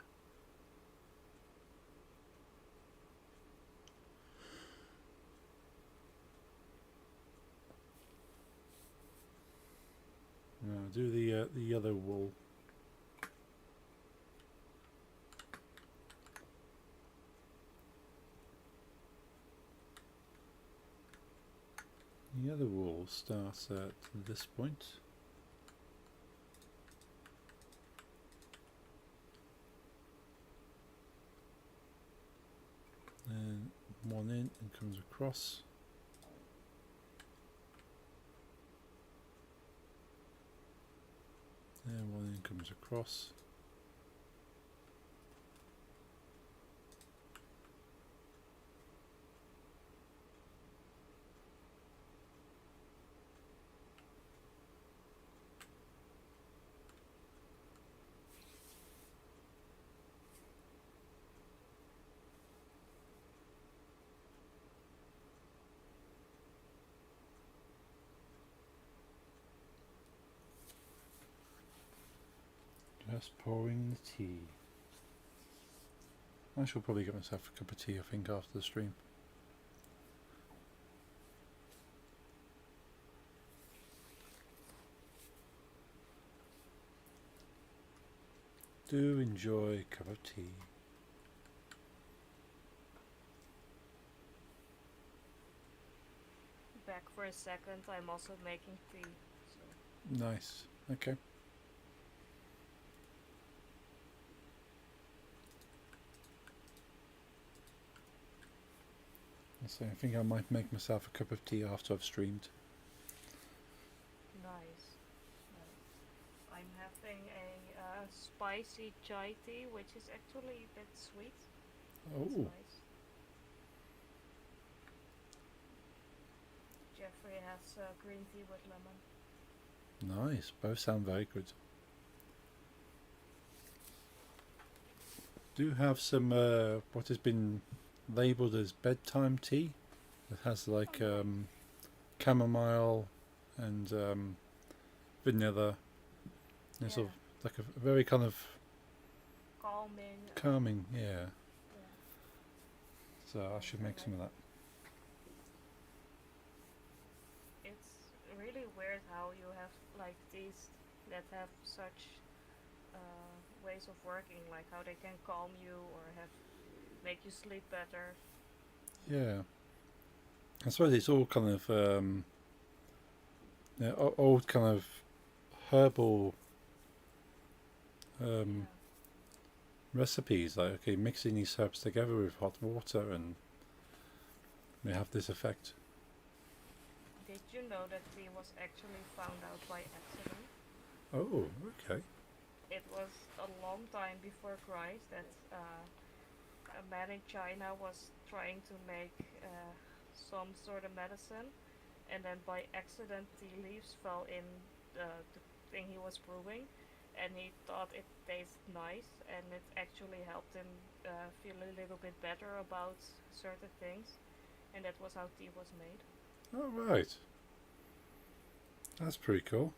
Now do the yellow wool. The yellow wool starts at this point. And 1 in and comes across. And 1 in comes across. Just pouring the tea. I shall probably get myself a cup of tea, I think, after the stream. Do enjoy a cup of tea. Back for a second, I'm also making tea. So. Nice. Okay. So I think I might make myself a cup of tea after I've streamed. Nice. Nice. I'm having a spicy chai tea, which is actually a bit sweet. It's Oh, nice. Jeffrey has green tea with lemon. nice. Both sound very good. do have some what has been labelled as bedtime tea. It has like chamomile and vanilla. It's sort of like a very kind of Calming. calming, yeah. Yeah. So I should make some of that. It's really weird how you have like these that have such ways of working, like how they can calm you or have make you sleep better. Yeah. I suppose it's all kind of old kind of herbal Yeah. recipes. Like, okay, mixing these herbs together with hot water and may have this effect. Did you know that tea was actually found out by accident? Oh, okay. It was a long time before Christ that a man in China was trying to make some sort of medicine, and then by accident tea leaves fell in the thing he was brewing, and he thought it tasted nice, and it actually helped him feel a little bit better about certain things, and that was how tea was made. All right. That's pretty cool.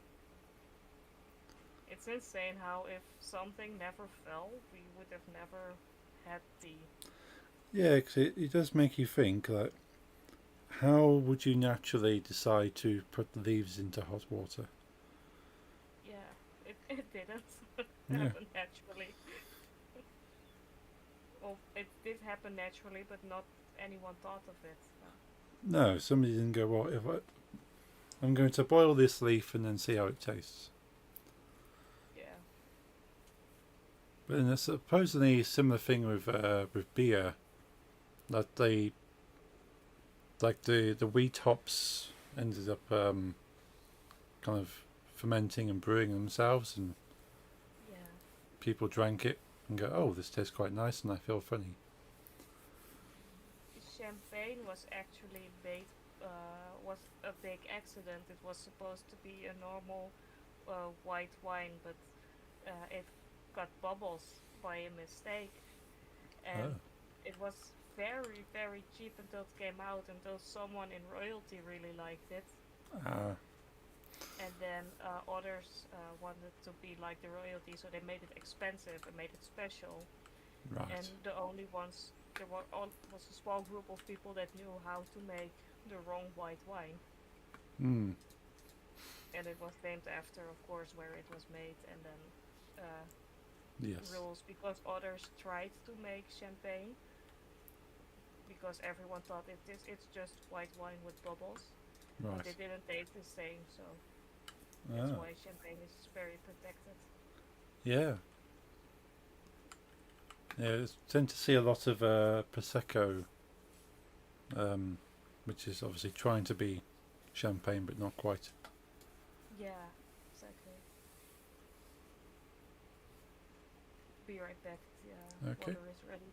It's insane how if something never fell, we would have never had tea. Yeah, 'cause it does make you think, like, how would you naturally decide to put the leaves into hot water? Yeah, it didn't Yeah. happen naturally. Well, it did happen naturally, but not anyone thought of it. No, somebody didn't go, well, I'm going to boil this leaf and then see how it tastes. Yeah, But then there's supposedly a similar thing with beer, that they like the wheat hops ended up kind of fermenting and brewing themselves, and yeah. people drank it and go, oh, this tastes quite nice, and I feel funny. Champagne was actually made, was a big accident. It was supposed to be a normal white wine, but it got bubbles by a mistake, and Oh, it was very, very cheap until it came out, until someone in royalty really liked it. ah, And then others wanted to be like the royalty, so they made it expensive and made it special. And right. the only ones there was a small group of people that knew how to make the wrong white wine, Hmm. and it was named after, of course, where it was made, and then Yes. rules because others tried to make champagne because everyone thought it's just white wine with bubbles, but Right. they didn't taste the same, so that's Ah. why champagne is very protected. Yeah. Yeah. Tend to see a lot of prosecco, um, which is obviously trying to be champagne, but not quite. Yeah, exactly. Be right back. The Okay. water is ready.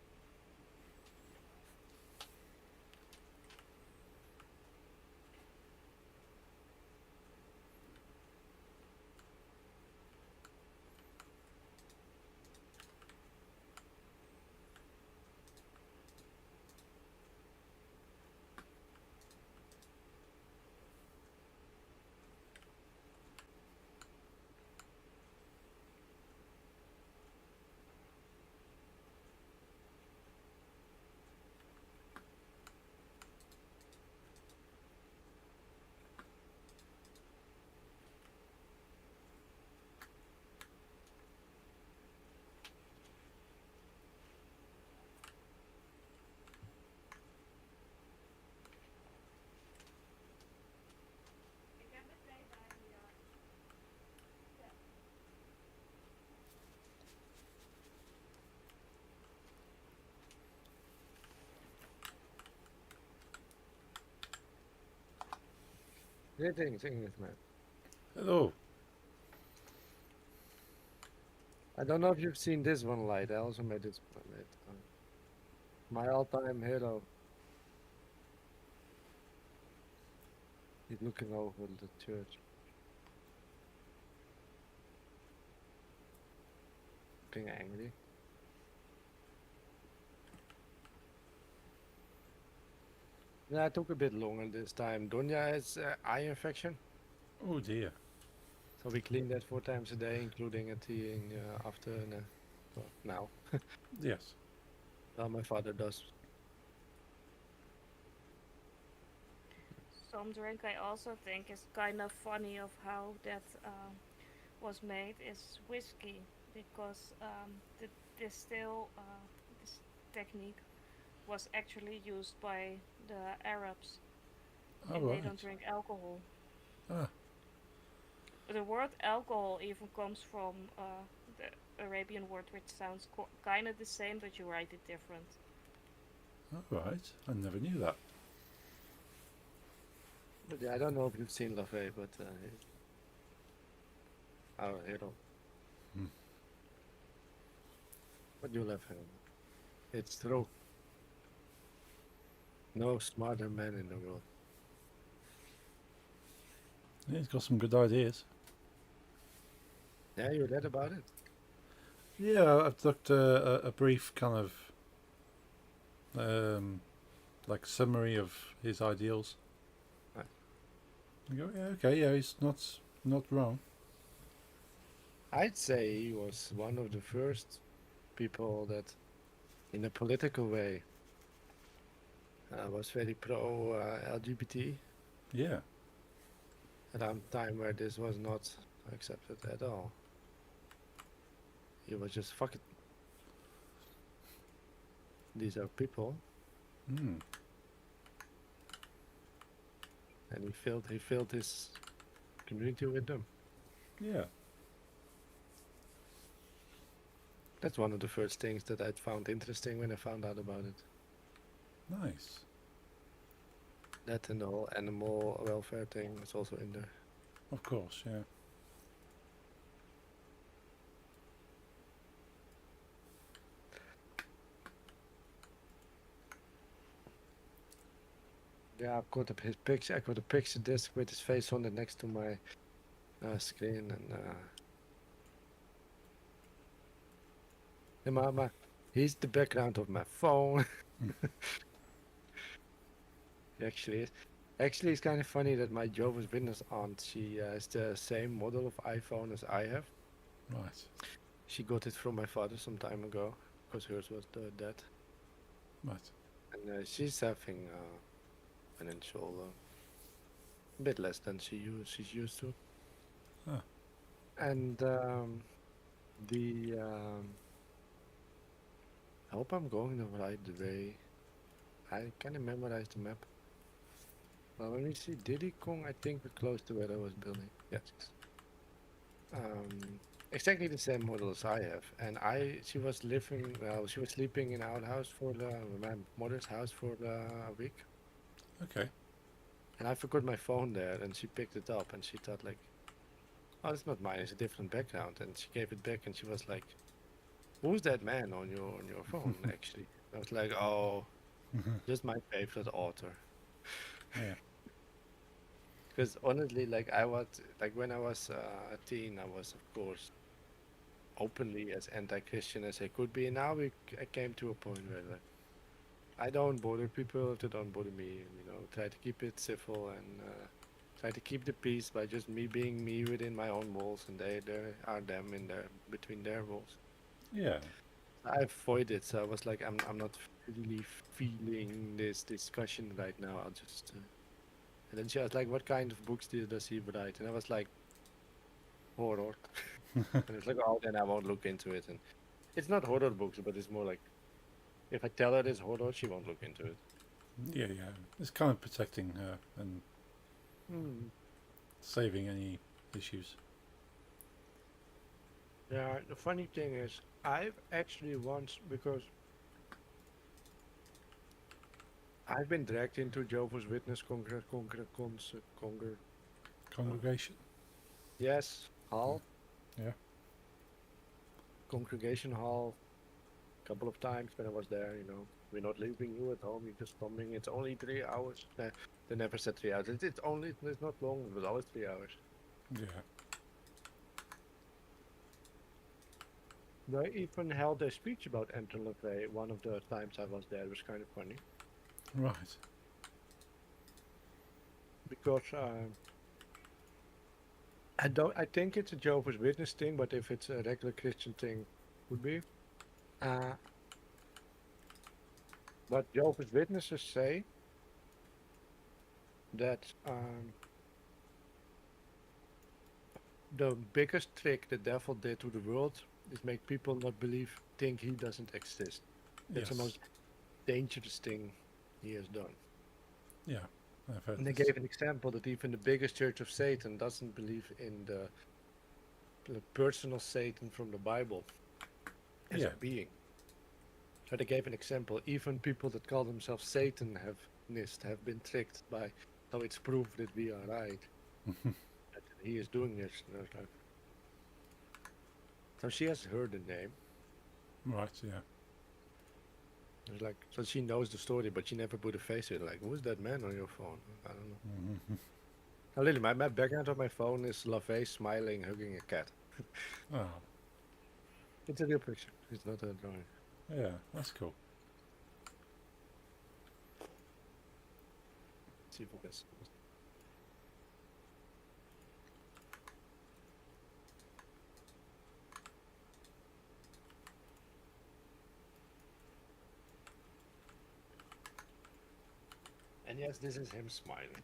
Greetings, Englishman. Hello. I don't know if you've seen this one light. I also made this one light. My all-time hero. He's looking over the church. Looking angry. Yeah, it took a bit longer this time. Donya has eye infection, Oh dear. so we clean that 4 times a day, including a teeing after and well, now. Yes. My father does. Some drink I also think is kind of funny of how that was made is whiskey, because the distill this technique was actually used by the Arabs, All and they right. don't drink alcohol. Ah, The word alcohol even comes from the Arabian word, which sounds kind of the same, but you write it different. all right. I never knew that. But yeah, I don't know if you've seen LaFay, but our hero. Hmm. But you'll have him. It's true. No smarter man in the world. Yeah, he's got some good ideas. Yeah, you read about it? Yeah, I've looked a brief kind of like summary of his ideals. Right. You go, yeah, okay, yeah, he's not wrong. I'd say he was one of the first people that, in a political way, was very pro LGBT Yeah, around the time where this was not accepted at all. He was just fuck it. These are people, hmm. and he filled his community with them. Yeah, That's one of the first things that I found interesting when I found out about it. nice. That and the whole animal welfare thing is also in there. Of course, yeah. Yeah, I've got his picture. I got a picture disc with his face on it next to my screen, and he's the background of my phone. He actually is. Actually, it's kind of funny that my Jehovah's Witness aunt, she has the same model of iPhone as I have. Right, She got it from my father some time ago, because hers was dead. right. And she's having financial a bit less than she's used to. Ah. And the I hope I'm going the right way. I can't memorize the map. Well, when we see Diddy Kong, I think we're close to where I was building. Yes. Exactly the same model as I have, and she was sleeping in our house my mother's house for a week, Okay. and I forgot my phone there, and she picked it up, and she thought like, oh, it's not mine, it's a different background, and she gave it back, and she was like, who's that man on your phone actually? I was like, oh, just my favorite author. Yeah. Because honestly, like when I was a teen, I was of course openly as anti-Christian as I could be. And now I came to a point where like, I don't bother people if they don't bother me. Try to keep it civil and try to keep the peace by just me being me within my own walls, and they are them in there between their walls. Yeah. I avoid it, so I was like, I'm not really feeling this discussion right now. I'll just. And then she was like, "What kind of books does he write?" And I was like, "Horror." And it's like, "Oh, then I won't look into it." And it's not horror books, but it's more like, if I tell her it's horror, she won't look into it. Yeah, yeah. It's kind of protecting her and saving any issues. Yeah, the funny thing is, I've actually once, because I've been dragged into Jehovah's Witness Congregation. yes, hall. Yeah. Congregation hall. A couple of times when I was there, we're not leaving you at home, you're just coming. It's only 3 hours. They never said 3 hours. It's not long. It was always 3 hours. Yeah. They even held a speech about Anton LaVey. One of the times I was there. It was kind of funny. Right. because I think it's a Jehovah's Witness thing, but if it's a regular Christian thing, would be. Uh, but Jehovah's Witnesses say that the biggest trick the devil did to the world is make people not think he doesn't exist. That's the Yes. most dangerous thing he has done. Yeah. I've heard And they this. gave an example that even the biggest church of Satan doesn't believe in the personal Satan from the Bible as Yeah. a being. So they gave an example. Even people that call themselves Satanists have been tricked by, so it's proof that we are right. That he is doing this. And I was like, so she has heard the name. Right, yeah. It's like, so she knows the story, but she never put a face to it. Like, who's that man on your phone? I don't know. Mhm. Now, literally, my background of my phone is LaVey smiling, hugging a cat. Oh, It's a real picture. It's not a drawing. yeah, that's cool. Let's see if we can see this. And yes, this is him smiling.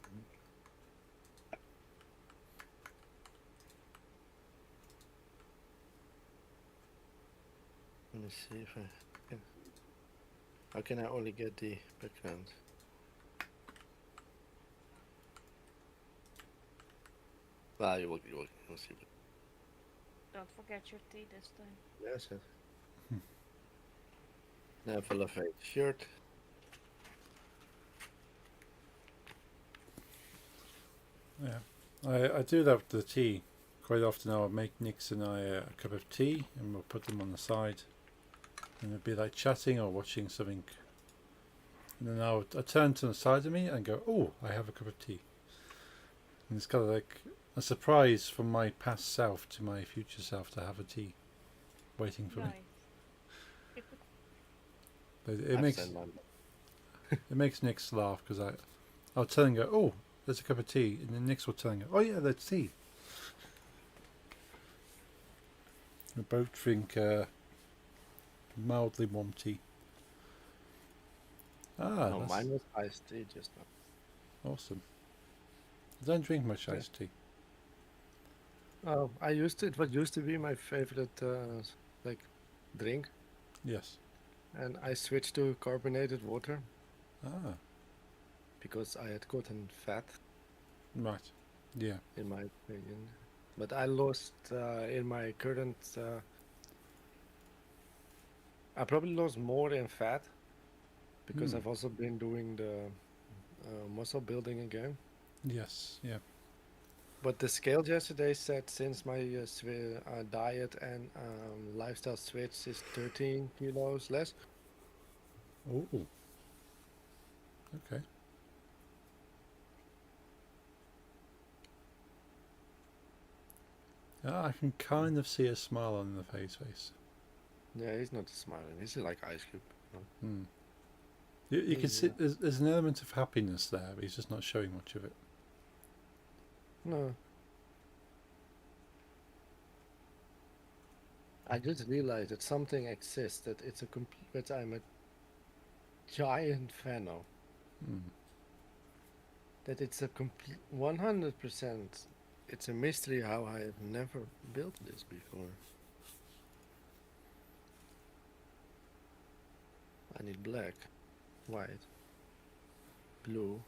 Let me see if I can. How can I only get the background? Well, you will see. Don't forget your tea this time. Yes, yes. Never love a shirt. Yeah. I do love the tea. Quite often I'll make Nix and I a cup of tea and we'll put them on the side. And it'll be like chatting or watching something. And then I'll turn to the side of me and go, oh, I have a cup of tea. And it's kind of like a surprise from my past self to my future self to have a tea waiting for me. Nice. But it I've makes sent mine. it makes Nix laugh because I'll turn and go, oh, there's a cup of tea. And then Nix will turn and go, oh yeah, there's tea. We both drink mildly warm tea. Ah, No, that's mine was iced tea just now. awesome. I don't drink much iced tea. Oh, it was used to be my favorite like drink, Yes. and I switched to carbonated water Ah, because I had gotten fat, right. Yeah. in my opinion. But I lost in my current. I probably lost more in fat because Hmm. I've also been doing the muscle building again. Yes. Yeah. But the scale yesterday said since my diet and lifestyle switch is 13 kilos less. Oh. Okay. Ah, I can kind of see a smile on the face. Yeah, he's not smiling. He's like ice cube. Hmm. You can see there's an element of happiness there, but he's just not showing much of it. No. I just realized that something exists that it's a that I'm a giant fan of. Hmm. That it's a complete 100%. It's a mystery how I have never built this before. I need black, white, blue,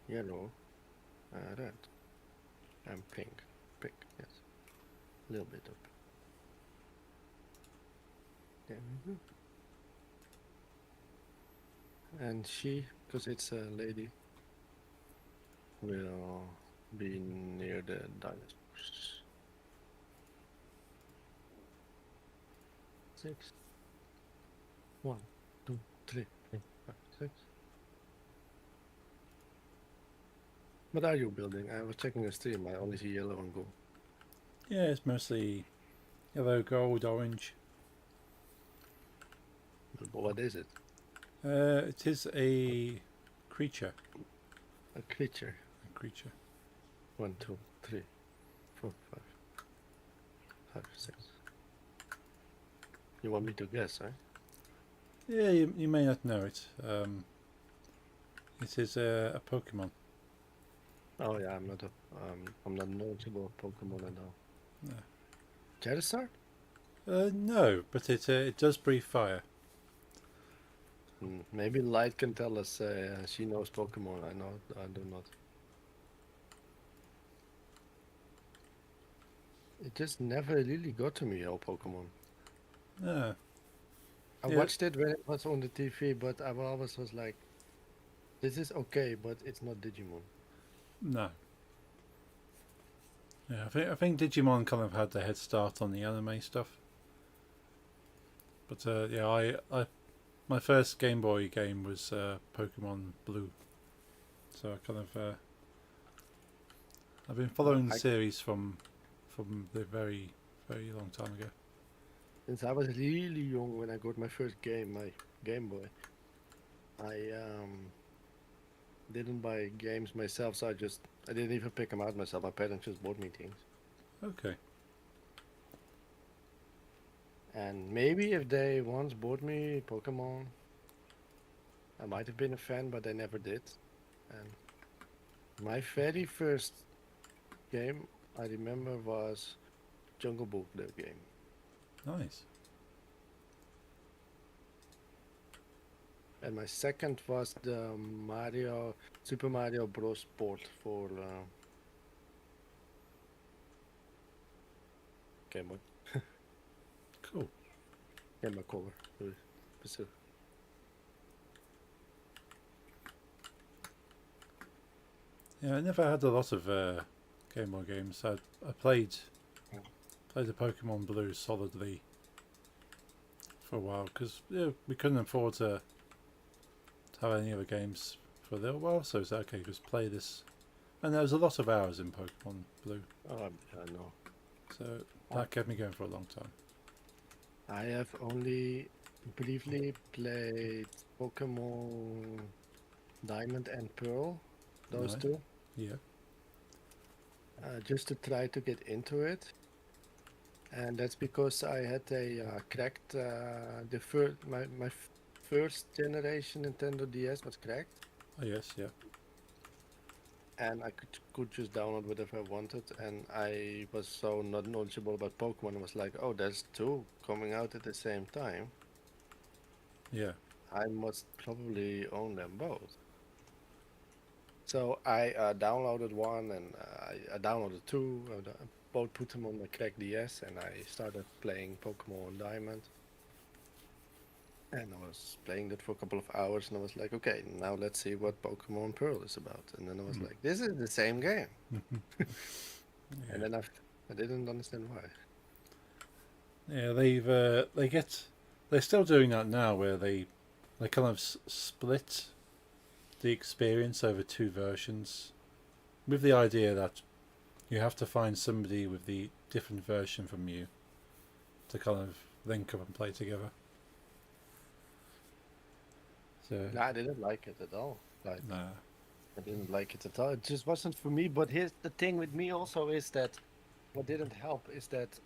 yellow, red, and pink. Pink, yes. A little bit of pink. There we go. And she, because it's a lady, will be near the dinosaurs. 6. 1, 2, 3, 4, 5, 6. What are you building? I was checking the stream. I only see yellow and gold. Yeah, it's mostly yellow, gold, orange. But what is it? It is a creature. A creature. A creature. 1, 2, 3, 4, 5, 5, 6. You want me to guess, right? Yeah, you may not know it. It is a Pokemon. Oh yeah, I'm not knowledgeable of Pokemon at all. No. Charizard? No, but it does breathe fire. Maybe Light can tell us. She knows Pokemon. I do not. It just never really got to me, all Pokemon. Ah, I Yeah. watched it when it was on the TV, but I always was like, this is okay, but it's not Digimon. no. Yeah, I think Digimon kind of had the head start on the anime stuff. But yeah, I my first Game Boy game was Pokemon Blue, so I kind of I've been following the I- series from the very long time ago. Since I was really young when I got my first game, my Game Boy, I didn't buy games myself, so I didn't even pick them out myself. My parents just bought me things. Okay. And maybe if they once bought me Pokemon, I might have been a fan, but they never did. And my very first game I remember was Jungle Book, the game. Nice. And my second was the Super Mario Bros. Port for Game Boy. Cool. Game Boy Color. Specific. Yeah, I never had a lot of Game Boy games. I played the Pokemon Blue solidly for a while because we couldn't afford to have any other games for a little while. So it's okay, just play this. And there was a lot of hours in Pokemon Blue, Oh, I know. so that kept me going for a long time. I have only briefly played Pokemon Diamond and Pearl, those Right. two, Yeah. just to try to get into it. And that's because I had a cracked, my first generation Nintendo DS was cracked, Oh yes, yeah. and I could just download whatever I wanted, and I was so not knowledgeable about Pokemon. I was like, oh, there's two coming out at the same time. Yeah. I must probably own them both. So I downloaded one and I downloaded two. Both put them on my cracked DS, and I started playing Pokemon Diamond. And I was playing that for a couple of hours, and I was like, okay, now let's see what Pokemon Pearl is about. And then I was like, this is the same game. Yeah. And then I didn't understand why. Yeah, they're still doing that now, where they kind of split the experience over two versions, with the idea that you have to find somebody with the different version from you to kind of link up and play together. So No, I didn't like it at all. Like, nah, I didn't like it at all. It just wasn't for me. But here's the thing with me also is that what didn't help is that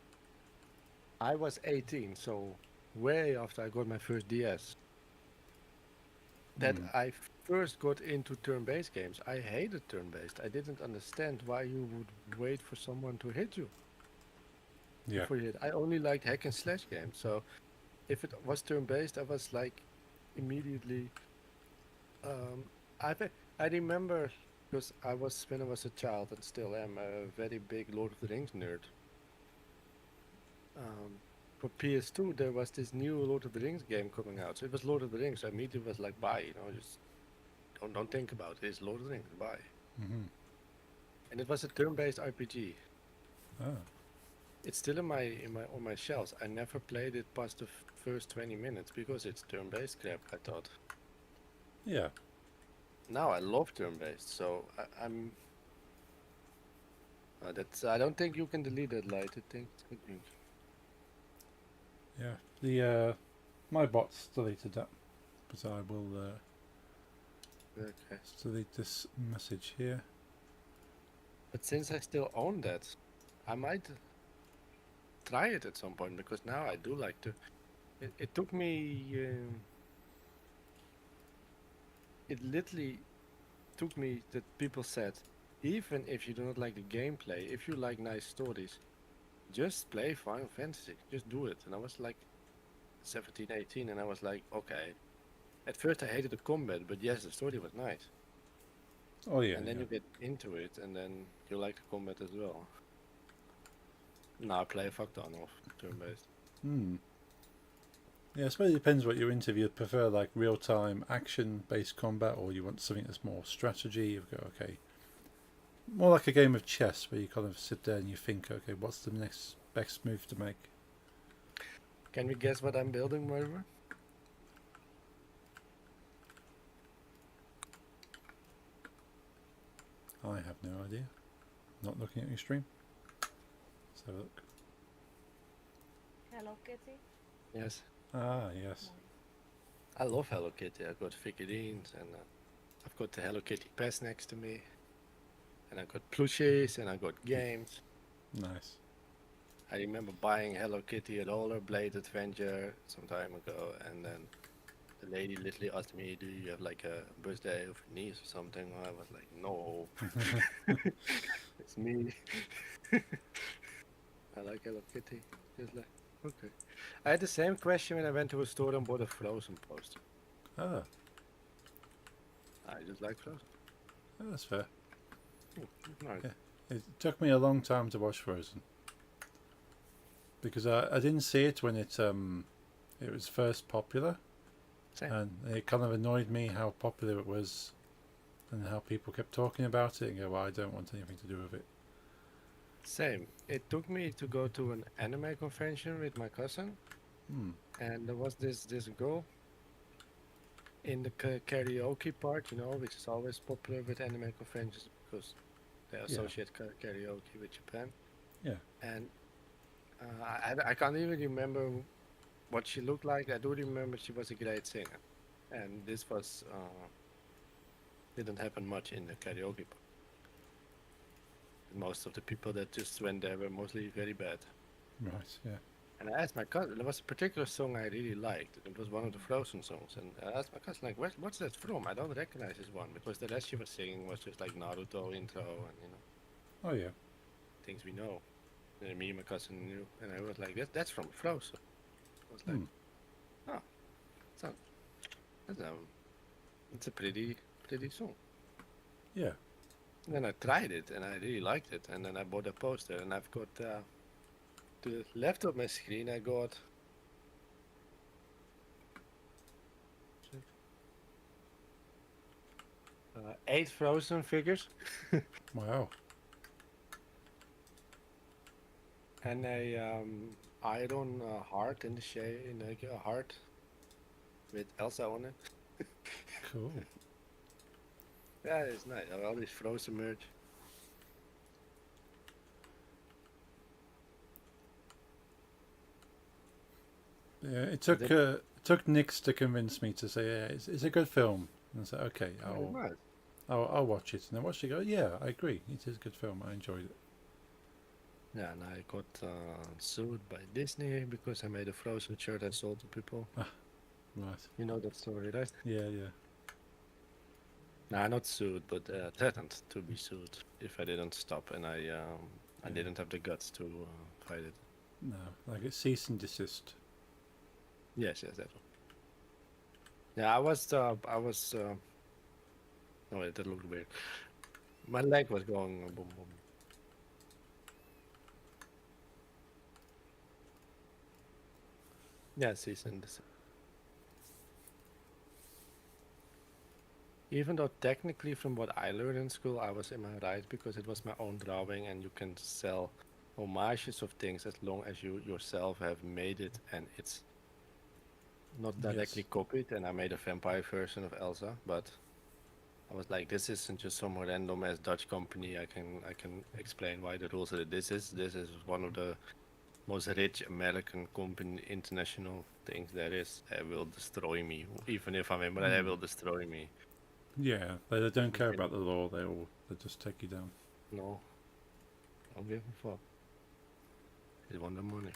I was 18, so way after I got my first DS, that I first got into turn-based games. I hated turn-based. I didn't understand why you would wait for someone to hit you yeah, before you hit. I only liked hack and slash games. So if it was turn-based, I was like immediately. I remember because when I was a child and still am a very big Lord of the Rings nerd. For PS2, there was this new Lord of the Rings game coming out. So it was Lord of the Rings. So I immediately was like, buy, just don't think about it. It's Lord of the Rings, buy. hmm And it was a turn-based RPG. oh, It's still on my shelves. I never played it past the first 20 minutes because it's turn-based crap, I thought. yeah, Now I love turn-based, so I'm. I don't think you can delete that light. I think it's good. yeah. The my bots deleted that, but I will Okay. Let's delete this message here. But since I still own that, I might try it at some point because now I do like to. It took me. It literally took me that people said, even if you do not like the gameplay, if you like nice stories, just play Final Fantasy. Just do it. And I was like 17, 18, and I was like, okay. At first I hated the combat, but yes, the story was nice. Oh yeah. And then yeah. you get into it, and then you like the combat as well. Now I play fuck ton of turn-based. Hmm. Yeah, I suppose it depends what you're into. If you prefer like real-time action-based combat, or you want something that's more strategy, you go okay. More like a game of chess, where you kind of sit there and you think, okay, what's the next best move to make? Can we guess what I'm building, Moira? I have no idea. Not looking at your stream. Let's have a look. Hello Kitty. Yes. Ah, yes. Nice. I love Hello Kitty. I've got figurines, and I've got the Hello Kitty pass next to me. And I've got plushies, and I've got games. Nice. I remember buying Hello Kitty at Rollerblade Adventure some time ago, and then the lady literally asked me, "Do you have like a birthday of your niece or something?" I was like, "No, it's me. I like Hello Kitty." Just like, okay. I had the same question when I went to a store and bought a Frozen poster. Ah, I just like Frozen. that's fair. Nice. Yeah. It took me a long time to watch Frozen. Because I didn't see it when it was first popular. Same. And it kind of annoyed me how popular it was and how people kept talking about it and go, well, I don't want anything to do with it. Same. It took me to go to an anime convention with my cousin, Hmm. and there was this girl in the karaoke part, which is always popular with anime conventions because they associate karaoke with Japan. Yeah. And I can't even remember what she looked like. I do remember she was a great singer, and this was didn't happen much in the karaoke part. Most of the people that just went there were mostly very bad. Right, yeah. And I asked my cousin, there was a particular song I really liked. It was one of the Frozen songs. And I asked my cousin, like, what's that from? I don't recognize this one. Because the rest she was singing was just like Naruto intro and, Oh, yeah. things we know. And me and my cousin knew. And I was like, that's from Frozen. I was like, Hmm. oh, it's a pretty song. Yeah. And then I tried it and I really liked it. And then I bought a poster and I've got to the left of my screen I got 8 Frozen figures Wow. and a iron heart in the shape in a heart with Elsa on it. Cool. Yeah, it's nice. All this Frozen merch. Yeah, it took Nix to convince me to say, yeah, it's a good film. And I said, okay, Oh, nice. I'll watch it. And I watched it. Go, yeah, I agree. It is a good film. I enjoyed it. Yeah, and I got sued by Disney because I made a Frozen shirt I sold to people. Right. You know that story, right? Yeah, yeah. Nah, not sued, but threatened to be sued if I didn't stop, and I didn't have the guts to fight it. No, like a cease and desist. Yes, that one. Yeah, I was. Oh wait, that looked weird. My leg was going boom boom. Yeah, cease and desist. Even though technically, from what I learned in school, I was in my right because it was my own drawing, and you can sell homages of things as long as you yourself have made it and it's not directly copied. And I made a vampire version of Elsa, but I was like, this isn't just some random ass Dutch company. I can explain why the rules are. This is one of the most rich American company international things there is. They will destroy me, even if I'm in, but they will destroy me. Yeah, they don't care Okay. about the law. They just take you down. No, don't give a fuck. They want the money.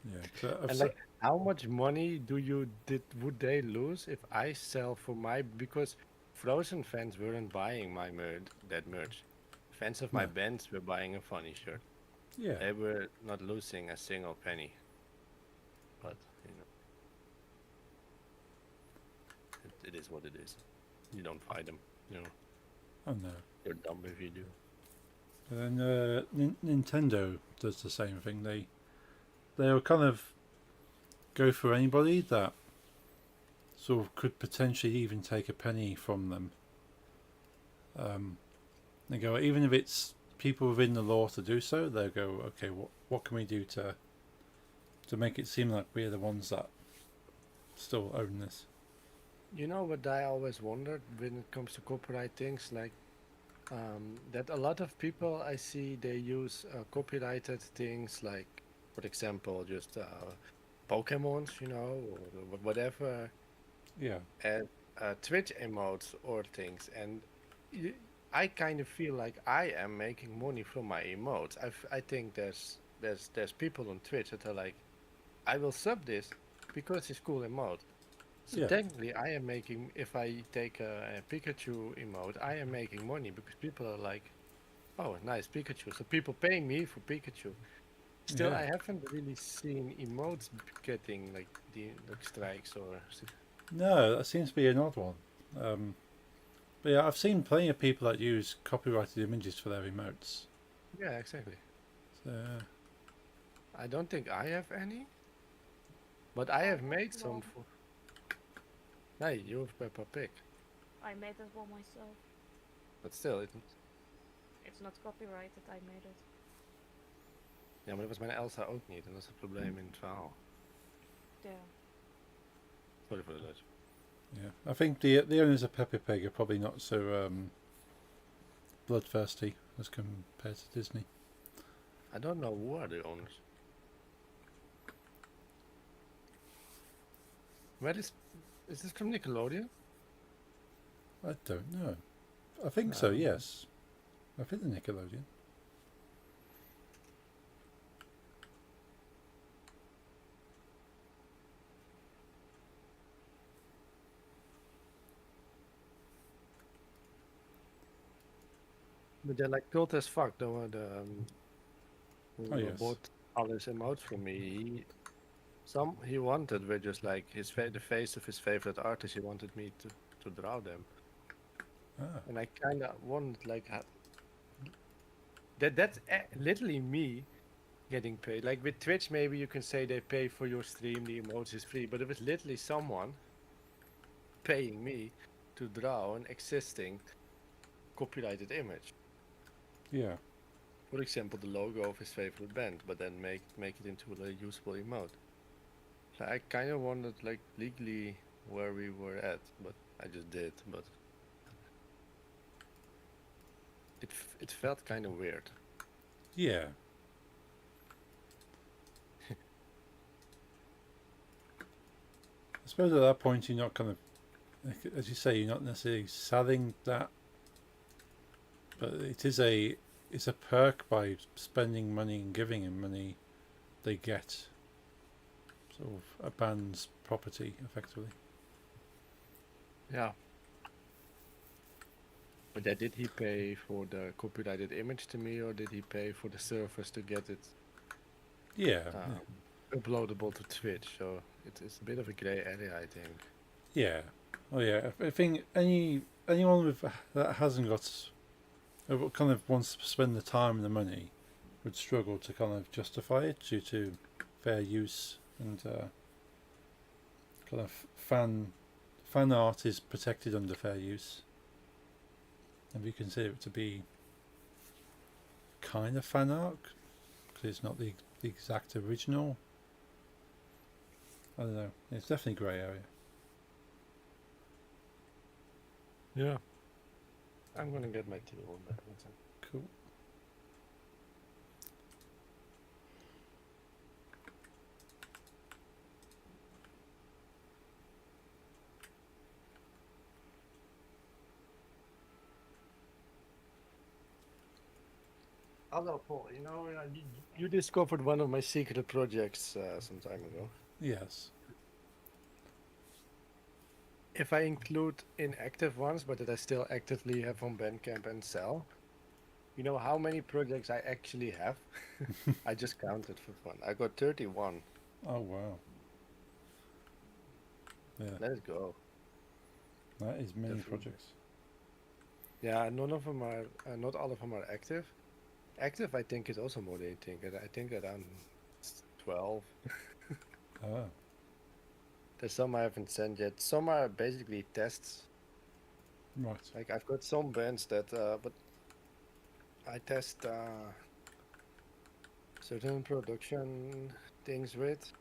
Yeah, 'cause I've And se- like, how much money would they lose if I sell for my because Frozen fans weren't buying my merch. Fans of my No. bands were buying a funny shirt. yeah, They were not losing a single penny. But it is what it is. You don't fight them. oh no. You're dumb if you do. And then Nintendo does the same thing. They'll kind of go for anybody that sort of could potentially even take a penny from them. They go, even if it's people within the law to do so, they'll go, okay, what can we do to make it seem like we're the ones that still own this? You know what I always wondered when it comes to copyright things, like that a lot of people I see they use copyrighted things, like for example, just Pokemons, or whatever, Yeah, and Twitch emotes or things, and y- I kind of feel like I am making money from my emotes. I think there's people on Twitch that are like, I will sub this because it's cool emote. So yeah, technically, I am making, if I take a Pikachu emote, I am making money because people are like, oh, nice Pikachu. So people pay me for Pikachu. Still, yeah. I haven't really seen emotes getting like the strikes or. No, that seems to be an odd one. But yeah, I've seen plenty of people that use copyrighted images for their emotes. Yeah, exactly. So, I don't think I have any, but I have made some Well, for. Hey, you have Peppa Pig, I made that one myself. but still, It's not copyrighted, I made it. ja, maar dat was mijn Elsa ook niet, en dat is het probleem in het verhaal. Yeah. Sorry for the Dutch. yeah, I think the owners of Peppa Pig are probably not so bloodthirsty as compared to Disney. I don't know who are the owners. Where is this from Nickelodeon? I don't know. I think so. Um, Yes, I think the Nickelodeon. But they're like cult as fuck. Though who Oh, yes. bought all his emotes from me. He wanted were just like the face of his favorite artist. He wanted me to draw them, Ah, and I kind of wanted like that's literally me getting paid. Like with Twitch, maybe you can say they pay for your stream, the emotes is free, but it was literally someone paying me to draw an existing copyrighted image. yeah, For example, the logo of his favorite band, but then make it into a usable emote. So I kind of wondered, like, legally where we were at, but I just did. But it felt kind of weird. yeah. I suppose at that point you're not kind of, as you say, you're not necessarily selling that, but it's a perk by spending money and giving them money. They get sort of a band's property effectively. Yeah. But yeah, did he pay for the copyrighted image to me, or did he pay for the servers to get it Yeah, uploadable to Twitch? So it's a bit of a gray area, I think. yeah. Oh yeah. I think anyone that hasn't got kind of wants to spend the time and the money would struggle to kind of justify it due to fair use and kind of fan art is protected under fair use. And we consider it to be kind of fan art because it's not the exact original. I don't know. It's definitely grey area. Yeah. I'm gonna get my tea on that. Cool. Hello, Paul. You know, you discovered one of my secret projects some time ago. Yes. If I include inactive ones, but that I still actively have on Bandcamp and sell, you know how many projects I actually have? I just counted for fun. I got 31. Oh wow. Yeah, Let's go. that is many Definitely. projects. Yeah, none of them are, not all of them are active. Active, I think, is also more than you think. I think around 12. Ah, There's some I haven't sent yet. Some are basically tests. right. Like I've got some bands that, but I test certain production things with,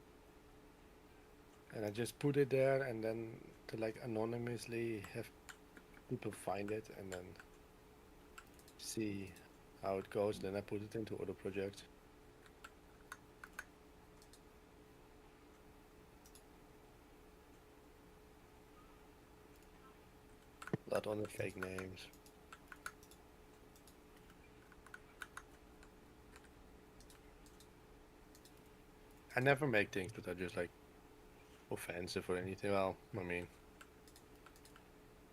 and I just put it there, and then to like anonymously have people find it, and then see how it goes. Then I put it into other projects. Lot on the fake names. I never make things that are just like offensive or anything. Well, I mean,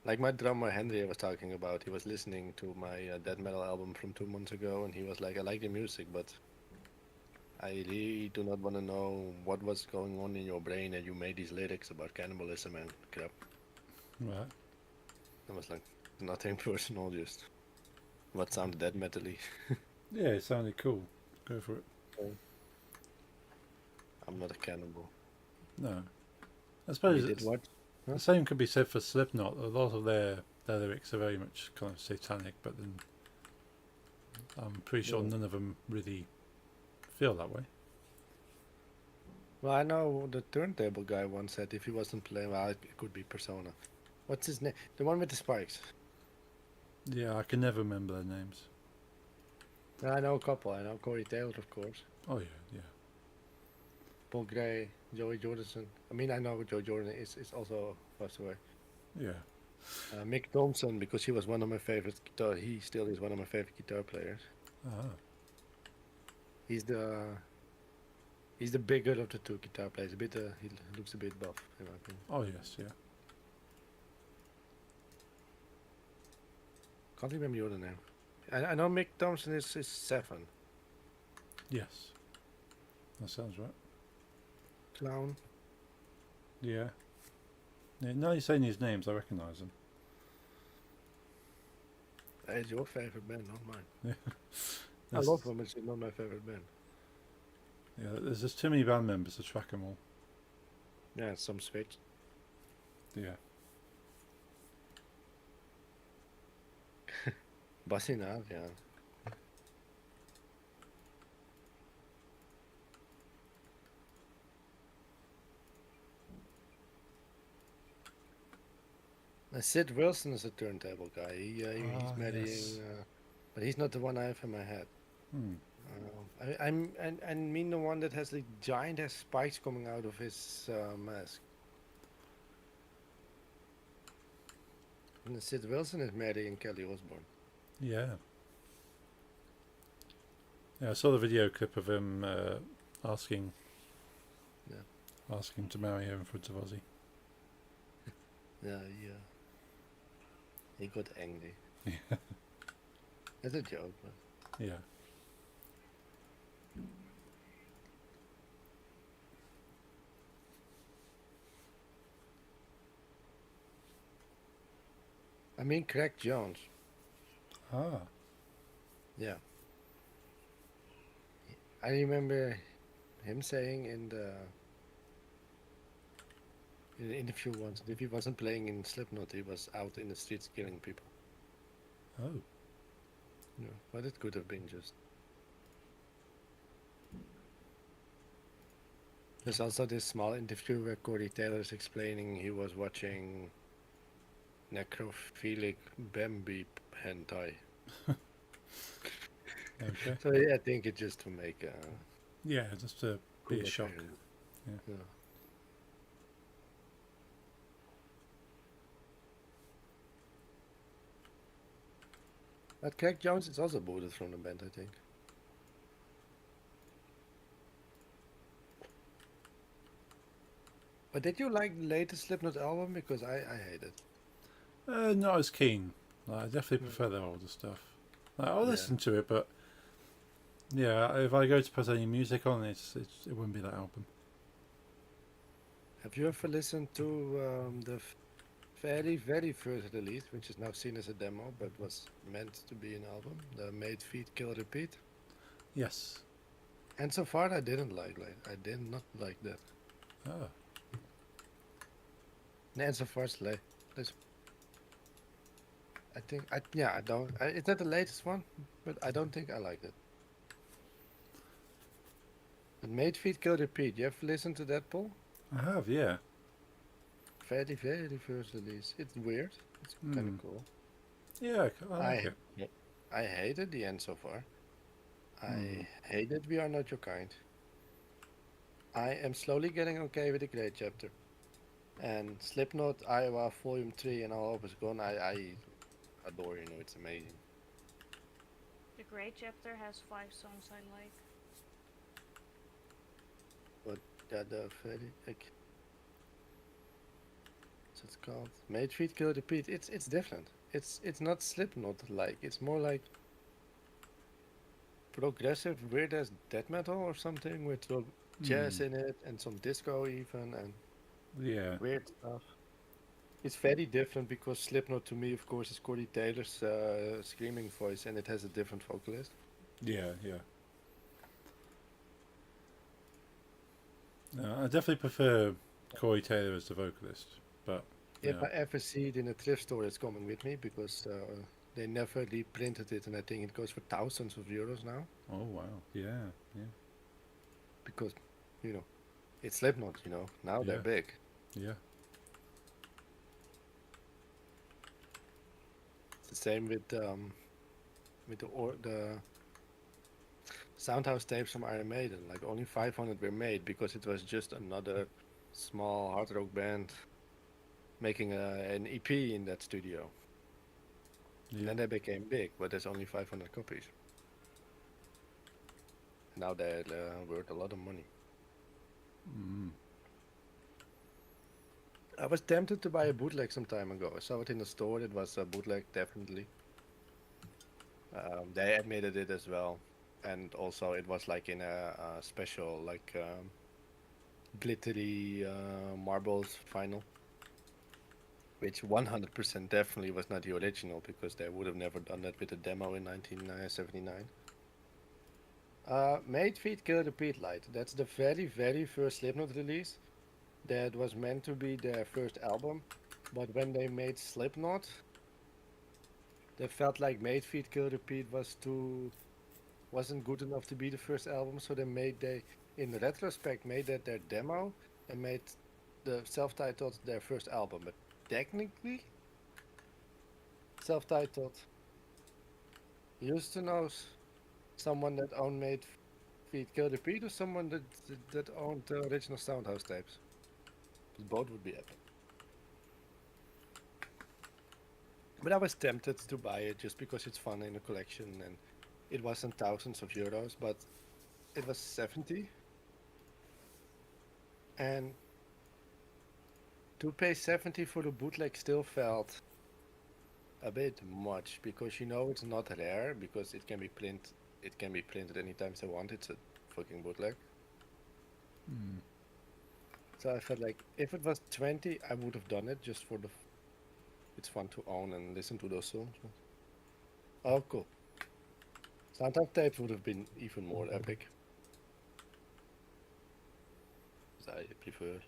like my drummer Henry I was talking about, he was listening to my death metal album from 2 months ago, and he was like, "I like the music, but I really do not want to know what was going on in your brain that you made these lyrics about cannibalism and crap." Right. I was like, nothing personal, just what sounded death metally. Yeah, it sounded cool. Go for it. I'm not a cannibal. No, I You suppose did what? the same could be said for Slipknot. A lot of their lyrics are very much kind of satanic, but then I'm pretty sure Yeah. none of them really feel that way. Well, I know the turntable guy once said if he wasn't playing, well, it could be Persona. What's his name? The one with the spikes. Yeah, I can never remember their names. I know a couple. I know Corey Taylor, of course. Oh yeah, yeah. Paul Gray, Joey Jordison. I mean, I know Joey Jordan is also passed away. Yeah. Mick Thompson, because he was one of my favorite guitar. He still is one of my favorite guitar players. Ah, He's the bigger of the two guitar players. A bit, he looks a bit buff, in my opinion. oh yes, yeah. Can't remember your other name. I know Mick Thompson is 7. Yes. That sounds right. Clown. Yeah. Yeah, now you're saying these names, I recognise them. That is your favorite band, not mine. I There's- love them, it's not my favorite band. Yeah, there's just too many band members to track them all. Yeah, some switch. Yeah. Bassinat, yeah. Sid Wilson is a turntable guy. He's Ah, marrying, yes. but he's not the one I have in my head. Hmm. I mean the one that has the giant has spikes coming out of his mask. And Sid Wilson is marrying Kelly Osbourne. Yeah. Yeah, I saw the video clip of him asking to marry her in front of Ozzy. Yeah, yeah. He got angry. Yeah. That's a joke, but Yeah. I mean Craig Jones. Ah. Yeah. I remember him saying in the interview once that if he wasn't playing in Slipknot, he was out in the streets killing people. Oh. Yeah, but it could have been just. There's also this small interview where Corey Taylor is explaining he was watching necrophilic Bambi hentai. Okay. So yeah, I think it's just to make Yeah, just to be a cool shock. appearance. Yeah. Yeah. But Craig Jones is also booted from the band, I think. But did you like the latest Slipknot album? Because I hate it. Not as keen. I definitely Mm. prefer their older stuff. I'll Yeah. listen to it, but yeah, if I go to put any music on, it wouldn't be that album. Have you ever listened to the very, very first release, which is now seen as a demo, but was meant to be an album? The Made, Feed, Kill, Repeat. Yes. And so far, I didn't like. I did not like that. Oh. And so far, listen. I think I don't. It's not the latest one, but I don't think I like it. But Made, Feed, Kill, Repeat. You have listened to that, Paul? I have, yeah. Very, very first release. It's weird. It's kind Hmm. of cool. Yeah, I like it. Yeah, I hated the end so far. Hmm. I hated We Are Not Your Kind. I am slowly getting okay with the Great Chapter. And Slipknot, Iowa, Volume 3, and All Hope Is Gone. I adore, it's amazing. The Great Chapter has 5 songs I like. But the very, like, what's it called? Made, Feed, Kill, Repeat. It's different. It's not Slipknot like. It's more like progressive, weird as death metal or something with jazz in it and some disco even and Yeah. weird stuff. It's very different because Slipknot to me, of course, is Corey Taylor's screaming voice, and it has a different vocalist. Yeah, yeah. No, I definitely prefer Corey Taylor as the vocalist, but If yeah. I ever see it in a thrift store, it's coming with me because they never reprinted it, and I think it goes for thousands of euros now Oh wow. Yeah, yeah, because, it's Slipknot. Now they're Yeah. big. yeah. It's the same with the Soundhouse tapes from Iron Maiden. Like only 500 were made because it was just another small hard rock band making an EP in that studio. And Yeah. then they became big, but there's only 500 copies. Now they're worth a lot of money. Mm. I was tempted to buy a bootleg some time ago. I saw it in the store. It was a bootleg, definitely. They admitted it as well. And also it was like in a special, like glittery marbles vinyl. Which 100% definitely was not the original because they would have never done that with a demo in 1979. Made, Feed, Kill, Repeat Light. That's the very, very first Slipknot release. That was meant to be their first album. But when they made Slipknot, they felt like Made, Feed, Kill, Repeat wasn't good enough to be the first album. So they in retrospect, made that their demo and made the self-titled their first album. But technically, self-titled used to know someone that owned Made, Feed, Kill, Repeat, or someone that owned the original Soundhouse tapes. Both would be epic. But I was tempted to buy it just because it's fun in a collection, and it wasn't thousands of euros, but it was 70. And to pay 70 for the bootleg still felt a bit much because it's not rare because it can be printed anytime they want. It's a fucking bootleg. Mm. So I felt like if it was 20, I would have done it just for it's fun to own and listen to those songs. Oh, cool. Soundtrack tapes would have been even more epic. So I prefer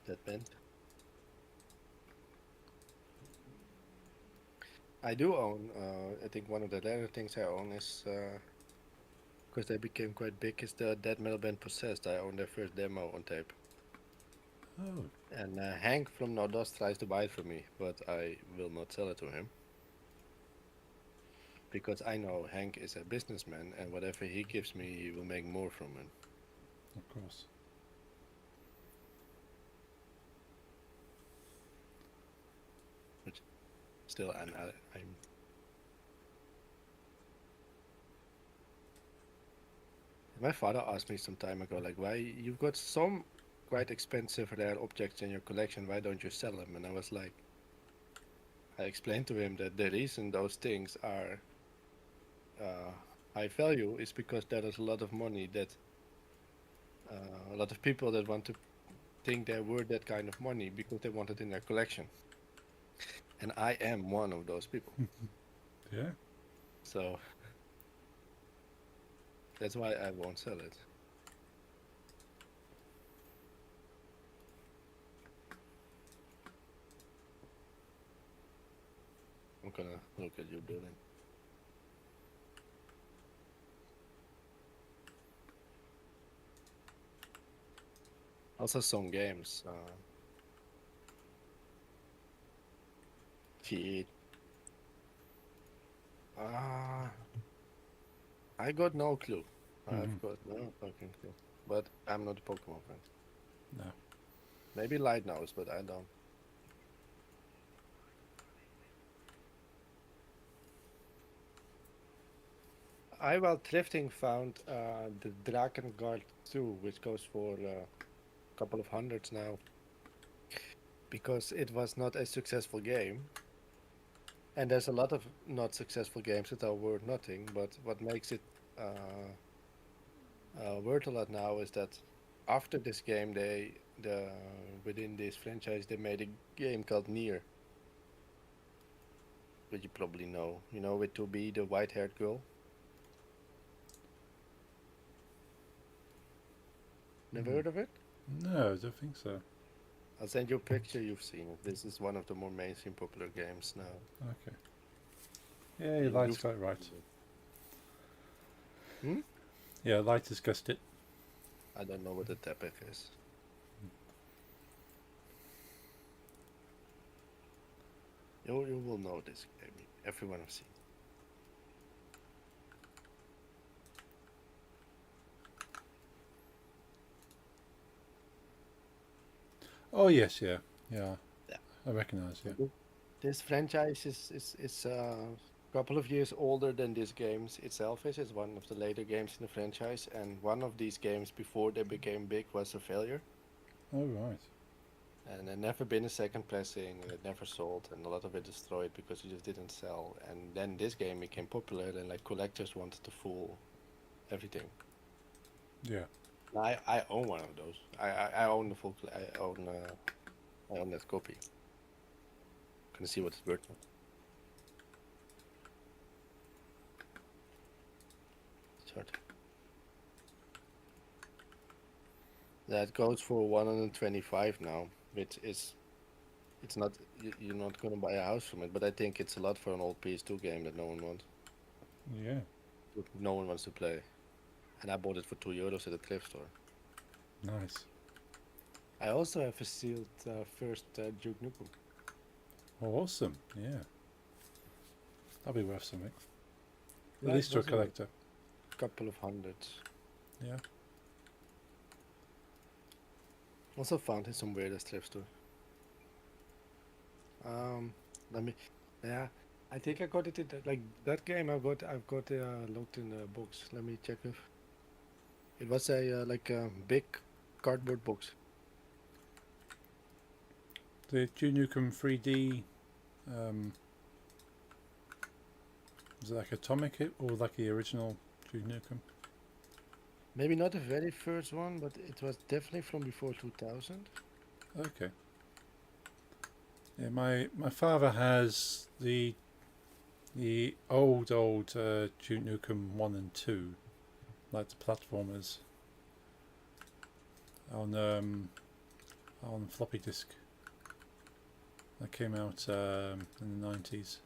that band. I do own, I think one of the rare things I own is, because they became quite big, is the death metal band Possessed. I own their first demo on tape. Oh. And Hank from No Dust tries to buy it from me, but I will not sell it to him. Because I know Hank is a businessman, and whatever he gives me, he will make more from it. Of course. Still, I'm my father asked me some time ago, like, why you've got some quite expensive rare objects in your collection. Why don't you sell them? And I was like, I explained to him that the reason those things are high value is because there is a lot of money that a lot of people that want to think they're worth that kind of money because they want it in their collection. And I am one of those people. Yeah. So that's why I won't sell it. I'm gonna look at your building. Also some games. Cheat. I got no clue. I've got no fucking clue. But I'm not a Pokemon fan. No. Maybe Light knows, but I don't. I, while thrifting, found the Drakengard 2, which goes for a couple of hundreds now. Because it was not a successful game. And there's a lot of not successful games that are worth nothing, but what makes it worth a lot now is that after this game, within this franchise, they made a game called Nier. Which you probably know. You know, with 2B, the white-haired girl. Never heard of it? No, I don't think so. I'll send you a picture, you've seen it. This is one of the more mainstream popular games now. Okay. Yeah, Light's got it right. Yeah, Light has guessed it. I don't know what the topic is. You will know this game. Everyone has seen. Oh yes, yeah. Yeah. I recognise. Yeah. This franchise is a couple of years older than this game itself is. It's one of the later games in the franchise, and one of these games before they became big was a failure. Oh right. And it never been a second pressing, and it never sold, and a lot of it destroyed because it just didn't sell. And then this game became popular, and like collectors wanted to fool everything. Yeah. I own one of those. I own the full. I own that copy. Gonna see what it's worth. Start. That goes for 125 now, which is, it's not. You're not gonna buy a house from it, but I think it's a lot for an old PS2 game that no one wants. Yeah. No one wants to play. And I bought it for €2 at a thrift store. Nice. I also have a sealed first Duke Nukem. Oh, awesome. Yeah. That'll be worth something. Yeah, At least it to a was collector. Couple of hundreds. Yeah. Also found in some weirdest thrift store. Let me. Yeah, I think I got it in like that game. I've got looked in the books. Let me check if it was a like a big cardboard box. The Duke Nukem 3D. Is it like Atomic or like the original Duke Nukem? Maybe not the very first one, but it was definitely from before 2000. Okay. Yeah, my father has the old Duke Nukem 1 and 2, like the platformers, on floppy disk. That came out in the 90s.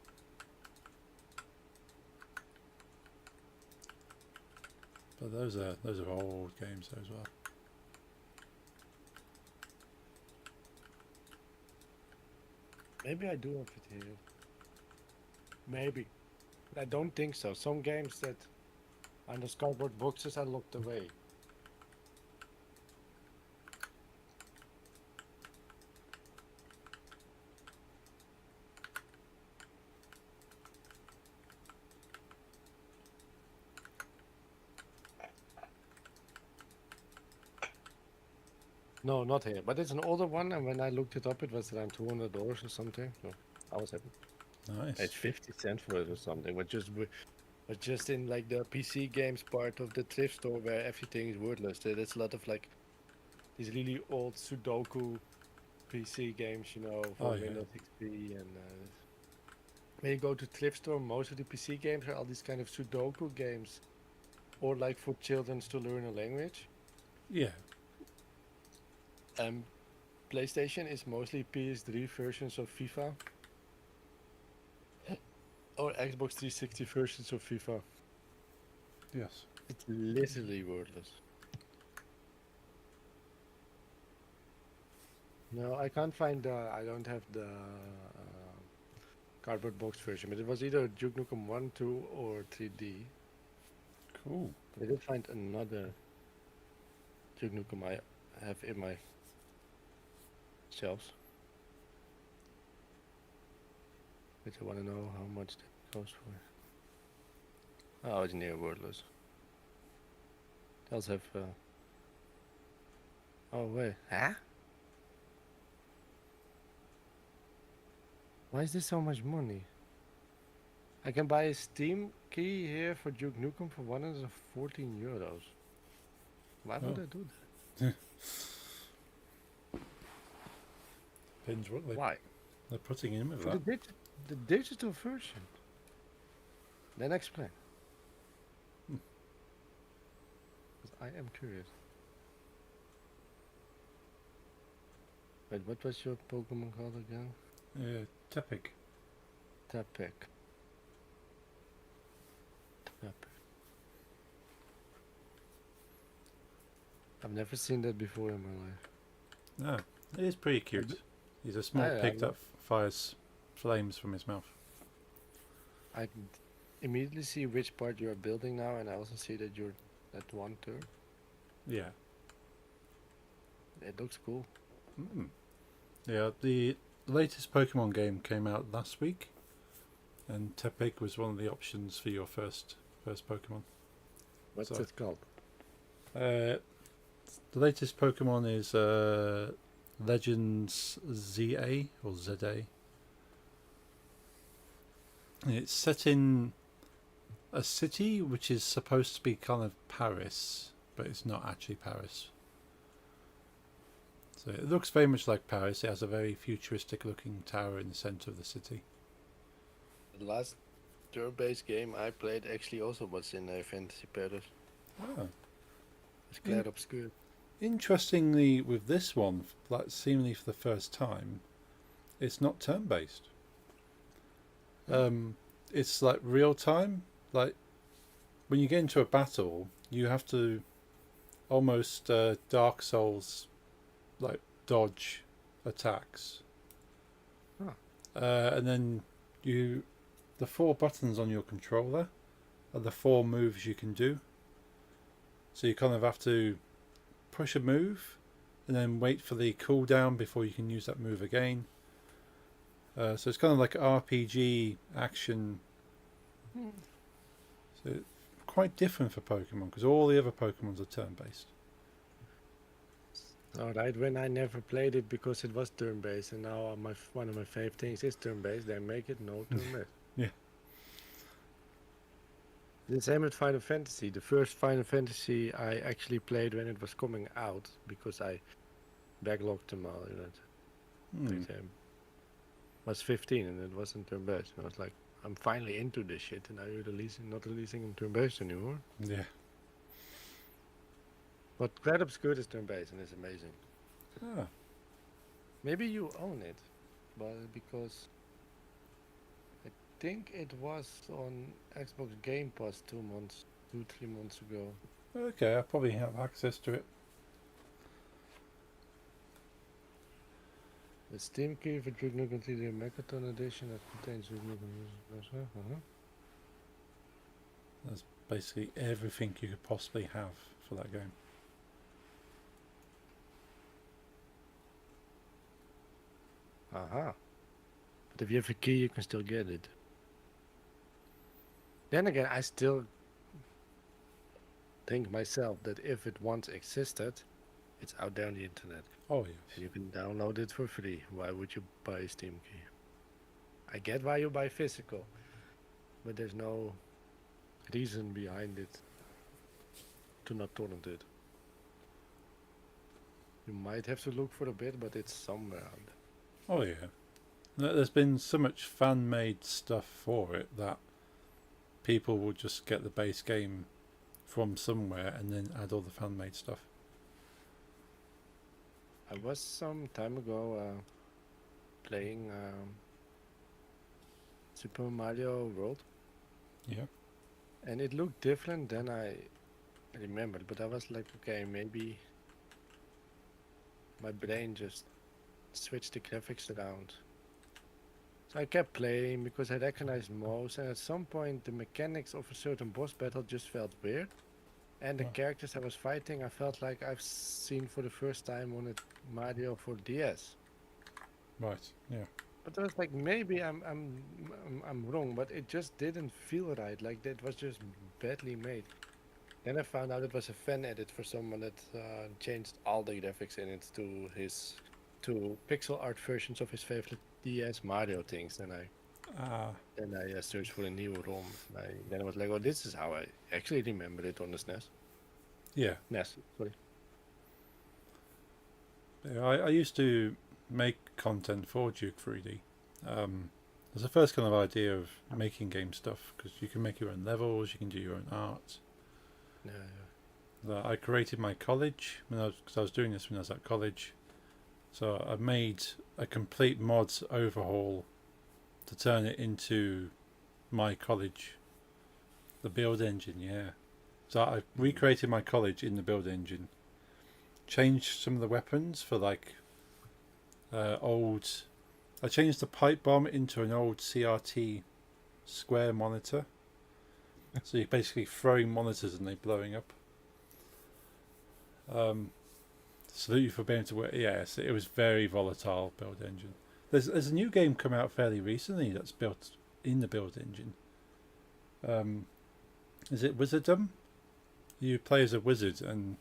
But those are old games as well. Maybe I do have it here. Maybe. But I don't think so. Some games that on the cardboard boxes are locked away. No, not here, but it's an older one, and when I looked it up, it was around $200 or something. So I was happy. Nice. It's 50 cents for it or something, but just in like the PC games part of the thrift store where everything is worthless. There's a lot of like these really old Sudoku PC games, you know, for Oh, yeah. Windows XP, and when you go to thrift store, most of the PC games are all these kind of Sudoku games, or like for children to learn a language. Yeah. PlayStation is mostly PS3 versions of FIFA, or Xbox 360 versions of FIFA. Yes. It's literally worthless. No, I can't find the. I don't have the cardboard box version, but it was either Duke Nukem 1, 2, or 3D. Cool. I did find another Duke Nukem I have in my shelves. But I want to know how much that goes for. Oh, it's near worthless. They also have. Oh wait, huh? Why is this so much money? I can buy a Steam key here for Duke Nukem for €114. Why would Oh. I do that? Depends what Why? they're putting in with For that. the digital version. Then explain. Hmm. 'Cause I am curious. Wait, what was your Pokemon called again? Tepic. Tepig. Tepig. I've never seen that before in my life. No, it is pretty cute. He's a small Yeah, pig that fires flames from his mouth. I can immediately see which part you are building now, and I also see that you're at one turn. Yeah. It looks cool. Mm. Yeah, the latest Pokemon game came out last week, and Tepig was one of the options for your first Pokemon. What's So- it called? The latest Pokemon is Legends ZA or ZA. And it's set in a city which is supposed to be kind of Paris, but it's not actually Paris. So it looks very much like Paris. It has a very futuristic looking tower in the center of the city. The last turn-based game I played actually also was in Fantasy Paris. Ah. It's Clair Obscur. Interestingly, with this one, like seemingly for the first time, it's not turn-based. It's like real time. Like when you get into a battle, you have to almost Dark Souls, like dodge attacks. Huh. And then the 4 buttons on your controller are the 4 moves you can do. So you kind of have to push a move and then wait for the cooldown before you can use that move again. So it's kind of like RPG action. So quite different for Pokemon because all the other Pokemons are turn-based. Alright, when I never played it because it was turn-based, and now one of my favorite things is turn-based, they make it no turn-based. Yeah. The same with Final Fantasy. The first Final Fantasy I actually played when it was coming out because I backlogged them all. You know, Hmm. it was 15 and it wasn't turn-based. And I was like, I'm finally into this shit, and now you're not releasing them turn-based anymore. Yeah. But Clair Obscur is turn-based and it's amazing. Ah. Maybe you own it, but because I think it was on Xbox Game Pass 3 months ago. Okay, I probably have access to it. The Steam key for Duke Nukem 3D Mechaton Edition that contains Duke Nukem. That's basically everything you could possibly have for that game. Aha. But if you have a key, you can still get it. Then again, I still think myself that if it once existed, it's out there on the internet. Oh and yes. you can download it for free. Why would you buy a Steam key? I get why you buy physical, but there's no reason behind it to not torrent it. You might have to look for a bit, but it's somewhere out there. Oh yeah. There's been so much fan-made stuff for it that people will just get the base game from somewhere and then add all the fan-made stuff. I was some time ago playing Super Mario World, Yeah. and it looked different than I remembered. But I was like, okay, maybe my brain just switched the graphics around. So I kept playing because I recognized most, and at some point the mechanics of a certain boss battle just felt weird. And the Oh. characters I was fighting, I felt like I've seen for the first time on a Mario for DS. Right. Yeah. But I was like, maybe I'm wrong, but it just didn't feel right. Like it was just badly made. Then I found out it was a fan edit for someone that changed all the graphics in it to pixel art versions of his favorite DS Mario things. Then I searched for a new ROM. Then I was like, oh, this is how I actually remember it on the SNES. Yeah. NES, sorry. Yeah, I used to make content for Duke 3D. It was the first kind of idea of making game stuff because you can make your own levels, you can do your own art. Yeah. I created my college because I was doing this when I was at college. So I made a complete mods overhaul to turn it into my college, the build engine. Yeah. So I recreated my college in the build engine, changed some of the weapons for like old. I changed the pipe bomb into an old CRT square monitor. So you're basically throwing monitors and they're blowing up. Salute you for being able to work. Yes, it was very volatile build engine. There's a new game come out fairly recently that's built in the build engine. Is it Wizardom? You play as a wizard, and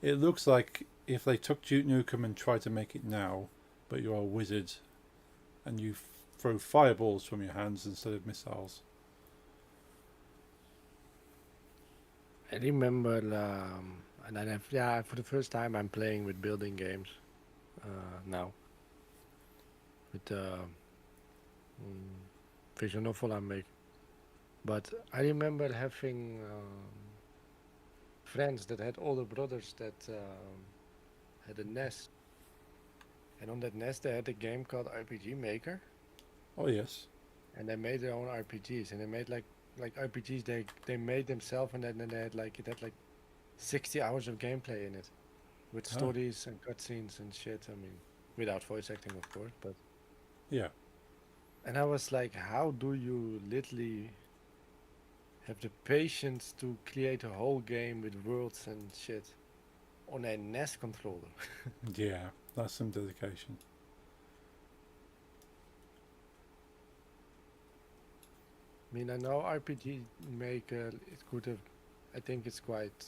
it looks like if they took Duke Nukem and tried to make it now, but you're a wizard, and you throw fireballs from your hands instead of missiles. I remember, and for the first time I'm playing with building games now. With visual novel I make. But I remember having friends that had older brothers that had a NES. And on that NES they had a game called RPG Maker. Oh yes. And they made their own RPGs, and they made like RPGs they made themselves, and then they had like 60 hours of gameplay in it, with Oh. stories and cutscenes and shit. I mean, without voice acting, of course, but. Yeah. And I was like, how do you literally have the patience to create a whole game with worlds and shit on a NES controller? Yeah. That's some dedication. I mean, I know RPG Maker, it could have, I think it's quite,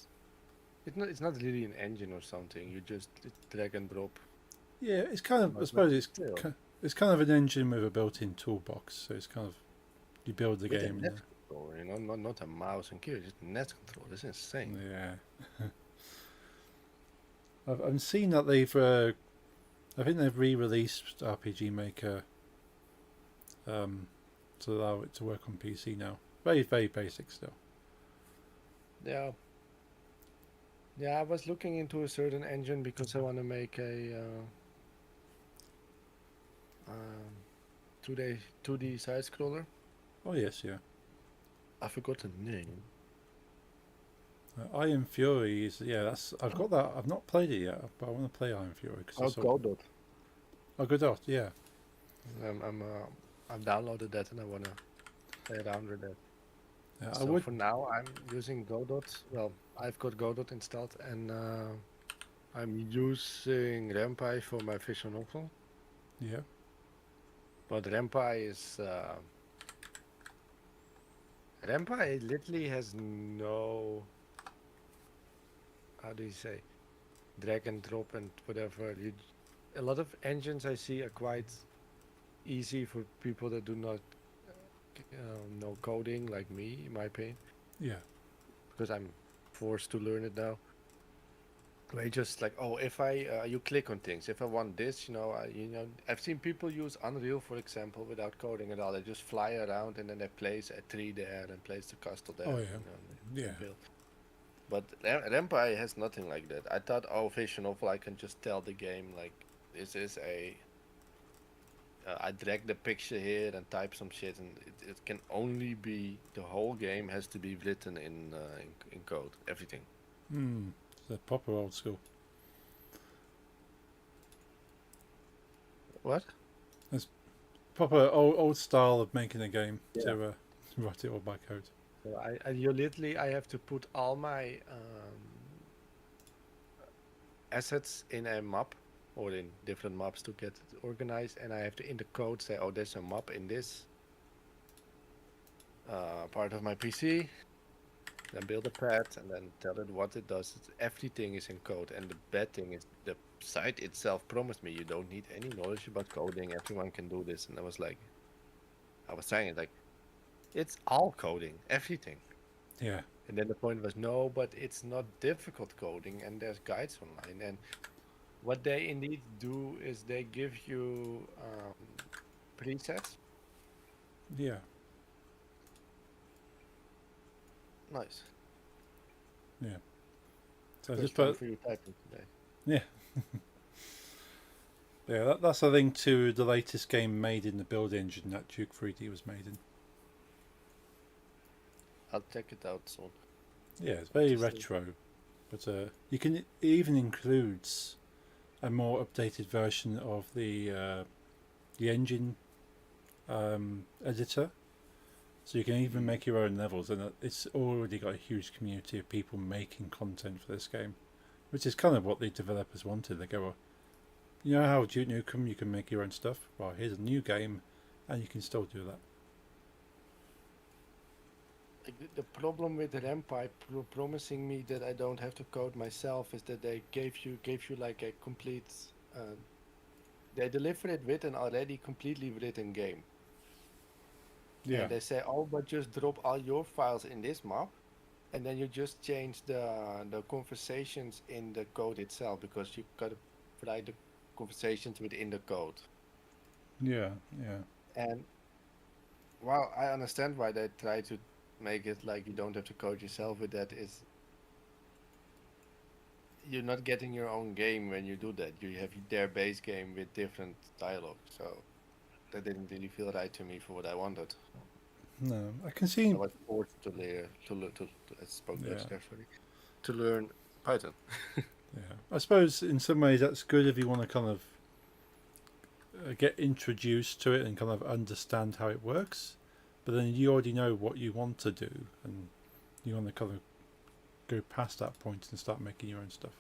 it's not really an engine or something, you just drag and drop. Yeah, it's kind of. I But suppose it's still. it's kind of an engine with a built-in toolbox. So it's kind of you build the With a game. NES controller, you know, not a mouse and keyboard, just a NES controller. It's insane. Yeah. I've seen that they've. I think they've re-released RPG Maker. To allow it to work on PC now. Very basic still. Yeah. Yeah, I was looking into a certain engine because I want to make a 2D side scroller. Oh yes, yeah. I forgot the name. Iron Fury is That's I've got that. I've not played it yet, but I want to play Iron Fury because Godot. Oh, Godot, yeah. I've downloaded that and I wanna play around with that. Yeah, So I would. for now, I'm using Godot. Well, I've got Godot installed, and I'm using Rampai for my visual novel. Yeah. But Rampai is Rampai literally has no, how do you say, drag and drop and whatever. A lot of engines I see are quite easy for people that do not know coding, like me, in my opinion, Yeah. because I'm forced to learn it now. Where you just like, oh, if I you click on things. If I want this, I've seen people use Unreal, for example, without coding at all. They just fly around and then they place a tree there and place the castle there. Oh, yeah. They Yeah. build. But Empire has nothing like that. I thought, oh, Vision Novel, I can just tell the game like this is a. I drag the picture here and type some shit, and it can only be the whole game has to be written in code, everything. Hmm. The proper old school. What? Proper old style of making a game Yeah. to write it all by code. So I have to put all my assets in a map or in different maps to get it organized, and I have to in the code say, oh, there's a map in this part of my PC. Then build a path and then tell it what it does. Everything is in code, and the bad thing is the site itself promised me you don't need any knowledge about coding. Everyone can do this, and I was saying it like, it's all coding, everything. Yeah. And then the point was, no, but it's not difficult coding, and there's guides online. And what they indeed do is they give you presets. Yeah. Nice. Yeah. So First just time put for you typing today. yeah. That's a link to the latest game made in the build engine that Duke 3D was made in. I'll check it out soon. Yeah, it's very Interesting. retro, but you can it even includes a more updated version of the engine editor, so you can even make your own levels, and it's already got a huge community of people making content for this game, which is kind of what the developers wanted. They go, well, you know how Duke Nukem you can make your own stuff. Well, here's a new game, and you can still do that. Like, the problem with the Empire promising me that I don't have to code myself is that they gave you like a complete. They deliver it with an already completely written game. Yeah, And they say, oh, but just drop all your files in this map, and then you just change the conversations in the code itself, because you gotta write the conversations within the code. yeah, yeah, And while I understand why they try to make it like you don't have to code yourself with that, is you're not getting your own game when you do that. You have their base game with different dialogue, so that didn't really feel right to me for what I wanted. no, I can see. I was forced to learn I spoke Dutch Yeah. there, sorry, to learn Python. Yeah, I suppose in some ways that's good if you want to kind of get introduced to it and kind of understand how it works. But then you already know what you want to do, and you want to kind of go past that point and start making your own stuff.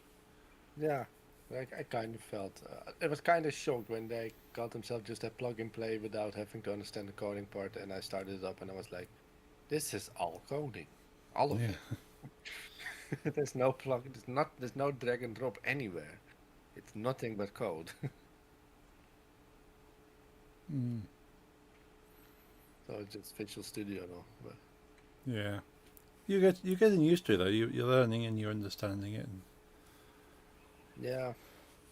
Yeah, like I kind of felt I was kind of shocked when they got themselves just a plug and play without having to understand the coding part, and I started it up and I was like, this is all coding, all of Yeah, it. There's no plug. There's no drag and drop anywhere. It's nothing but code. mm. So it's just Visual Studio now. But Yeah. You're getting used to it though. You're learning and you're understanding it. And yeah,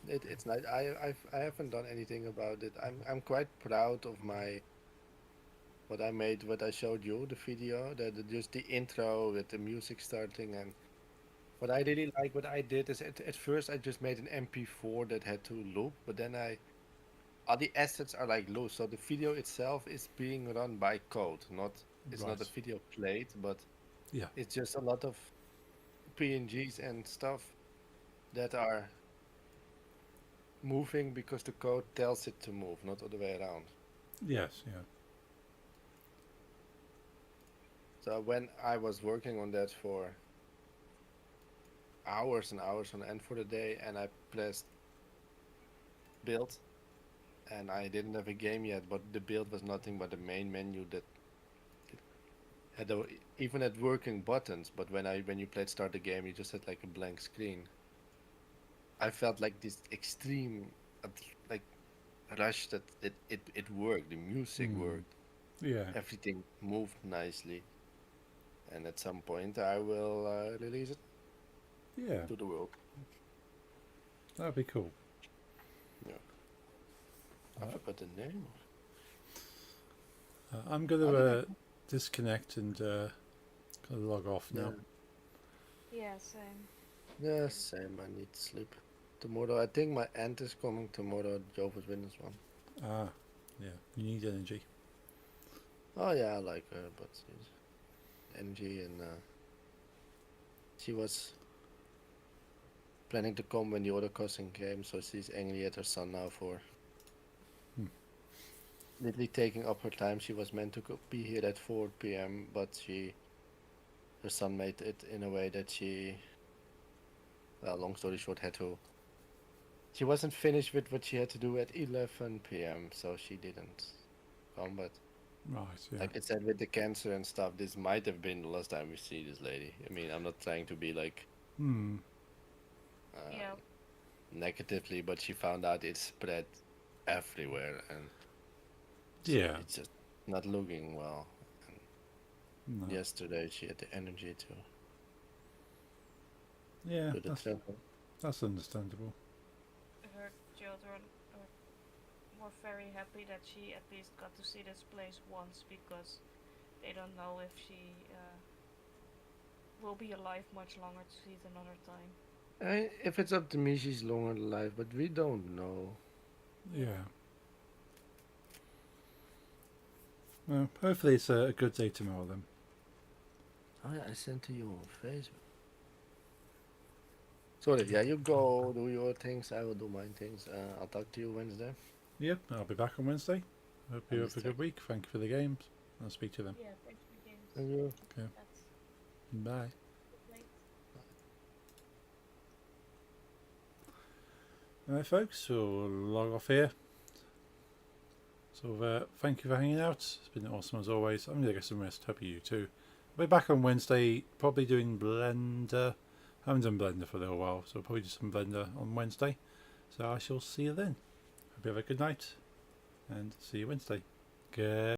it's nice. I haven't done anything about it. I'm quite proud of what I made, what I showed you, the video, just the intro with the music starting. And what I really like, what I did is at first I just made an MP4 that had to loop, but then all the assets are like loose, so the video itself is being run by code, it's not a Right. video played, but Yeah. it's just a lot of PNGs and stuff that are moving because the code tells it to move, not other way around. Yes. Yeah. So when I was working on that for hours and hours on end for the day, and I pressed build, and I didn't have a game yet, but the build was nothing but the main menu that had even had working buttons, but when you played start the game, you just had like a blank screen. I felt like this extreme, like rush that it worked. The music Mm. worked. Yeah. Everything moved nicely. And at some point, I will release it Yeah. to the world. That'd be cool. Yeah. I forgot the name. I'm going How to did disconnect and gonna log off now. Yeah, same. Yeah, same. I need sleep. Tomorrow, I think my aunt is coming tomorrow. Jehovah's Witness one. Ah, yeah. You need energy. Oh yeah, I like her, but she's energy and she was planning to come when the other cousin came, so she's angry at her son now for literally taking up her time. She was meant to be here at 4 p.m., but her son made it in a way that well, long story short, she wasn't finished with what she had to do at 11 p.m., so she didn't come. But Right, yeah. like I said, with the cancer and stuff, this might have been the last time we see this lady. I mean, I'm not trying to be like Hmm. Yeah. negatively, but she found out it spread everywhere, and so Yeah. it's just not looking well. No. Yesterday, she had the energy to Yeah, do the travel. that's understandable. Her children were very happy that she at least got to see this place once because they don't know if she will be alive much longer to see it another time. If it's up to me, she's longer alive, but we don't know. Yeah. Well, hopefully it's a good day tomorrow then. Oh yeah, I sent to you on Facebook. Sorry, yeah, you go do your things. I will do my things. I'll talk to you Wednesday. Yep, I'll be back on Wednesday. Hope you have a Understood. good week. Thank you for the games. I'll speak to you then. Yeah, thanks for the games. Thank you. That's Bye. late. Alright folks, we'll log off here. So thank you for hanging out. It's been awesome as always. I'm going to get some rest. Hope you do too. I'll be back on Wednesday, probably doing Blender. I haven't done Blender for a little while, so I'll probably do some Blender on Wednesday. So I shall see you then. Hope you have a good night, and see you Wednesday. Good.